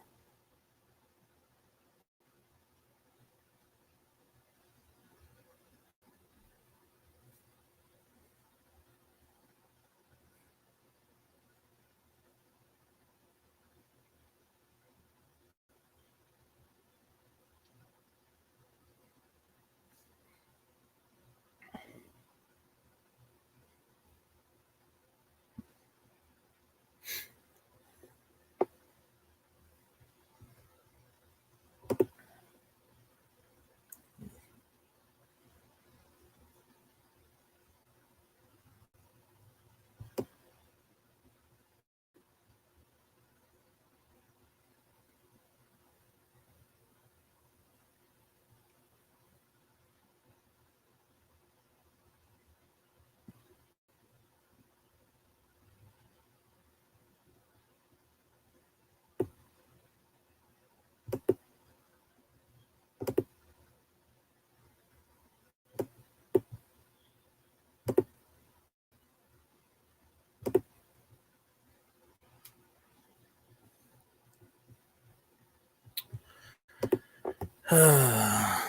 Well,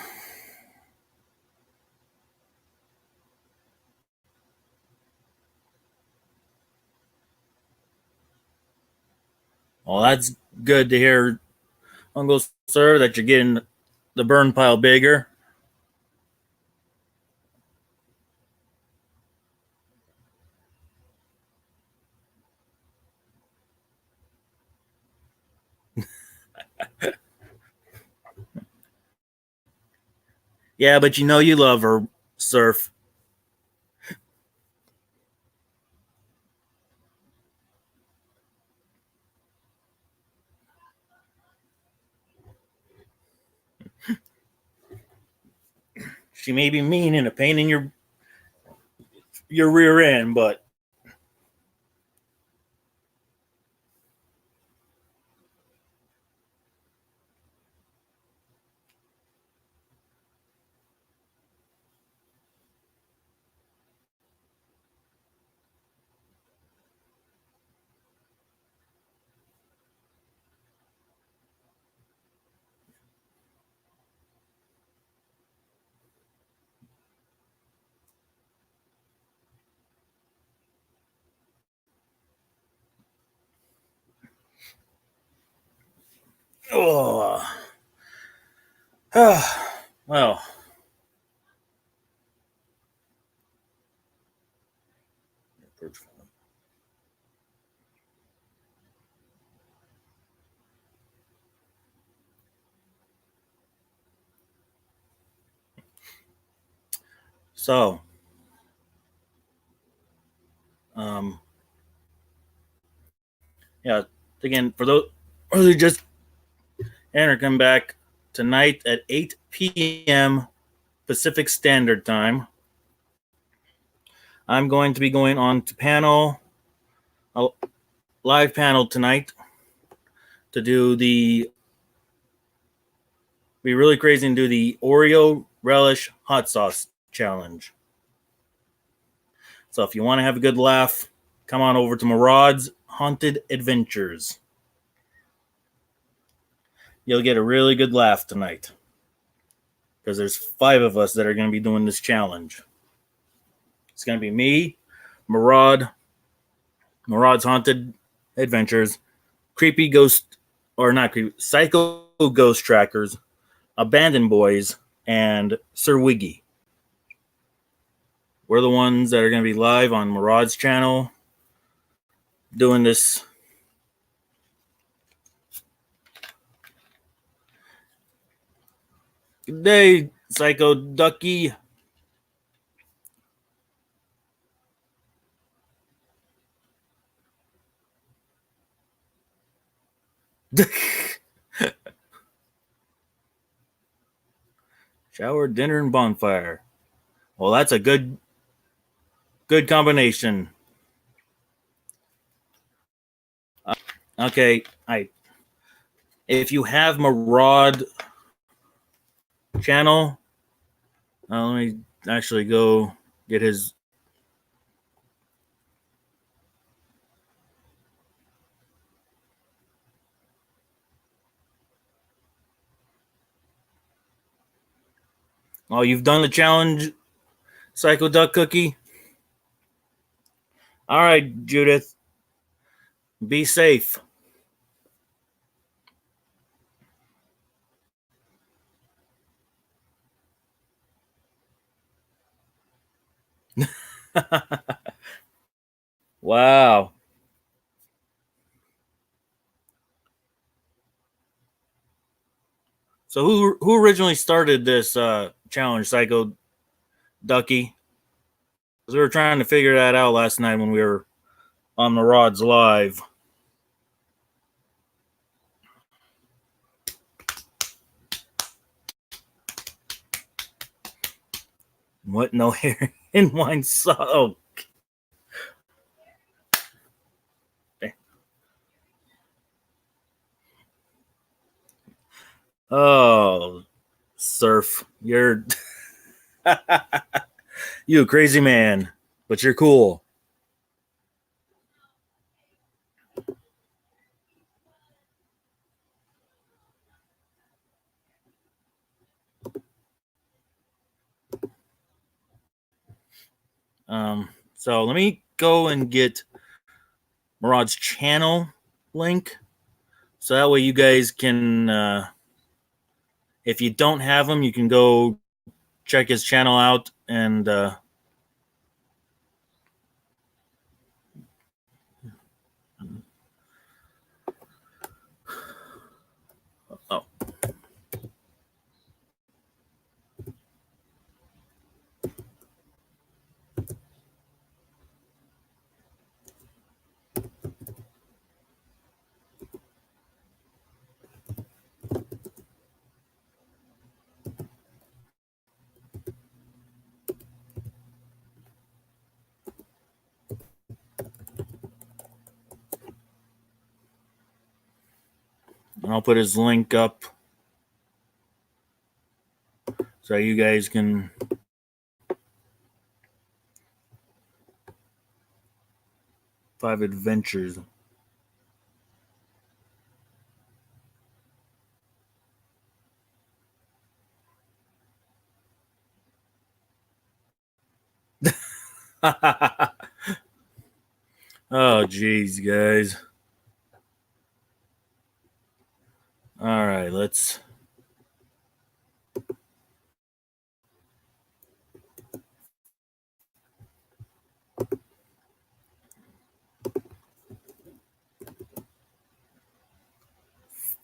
that's good to hear, Uncle Sir, that you're getting the burn pile bigger. Yeah, but you know you love her, Surf. She may be mean and a pain in your rear end, but oh, well. So, um, yeah, again, for those who just enter, come back tonight at 8 p.m. Pacific Standard Time. I'm going to be going on to a live panel tonight to be really crazy and do the Oreo relish hot sauce challenge. So if you want to have a good laugh, come on over to Murad's Haunted Adventures. You'll get a really good laugh tonight because there's 5 of us that are going to be doing this challenge. It's going to be me, Murad's Haunted Adventures, creepy ghost, or not creepy, psycho ghost trackers, abandoned boys, and Sir Wiggy. We're the ones that are going to be live on Murad's channel doing this. Good day, Psycho Ducky. Shower, dinner, and bonfire. Well, that's a good combination. Okay, if you have Murad channel, let me actually go get his. Oh, you've done the challenge, Psycho Duck Cookie. All right, Judith, be safe. Wow. So who originally started this challenge, Psycho Ducky? Because we were trying to figure that out last night when we were on the Rods live. What? No hair in wine sauce? Oh. Oh, Surf, you're you a crazy man, but you're cool. So let me go and get Murad's channel link, so that way you guys can, if you don't have him, you can go check his channel out and oh. I'll put his link up so you guys can Five Adventures. Oh, geez, guys. All right, let's.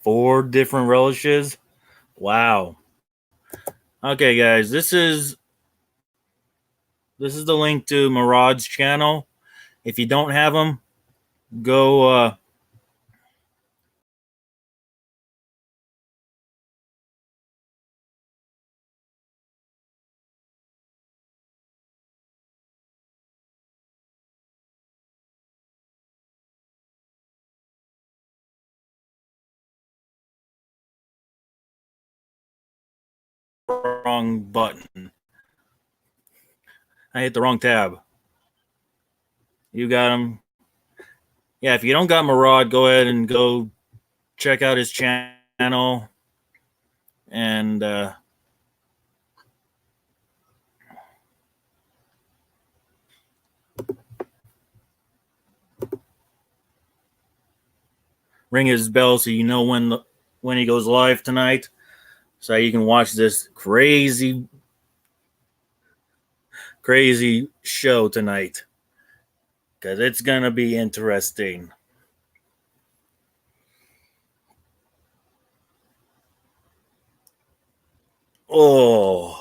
Four different relishes. Wow. Okay, guys, this is the link to Murad's channel. If you don't have him, go wrong button. I hit the wrong tab. You got him. Yeah, if you don't got Murad, go ahead and go check out his channel and ring his bell so you know when he goes live tonight, so you can watch this crazy show tonight, because it's gonna be interesting. Oh.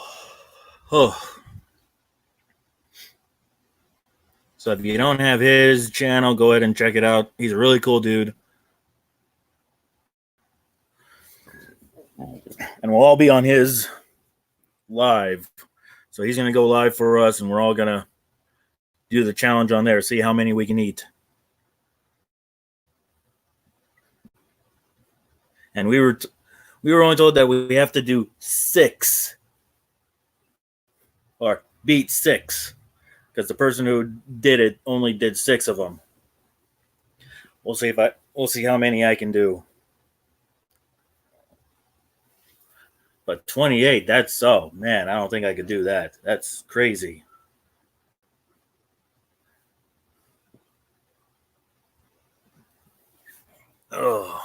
So if you don't have his channel, go ahead and check it out. He's a really cool dude. And we'll all be on his live. So he's going to go live for us, and we're all going to do the challenge on there, see how many we can eat. And we were only told that we have to do 6 or beat 6, because the person who did it only did 6 of them. We'll see how many I can do. But 28, that's, oh man, I don't think I could do that. That's crazy. Oh.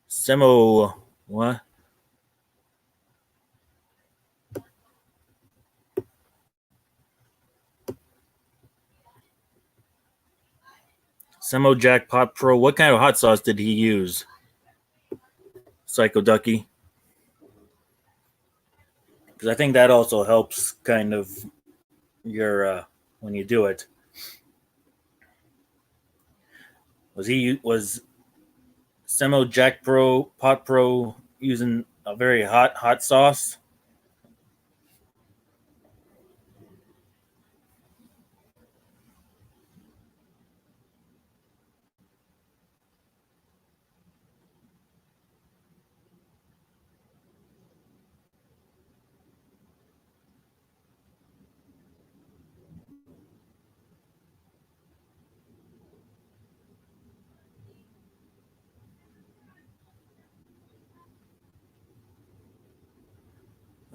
Semo, what? Semo Jackpot Pro. What kind of hot sauce did he use? Psycho Ducky. Because I think that also helps kind of your when you do it. Was Semo Jack Pro Pot Pro using a very hot sauce?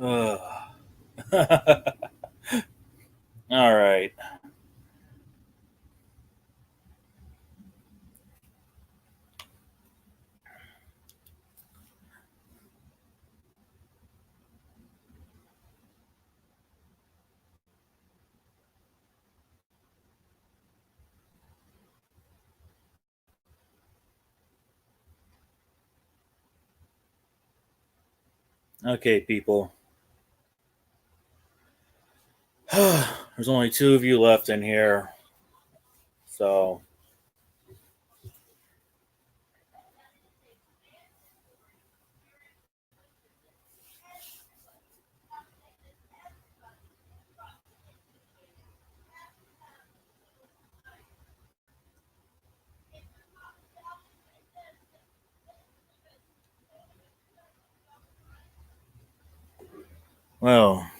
All right. Okay, people. There's only two of you left in here. So, well,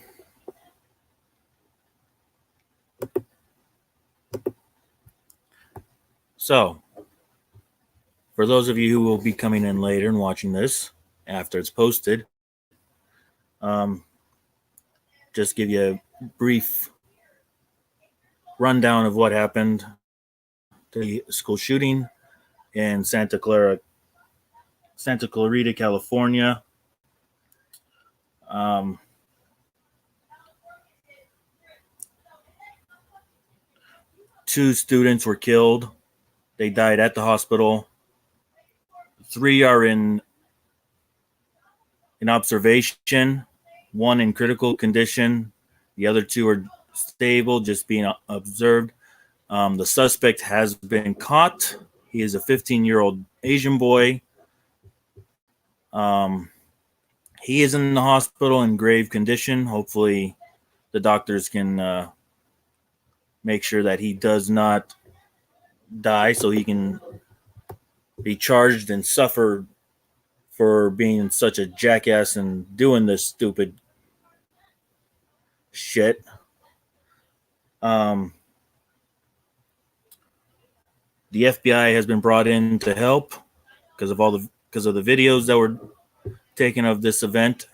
so for those of you who will be coming in later and watching this after it's posted, um, just give you a brief rundown of what happened to the school shooting in Santa Clarita, California. Um, two students were killed. They died at the hospital. Three are in observation. One in critical condition. The other two are stable, just being observed. The suspect has been caught. He is a 15-year-old Asian boy. He is in the hospital in grave condition. Hopefully, the doctors can make sure that he does not die so he can be charged and suffer for being such a jackass and doing this stupid shit. The FBI has been brought in to help because of the videos that were taken of this event.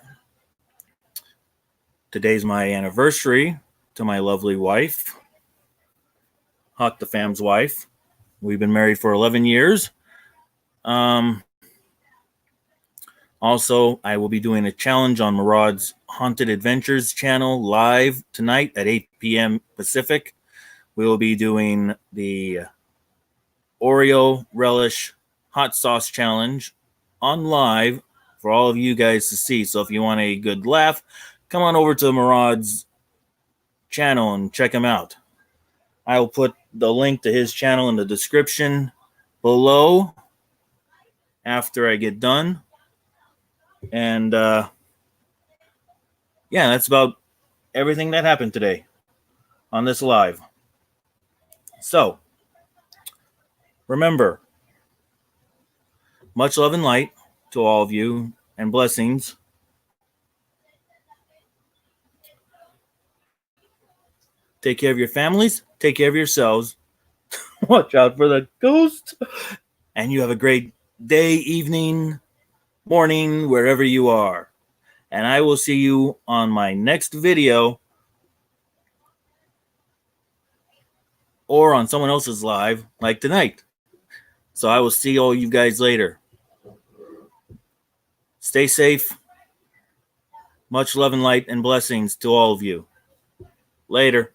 Today's my anniversary to my lovely wife, Hawk the Fam's wife. We've been married for 11 years. Also, I will be doing a challenge on Murad's Haunted Adventures channel live tonight at 8 p.m. Pacific. We will be doing the Oreo relish hot sauce challenge on live for all of you guys to see. So if you want a good laugh, come on over to Murad's channel and check him out. I will put the link to his channel in the description below after I get done. And yeah, that's about everything that happened today on this live. So remember, much love and light to all of you and blessings. Take care of your families. Take care of yourselves. Watch out for the ghost. And you have a great day, evening, morning, wherever you are. And I will see you on my next video or on someone else's live like tonight. So I will see all you guys later. Stay safe. Much love and light and blessings to all of you. Later.